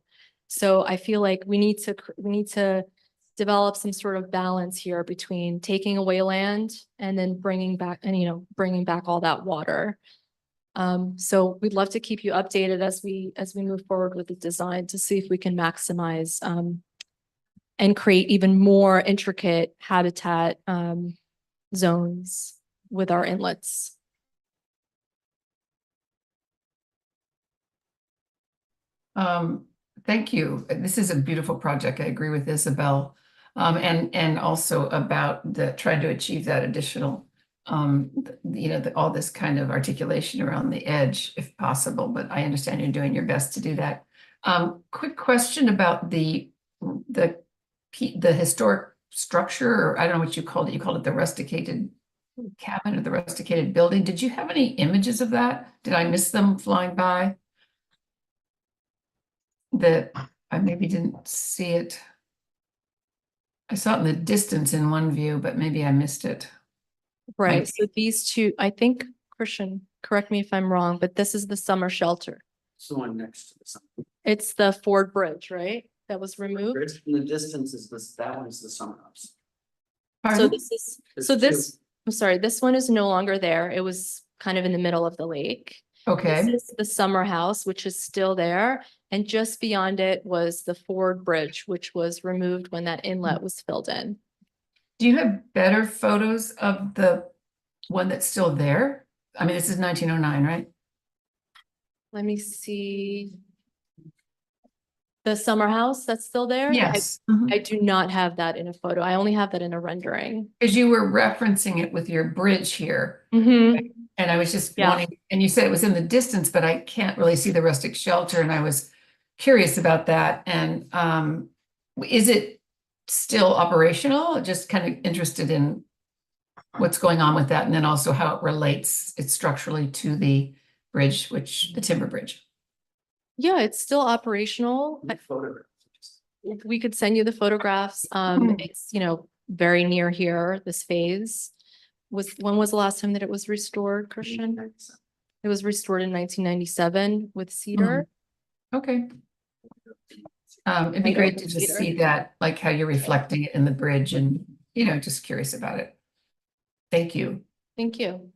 So I feel like we need to develop some sort of balance here between taking away land and then bringing back all that water. So we'd love to keep you updated as we move forward with the design to see if we can maximize and create even more intricate habitat zones with our inlets. Thank you. This is a beautiful project. I agree with Isabel. And also about trying to achieve that additional, all this kind of articulation around the edge if possible, but I understand you're doing your best to do that. Quick question about the historic structure, or I don't know what you called it. You called it the rusticated cabin or the rusticated building. Did you have any images of that? Did I miss them flying by? That I maybe didn't see it. I saw it in the distance in one view, but maybe I missed it. Right. So these two, I think, Christian, correct me if I'm wrong, but this is the summer shelter. It's the one next to the sun. It's the Ford Bridge, right? That was removed. In the distance is that one's the summer house. So I'm sorry, this one is no longer there. It was kind of in the middle of the lake. Okay. This is the summer house, which is still there. And just beyond it was the Ford Bridge, which was removed when that inlet was filled in. Do you have better photos of the one that's still there? I mean, this is 1909, right? Let me see. The summer house that's still there? Yes. I do not have that in a photo. I only have that in a rendering. Because you were referencing it with your bridge here. Mm-hmm. And I was just wanting, and you said it was in the distance, but I can't really see the rustic shelter. And I was curious about that. And is it still operational? Just kind of interested in what's going on with that. And then also how it relates structurally to the bridge, the timber bridge. Yeah, it's still operational. We could send you the photographs. It's, very near here, this phase. When was the last time that it was restored, Christian? It was restored in 1997 with cedar. Okay. It'd be great to just see that, like how you're reflecting it in the bridge and, just curious about it. Thank you. Thank you.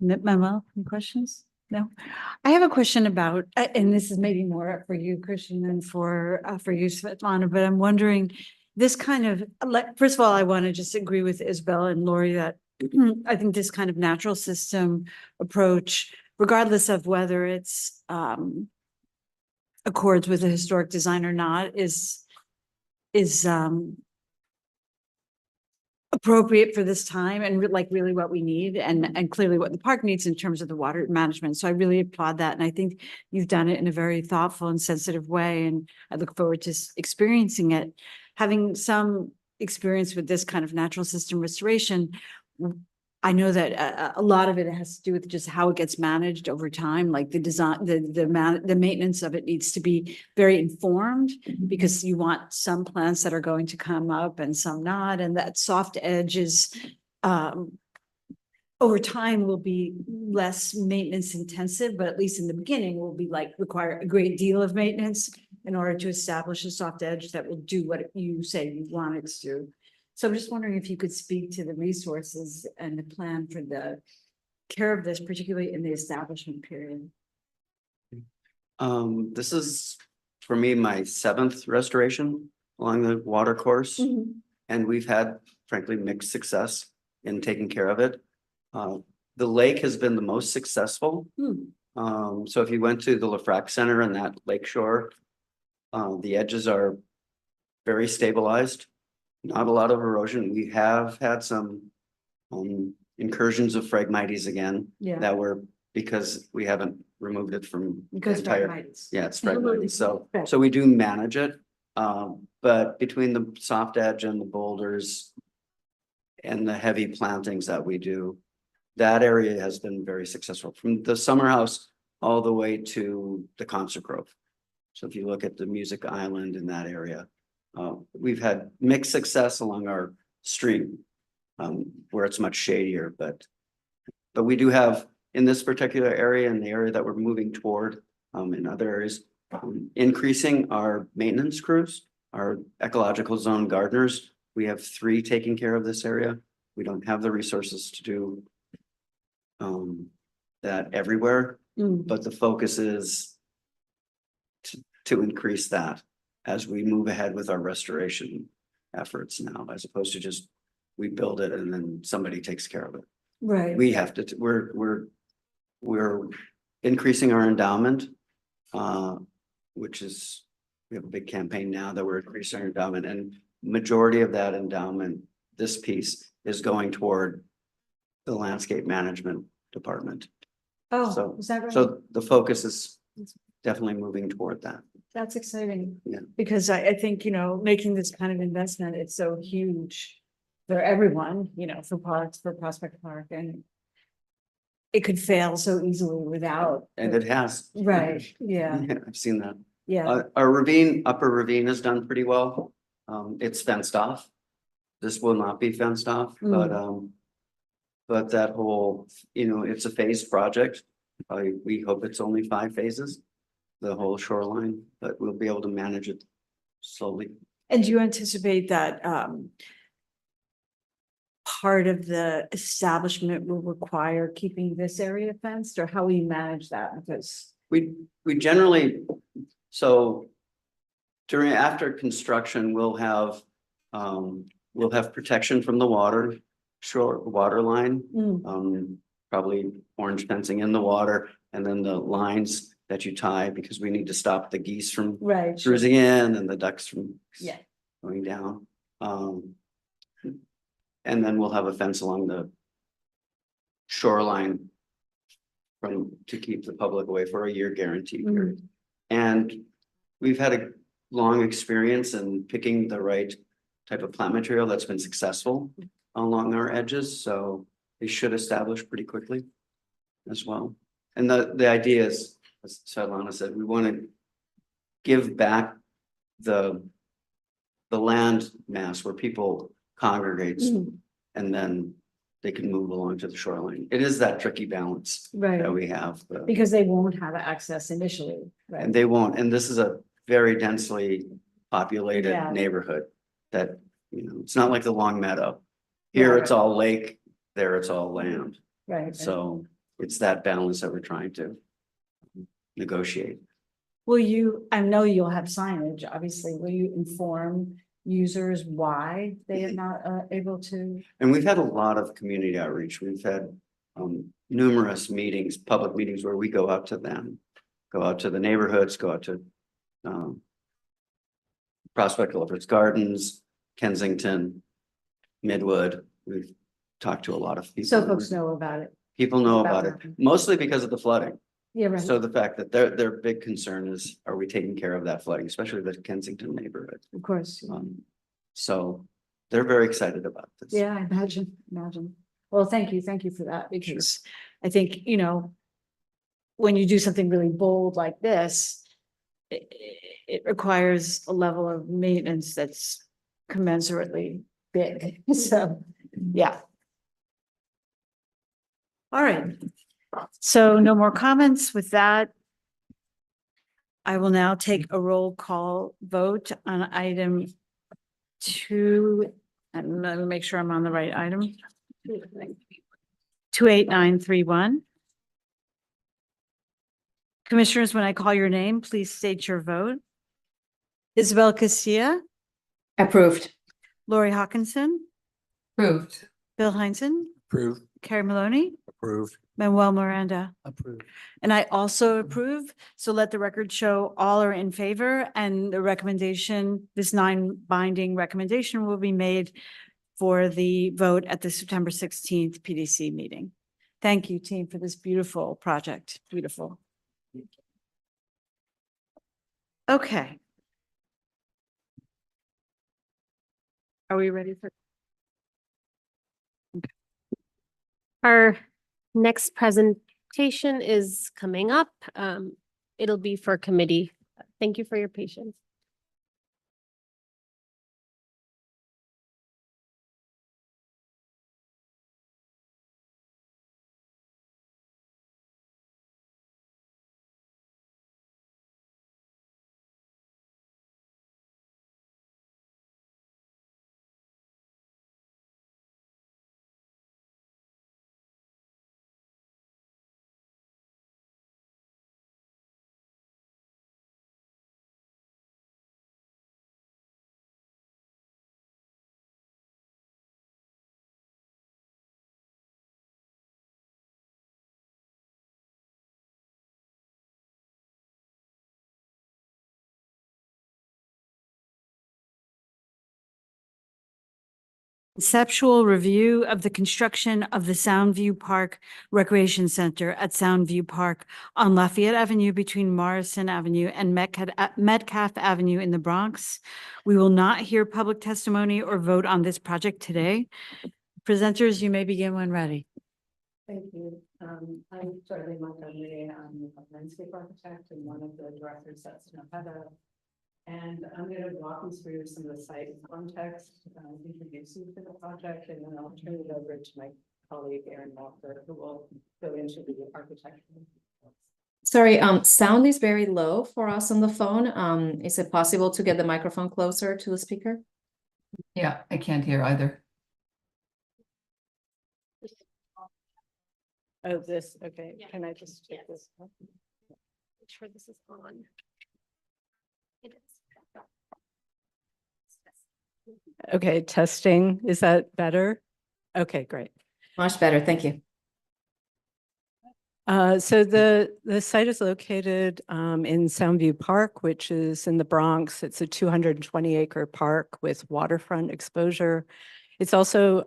Manuel, any questions? No, I have a question about, and this is maybe more for you, Christian, than for you, Svetlana, but I'm wondering this kind of, first of all, I want to just agree with Isabel and Lori that I think this kind of natural system approach, regardless of whether it's accords with a historic design or not, is appropriate for this time and really what we need and clearly what the park needs in terms of the water management. So I really applaud that. And I think you've done it in a very thoughtful and sensitive way. And I look forward to experiencing it. Having some experience with this kind of natural system restoration, I know that a lot of it has to do with just how it gets managed over time, like the design, the maintenance of it needs to be very informed because you want some plants that are going to come up and some not. And that soft edge is over time will be less maintenance intensive, but at least in the beginning will be require a great deal of maintenance in order to establish a soft edge that will do what you say you want it to do. So I'm just wondering if you could speak to the resources and the plan for the care of this, particularly in the establishment period. This is, for me, my 7th restoration along the water course. And we've had, frankly, mixed success in taking care of it. The lake has been the most successful. So if you went to the Lefrak Center and that lakeshore, the edges are very stabilized. Not a lot of erosion. We have had some, incursions of Phragmites again. Yeah. That were, because we haven't removed it from. the Because entire- Phragmites. Yeah, it's Phragmites. So, Right. so we do manage it. But between the soft edge and the boulders and the heavy plantings that we do, that area has been very successful from the summer house all the way to the concert grove. So if you look at the music island in that area, we've had mixed success along our street, where it's much shadier, but we do have in this particular area and the area that we're moving toward, in other areas, increasing our maintenance crews, our ecological zone gardeners. We have 3 taking care of this area. We don't have the resources to do that everywhere, but the focus is to increase that as we move ahead with our restoration efforts now, as opposed to just we build it and then somebody takes care of it. Right. We have to, we're increasing our endowment, which is, we have a big campaign now that we're increasing our endowment, and majority of that endowment, this piece is going toward the landscape management department. Oh, So, is that right? so the focus is definitely moving toward that. That's exciting. Yeah. Because I think, making this kind of investment, it's so huge for everyone, for parks, for Prospect Park, and it could fail so easily without. And it has. Right, yeah, I've seen that. yeah. Our ravine, upper ravine has done pretty well. It's fenced off. This will not be fenced off, but that whole, it's a phased project. We hope it's only 5 phases, the whole shoreline, but we'll be able to manage it slowly. And do you anticipate that part of the establishment will require keeping this area fenced, or how will you manage that? Because We generally, so after construction, we'll have protection from the water line. Probably orange fencing in the water, and then the lines that you tie, because we need to stop the geese from Right. cruising in and the ducks from Yeah. going down. And then we'll have a fence along the shoreline to keep the public away for a year guarantee period. And we've had a long experience in picking the right type of plant material that's been successful along our edges, so they should establish pretty quickly as well. And the idea is, as Svetlana said, we want to give back the land mass where people congregates, and then they can move along to the shoreline. It is that tricky balance Right. that we have. Because they won't have access initially, right? And they won't, and this is a very densely populated Yeah. neighborhood that, it's not like the Long Meadow. Here Yeah. it's all lake, there it's all land. Right. So it's that balance that we're trying to negotiate. I know you'll have signage, obviously. Will you inform users why they are not able to? And we've had a lot of community outreach. We've had numerous meetings, public meetings where we go out to them, go out to the neighborhoods, go out to Prospect Lovers Gardens, Kensington, Midwood. We've talked to a lot of people. So folks know about it. People know about about it, it. mostly because of the flooding. Yeah, right. So the fact that their big concern is, are we taking care of that flooding, especially the Kensington neighborhood? Of course. So they're very excited about this. Yeah, I imagine. Well, thank you for that, because I think, when you do something really bold like this, it requires a level of maintenance that's commensurately big. So, yeah. All right. So no more comments with that. I will now take a roll call vote on item 2, and let me make sure I'm on the right item. 28931. Commissioners, when I call your name, please state your vote. Isabel Casilla. Approved. Lori Hawkinson. Approved. Bill Heinzen. Approved. Carrie Maloney. Approved. Manuel Miranda. Approved. And I also approve. So let the record show all are in favor, and the recommendation, this non-binding recommendation will be made for the vote at the September 16th PDC meeting. Thank you, team, for this beautiful project. Beautiful. Okay. Are we ready for? Our next presentation is coming up. It'll be for committee. Thank you for your patience. Conceptual review of the construction of the Soundview Park Recreation Center at Soundview Park on Lafayette Avenue between Morrison Avenue and Metcalf Avenue in the Bronx. We will not hear public testimony or vote on this project today. Presenters, you may begin when ready. Thank you. I'm Charlie Montgomery. I'm a landscape architect and one of the directors at Snowhead. And I'm going to walk you through some of the site context, introduce you to the project, and then I'll turn it over to my colleague Erin Walker, who will go into the architecture. Sorry, sound is very low for us on the phone. Is it possible to get the microphone closer to the speaker? Yeah, I can't hear either. Oh, this, okay. Can I just take this? Make sure this is on. It is. Okay, testing. Is that better? Okay, great. Much better, thank you. So the site is located in Soundview Park, which is in the Bronx. It's a 220-acre park with waterfront exposure. It's also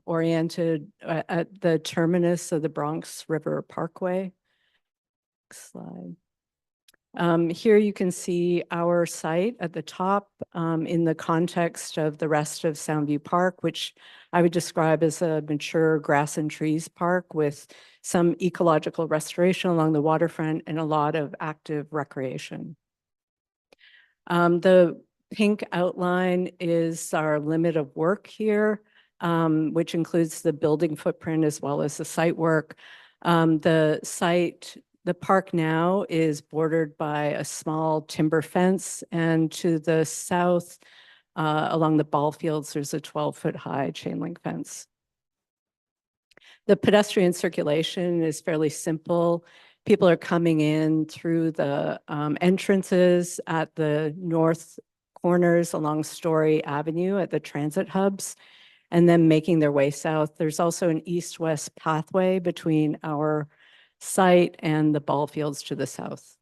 oriented at the terminus of the Bronx River Parkway. Next slide. Here you can see our site at the top in the context of the rest of Soundview Park, which I would describe as a mature grass and trees park with some ecological restoration along the waterfront and a lot of active recreation. The pink outline is our limit of work here, which includes the building footprint as well as the site work. The park now is bordered by a small timber fence, and to the south, along the ball fields, there's a 12-foot high chain link fence. The pedestrian circulation is fairly simple. People are coming in through the entrances at the north corners along Story Avenue at the transit hubs, and then making their way south. There's also an east-west pathway between our site and the ball fields to the south.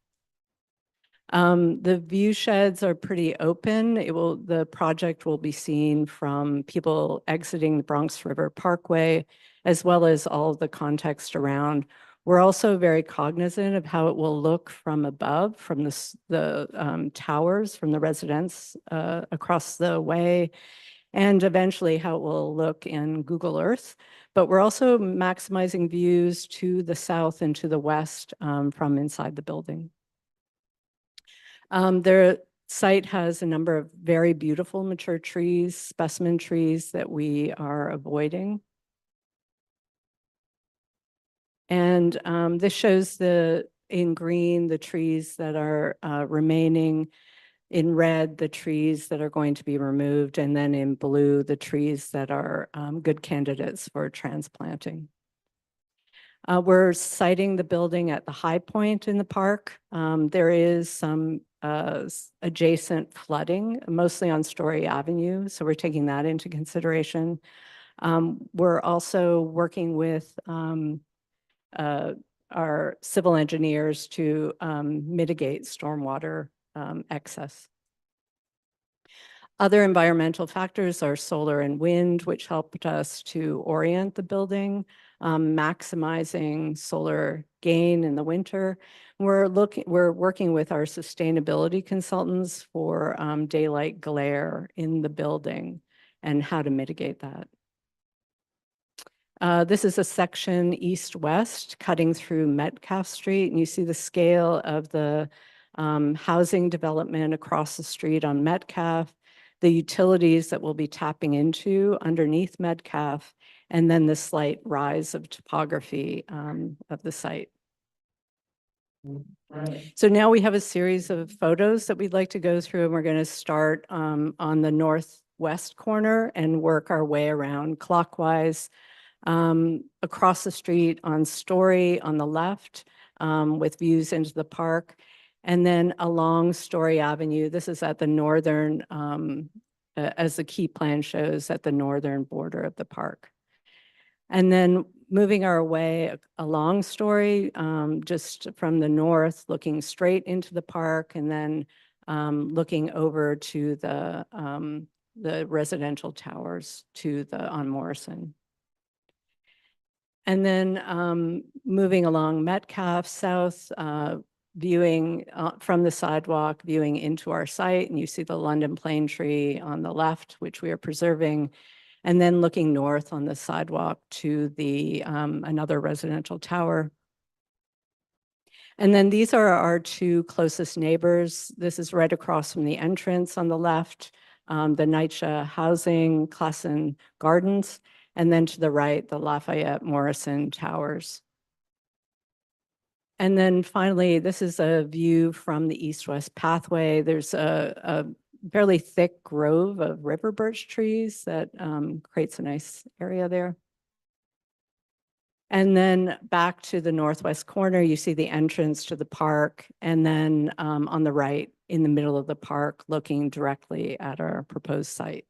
The view sheds are pretty open. The project will be seen from people exiting the Bronx River Parkway, as well as all of the context around. We're also very cognizant of how it will look from above, from the towers, from the residents across the way, and eventually how it will look in Google Earth. But we're also maximizing views to the south and to the west from inside the building. The site has a number of very beautiful mature trees, specimen trees that we are avoiding. And this shows in green, the trees that are remaining, in red, the trees that are going to be removed, and then in blue, the trees that are good candidates for transplanting. We're siting the building at the high point in the park. There is some adjacent flooding, mostly on Story Avenue, so we're taking that into consideration. We're also working with our civil engineers to mitigate stormwater excess. Other environmental factors are solar and wind, which helped us to orient the building, maximizing solar gain in the winter. We're working with our sustainability consultants for daylight glare in the building and how to mitigate that. This is a section east-west cutting through Metcalf Street, and you see the scale of the housing development across the street on Metcalf, the utilities that we'll be tapping into underneath Metcalf, and then the slight rise of topography of the site. So now we have a series of photos that we'd like to go through, and we're going to start on the northwest corner and work our way around clockwise across the street on Story on the left with views into the park. And then along Story Avenue, this is at the northern, as the key plan shows, at the northern border of the park. And then moving our way along Story, just from the north, looking straight into the park, and then looking over to the residential towers on Morrison. And then moving along Metcalf south, viewing from the sidewalk, viewing into our site, and you see the London plane tree on the left, which we are preserving, and then looking north on the sidewalk to the another residential tower. And then these are our two closest neighbors. This is right across from the entrance on the left, the NYCHA Housing, Classen Gardens, and then to the right, the Lafayette Morrison Towers. And then finally, this is a view from the east-west pathway. There's a fairly thick grove of river birch trees that creates a nice area there. And then back to the northwest corner, you see the entrance to the park. And then on the right, in the middle of the park, looking directly at our proposed site.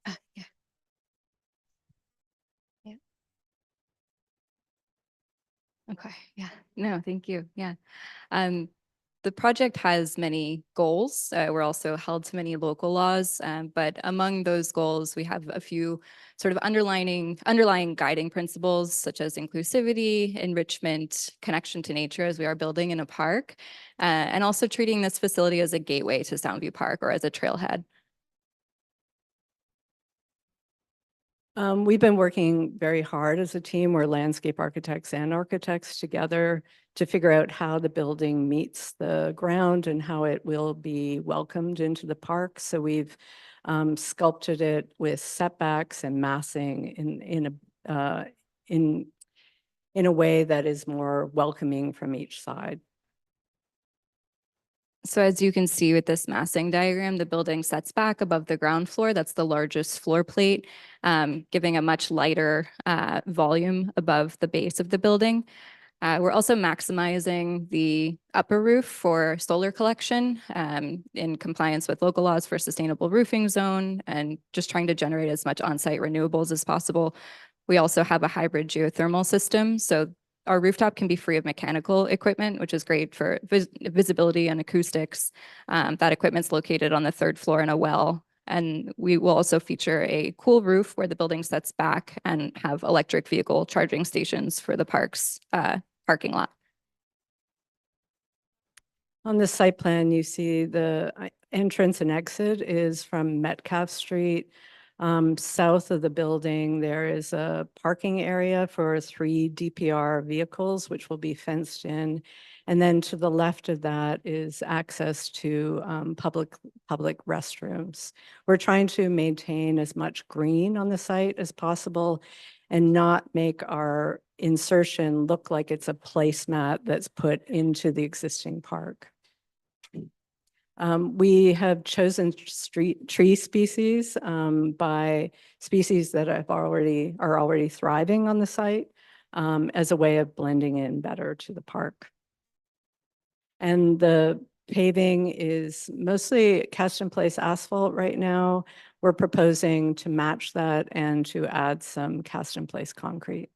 Yeah. Yeah. Okay, yeah, no, thank you. Yeah. The project has many goals. We're also held to many local laws, but among those goals, we have a few sort of underlying guiding principles, such as inclusivity, enrichment, connection to nature, as we are building in a park, and also treating this facility as a gateway to Soundview Park or as a trailhead. We've been working very hard as a team. We're landscape architects and architects together to figure out how the building meets the ground and how it will be welcomed into the park. So we've sculpted it with setbacks and massing in a way that is more welcoming from each side. So as you can see with this massing diagram, the building sets back above the ground floor. That's the largest floor plate, giving a much lighter volume above the base of the building. We're also maximizing the upper roof for solar collection in compliance with local laws for sustainable roofing zone and just trying to generate as much on-site renewables as possible. We also have a hybrid geothermal system. So our rooftop can be free of mechanical equipment, which is great for visibility and acoustics. That equipment's located on the third floor in a well. And we will also feature a cool roof where the building sets back and have electric vehicle charging stations for the park's parking lot. On the site plan, you see the entrance and exit is from Metcalf Street. South of the building, there is a parking area for 3 DPR vehicles, which will be fenced in. And then to the left of that is access to public restrooms. We're trying to maintain as much green on the site as possible and not make our insertion look like it's a placemat that's put into the existing park. We have chosen tree species by species that are already thriving on the site as a way of blending in better to the park. And the paving is mostly cast in place asphalt right now. We're proposing to match that and to add some cast in place concrete.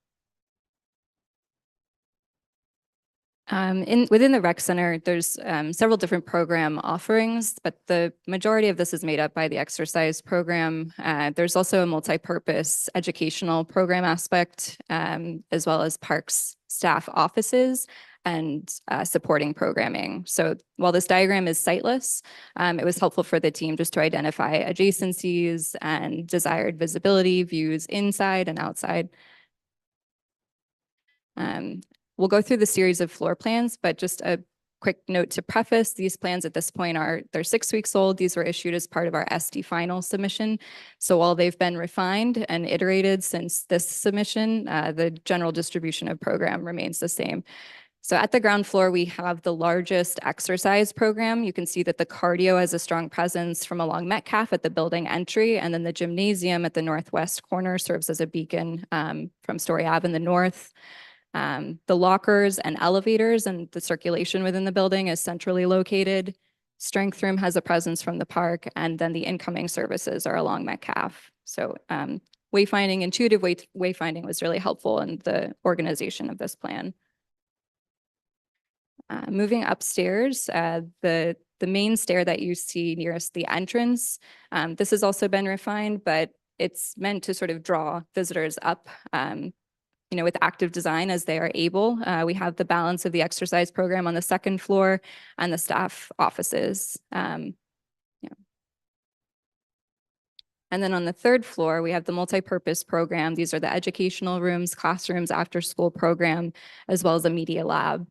Within the rec center, there's several different program offerings, but the majority of this is made up by the exercise program. There's also a multi-purpose educational program aspect, as well as parks staff offices and supporting programming. So while this diagram is sightless, it was helpful for the team just to identify adjacencies and desired visibility, views inside and outside. We'll go through the series of floor plans, but just a quick note to preface, these plans at this point they're 6 weeks old. These were issued as part of our SD final submission. So while they've been refined and iterated since this submission, the general distribution of program remains the same. So at the ground floor, we have the largest exercise program. You can see that the cardio has a strong presence from along Metcalf at the building entry, and then the gymnasium at the northwest corner serves as a beacon from Story Ave in the north. The lockers and elevators and the circulation within the building is centrally located. Strength room has a presence from the park, and then the incoming services are along Metcalf. So wayfinding, intuitive wayfinding was really helpful in the organization of this plan. Moving upstairs, the main stair that you see nearest the entrance, this has also been refined, but it's meant to sort of draw visitors up with active design as they are able. We have the balance of the exercise program on the second floor and the staff offices. And then on the third floor, we have the multi-purpose program. These are the educational rooms, classrooms, after-school program, as well as a media lab.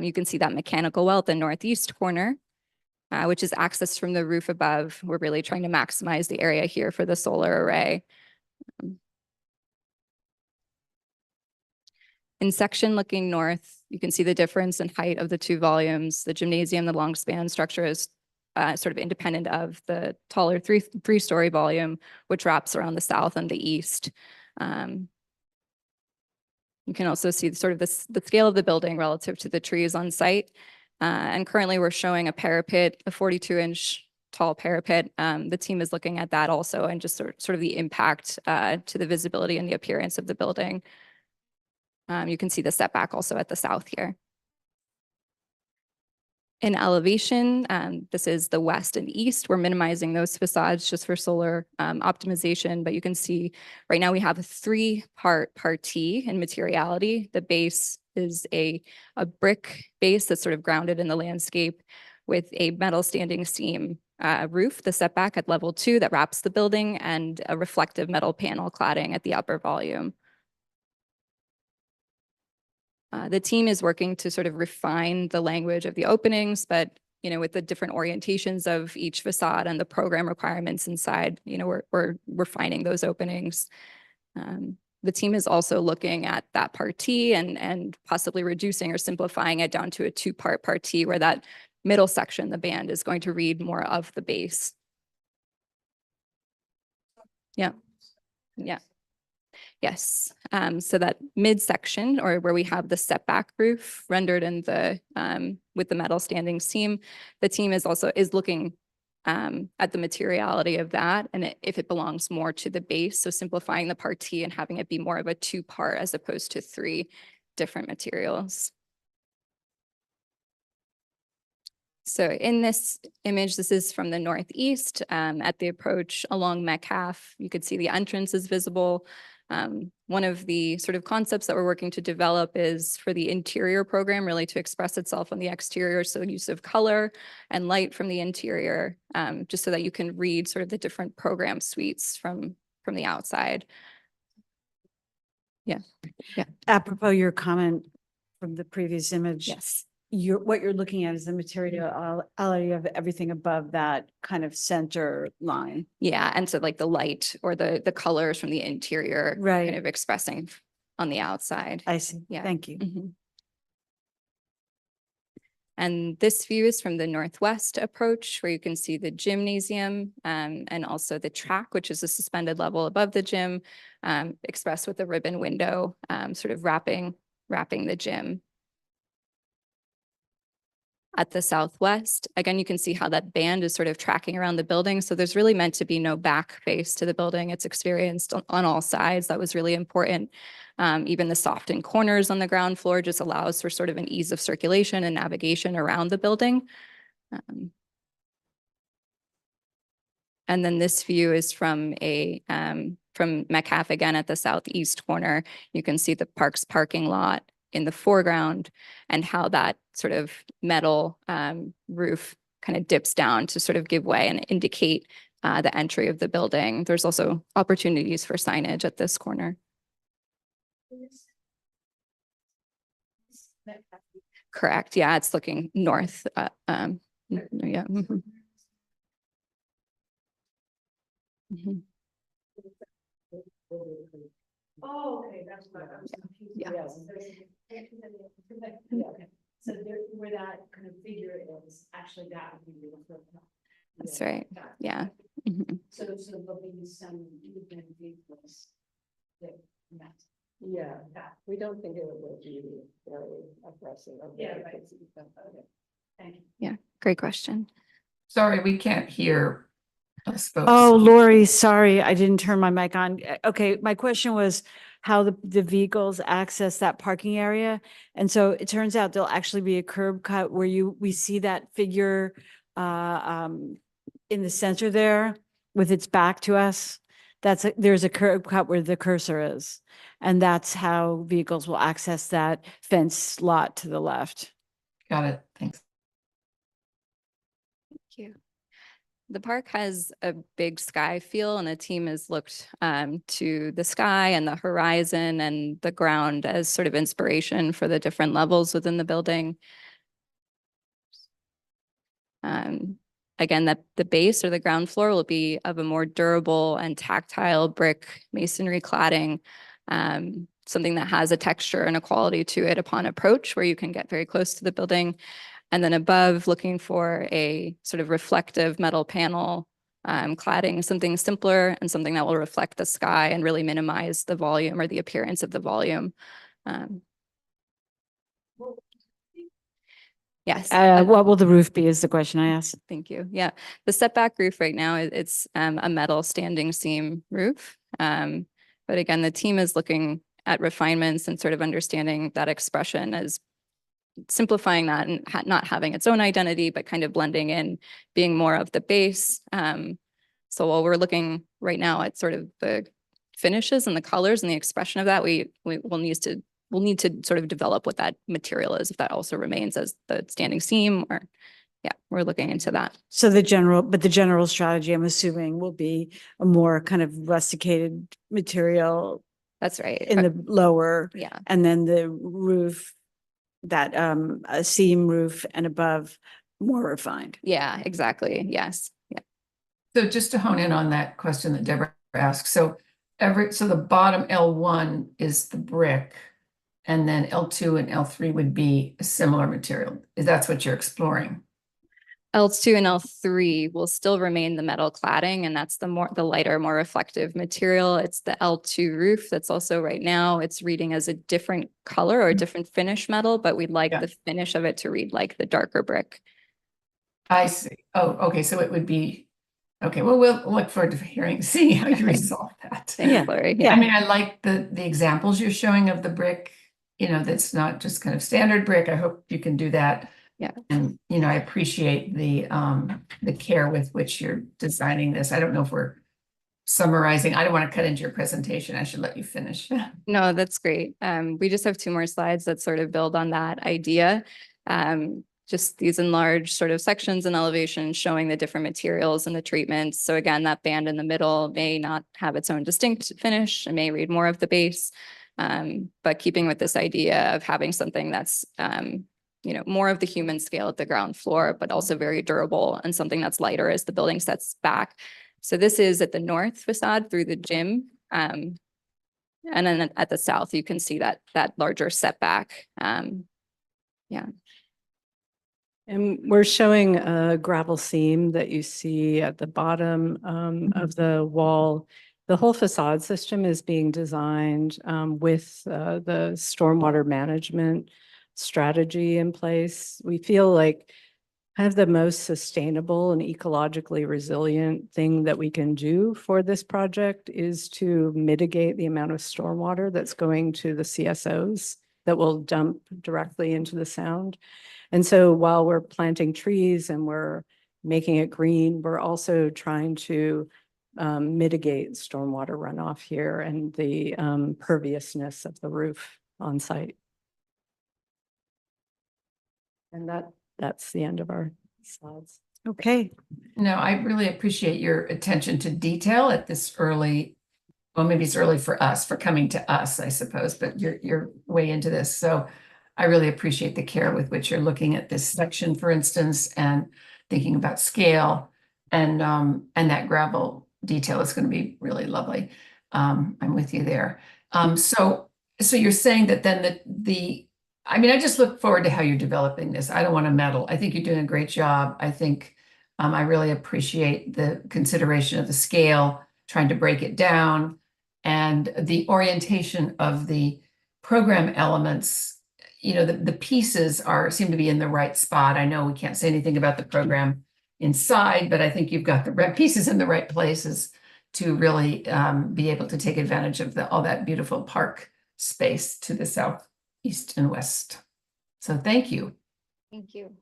You can see that mechanical well at the northeast corner, which is accessed from the roof above. We're really trying to maximize the area here for the solar array. In section looking north, you can see the difference in height of the two volumes. The gymnasium, the long span structure is sort of independent of the taller three-story volume, which wraps around the south and the east. You can also see sort of the scale of the building relative to the trees on site. And currently we're showing a parapet, a 42-inch tall parapet. The team is looking at that also and just sort of the impact to the visibility and the appearance of the building. You can see the setback also at the south here. In elevation, this is the west and east. We're minimizing those facades just for solar optimization, but you can see right now we have a three-part partie in materiality. The base is a brick base that's sort of grounded in the landscape with a metal standing seam roof, the setback at level 2 that wraps the building, and a reflective metal panel cladding at the upper volume. The team is working to sort of refine the language of the openings, but with the different orientations of each facade and the program requirements inside, we're refining those openings. The team is also looking at that partie and possibly reducing or simplifying it down to a 2-part partie where that middle section, the band, is going to read more of the base. Yeah. Yes, so that midsection, or where we have the setback roof rendered in the with the metal standing seam, the team is looking at the materiality of that and if it belongs more to the base. So simplifying the partie and having it be more of a 2-part as opposed to 3 different materials. So in this image, this is from the northeast at the approach along Metcalf. You could see the entrance is visible. One of the sort of concepts that we're working to develop is for the interior program really to express itself on the exterior. So use of color and light from the interior, just so that you can read sort of the different program suites from the outside. Yeah. Apropos your comment from the previous image. Yes. What you're looking at is the materiality of everything above that kind of center line. Yeah, and so like the light or the colors from the interior Right. kind of expressing on the outside. I see. Yeah. Thank you. Mhm. And this view is from the northwest approach where you can see the gymnasium and also the track, which is a suspended level above the gym, expressed with a ribbon window, sort of wrapping the gym. At the southwest, again, you can see how that band is sort of tracking around the building. So there's really meant to be no back face to the building. It's experienced on all sides. That was really important. Even the softened corners on the ground floor just allows for sort of an ease of circulation and navigation around the building. And then this view is from Metcalf again at the southeast corner. You can see the park's parking lot in the foreground and how that sort of metal roof kind of dips down to sort of give way and indicate the entry of the building. There's also opportunities for signage at this corner. Correct. Yeah, it's looking north. Yeah. Mhm. Mhm. Oh, okay, that's what I was confused. Yeah. Yes. Okay. So there, where that kind of figure is, actually that would be the flip top. That's right. Yeah. Mhm. So there'll be some even vehicles that met. Yeah, we don't think it will be very aggressive. Yeah, right. Okay. Thank you. Yeah, great question. Sorry, we can't hear us folks. Oh, Lori, sorry, I didn't turn my mic on. Okay, my question was how the vehicles access that parking area. And so it turns out there'll actually be a curb cut where we see that figure in the center there with its back to us. There's a curb cut where the cursor is. And that's how vehicles will access that fence lot to the left. Got it. Thanks. Thank you. The park has a big sky feel, and the team has looked to the sky and the horizon and the ground as sort of inspiration for the different levels within the building. Again, that the base or the ground floor will be of a more durable and tactile brick masonry cladding, something that has a texture and a quality to it upon approach where you can get very close to the building. And then above, looking for a sort of reflective metal panel cladding, something simpler and something that will reflect the sky and really minimize the volume or the appearance of the volume. Yes. What will the roof be is the question I asked. Thank you. Yeah, the setback roof right now, it's a metal standing seam roof. But again, the team is looking at refinements and sort of understanding that expression as simplifying that and not having its own identity, but kind of blending in, being more of the base. So while we're looking right now at sort of the finishes and the colors and the expression of that, we'll need to sort of develop what that material is, if that also remains as the standing seam, or yeah, we're looking into that. So the general strategy, I'm assuming, will be a more kind of rusticated material. That's right. In the lower. Yeah. And then the roof, that a seam roof and above more refined. Yeah, exactly. Yes. Yeah. So just to hone in on that question that Deborah asked, so the bottom L1 is the brick, and then L2 and L3 would be a similar material. That's what you're exploring? L2 and L3 will still remain the metal cladding, and that's the lighter, more reflective material. It's the L2 roof that's also right now, it's reading as a different color or a different finish metal, but we'd like the finish of it to read like the darker brick. I see. Oh, okay. So it would be, okay. Well, we'll look forward to seeing how you resolve that. Thanks, Lori. Yeah. I mean, I like the examples you're showing of the brick, that's not just kind of standard brick. I hope you can do that. Yeah. And, I appreciate the care with which you're designing this. I don't know if we're summarizing. I don't want to cut into your presentation. I should let you finish. No, that's great. We just have 2 more slides that sort of build on that idea. Just these enlarged sort of sections and elevations showing the different materials and the treatments. So again, that band in the middle may not have its own distinct finish. It may read more of the base, but keeping with this idea of having something that's more of the human scale at the ground floor, but also very durable and something that's lighter as the building sets back. So this is at the north facade through the gym. And then at the south, you can see that larger setback. Yeah. And we're showing a gravel seam that you see at the bottom of the wall. The whole facade system is being designed with the stormwater management strategy in place. We feel like kind of the most sustainable and ecologically resilient thing that we can do for this project is to mitigate the amount of stormwater that's going to the CSOs that will dump directly into the sound. And so while we're planting trees and we're making it green, we're also trying to mitigate stormwater runoff here and the perviousness of the roof on site. And that's the end of our slides. Okay. No, I really appreciate your attention to detail at this early, well, maybe it's early for us, for coming to us, I suppose, but you're way into this. So I really appreciate the care with which you're looking at this section, for instance, and thinking about scale and that gravel detail is going to be really lovely. I'm with you there. So you're saying that then I mean, I just look forward to how you're developing this. I don't want to meddle. I think you're doing a great job. I think I really appreciate the consideration of the scale, trying to break it down, and the orientation of the program elements. You know, the pieces seem to be in the right spot. I know we can't say anything about the program inside, but I think you've got the pieces in the right places to really be able to take advantage of all that beautiful park space to the south, east, and west. So thank you. Thank you.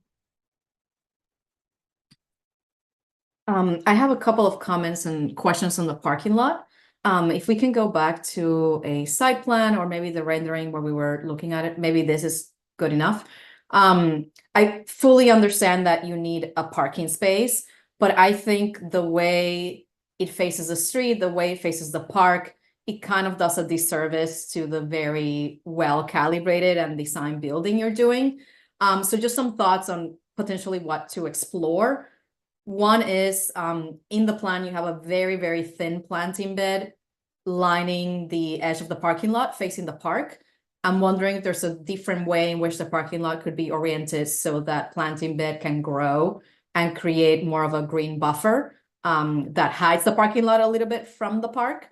I have a couple of comments and questions on the parking lot. If we can go back to a site plan or maybe the rendering where we were looking at it, maybe this is good enough. I fully understand that you need a parking space, but I think the way it faces the street, the way it faces the park, it kind of does a disservice to the very well calibrated and designed building you're doing. So just some thoughts on potentially what to explore. One is in the plan, you have a very, very thin planting bed lining the edge of the parking lot facing the park. I'm wondering if there's a different way in which the parking lot could be oriented so that planting bed can grow and create more of a green buffer that hides the parking lot a little bit from the park.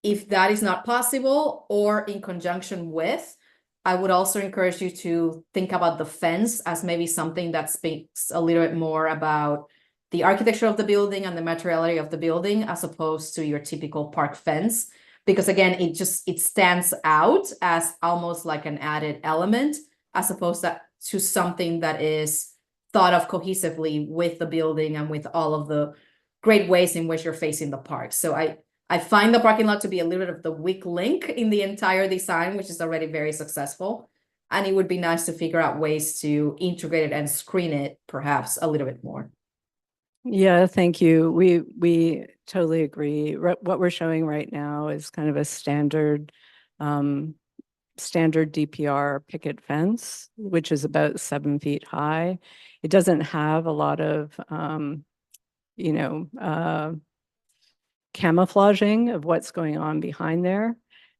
If that is not possible, or in conjunction with, I would also encourage you to think about the fence as maybe something that speaks a little bit more about the architecture of the building and the materiality of the building as opposed to your typical park fence. Because again, it stands out as almost like an added element as opposed to something that is thought of cohesively with the building and with all of the great ways in which you're facing the park. So I find the parking lot to be a little bit of the weak link in the entire design, which is already very successful. And it would be nice to figure out ways to integrate it and screen it perhaps a little bit more. Yeah, thank you. We totally agree. What we're showing right now is kind of a standard DPR picket fence, which is about 7 feet high. It doesn't have a lot of, camouflaging of what's going on behind there.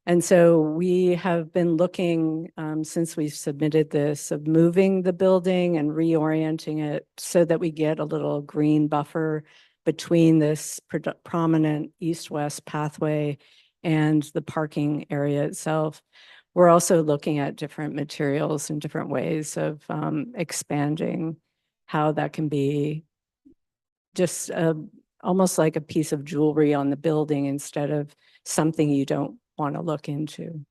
And so we have been looking, since we've submitted this, of moving the building and reorienting it so that we get a little green buffer between this prominent east-west pathway and the parking area itself. We're also looking at different materials and different ways of expanding how that can be just almost like a piece of jewelry on the building instead of something you don't want to look into.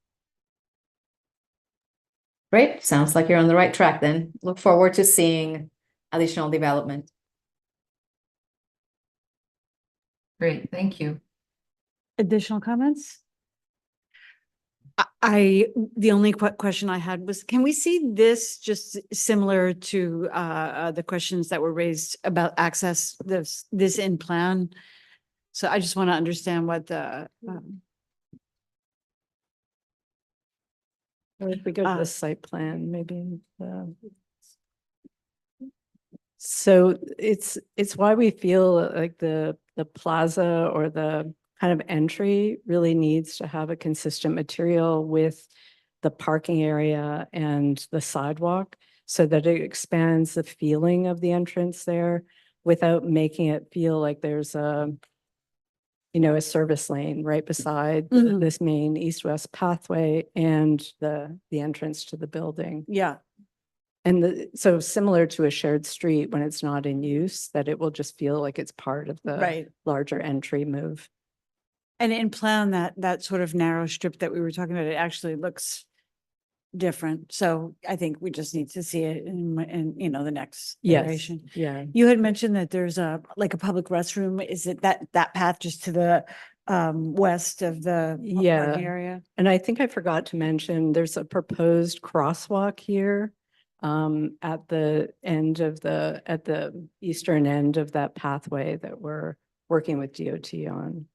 Great. Sounds like you're on the right track then. Look forward to seeing additional development. Great, thank you. Additional comments? The only question I had was, can we see this just similar to the questions that were raised about access, this in plan? So I just want to understand what the Or if we go to the site plan, maybe. So it's why we feel like the plaza or the kind of entry really needs to have a consistent material with the parking area and the sidewalk so that it expands the feeling of the entrance there without making it feel like there's a service lane right beside this main east-west pathway and the entrance to the building. Yeah. And so similar to a shared street, when it's not in use, that it will just feel like it's part of the Right. larger entry move. And in plan, that sort of narrow strip that we were talking about, it actually looks different. So I think we just need to see it in the next Yes, iteration. yeah. You had mentioned that there's a public restroom. Is it that path just to the west of the Yeah. parking area? And I think I forgot to mention, there's a proposed crosswalk here at the end of at the eastern end of that pathway that we're working with DOT on.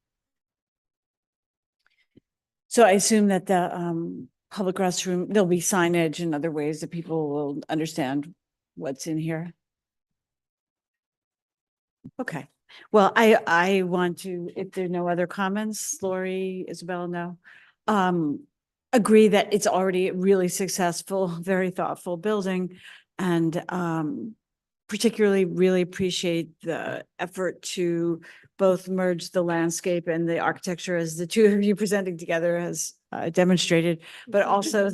So I assume that the public restroom, there'll be signage and other ways that people will understand what's in here. Okay, well, I want to, if there are no other comments, Lori, Isabel, no. Agree that it's already a really successful, very thoughtful building. And particularly really appreciate the effort to both merge the landscape and the architecture as the two of you presenting together has demonstrated, but also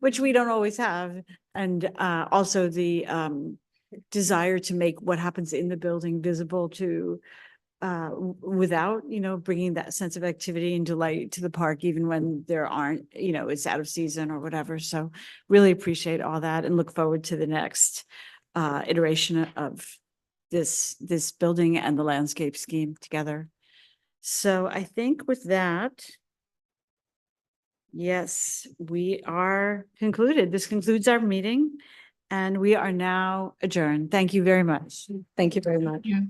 which we don't always have. And also the desire to make what happens in the building visible to without, bringing that sense of activity and delight to the park, even when there aren't, it's out of season or whatever. So really appreciate all that and look forward to the next iteration of this building and the landscape scheme together. So I think with that, yes, we are concluded. This concludes our meeting and we are now adjourned. Thank you very much. Thank you very much. Yeah.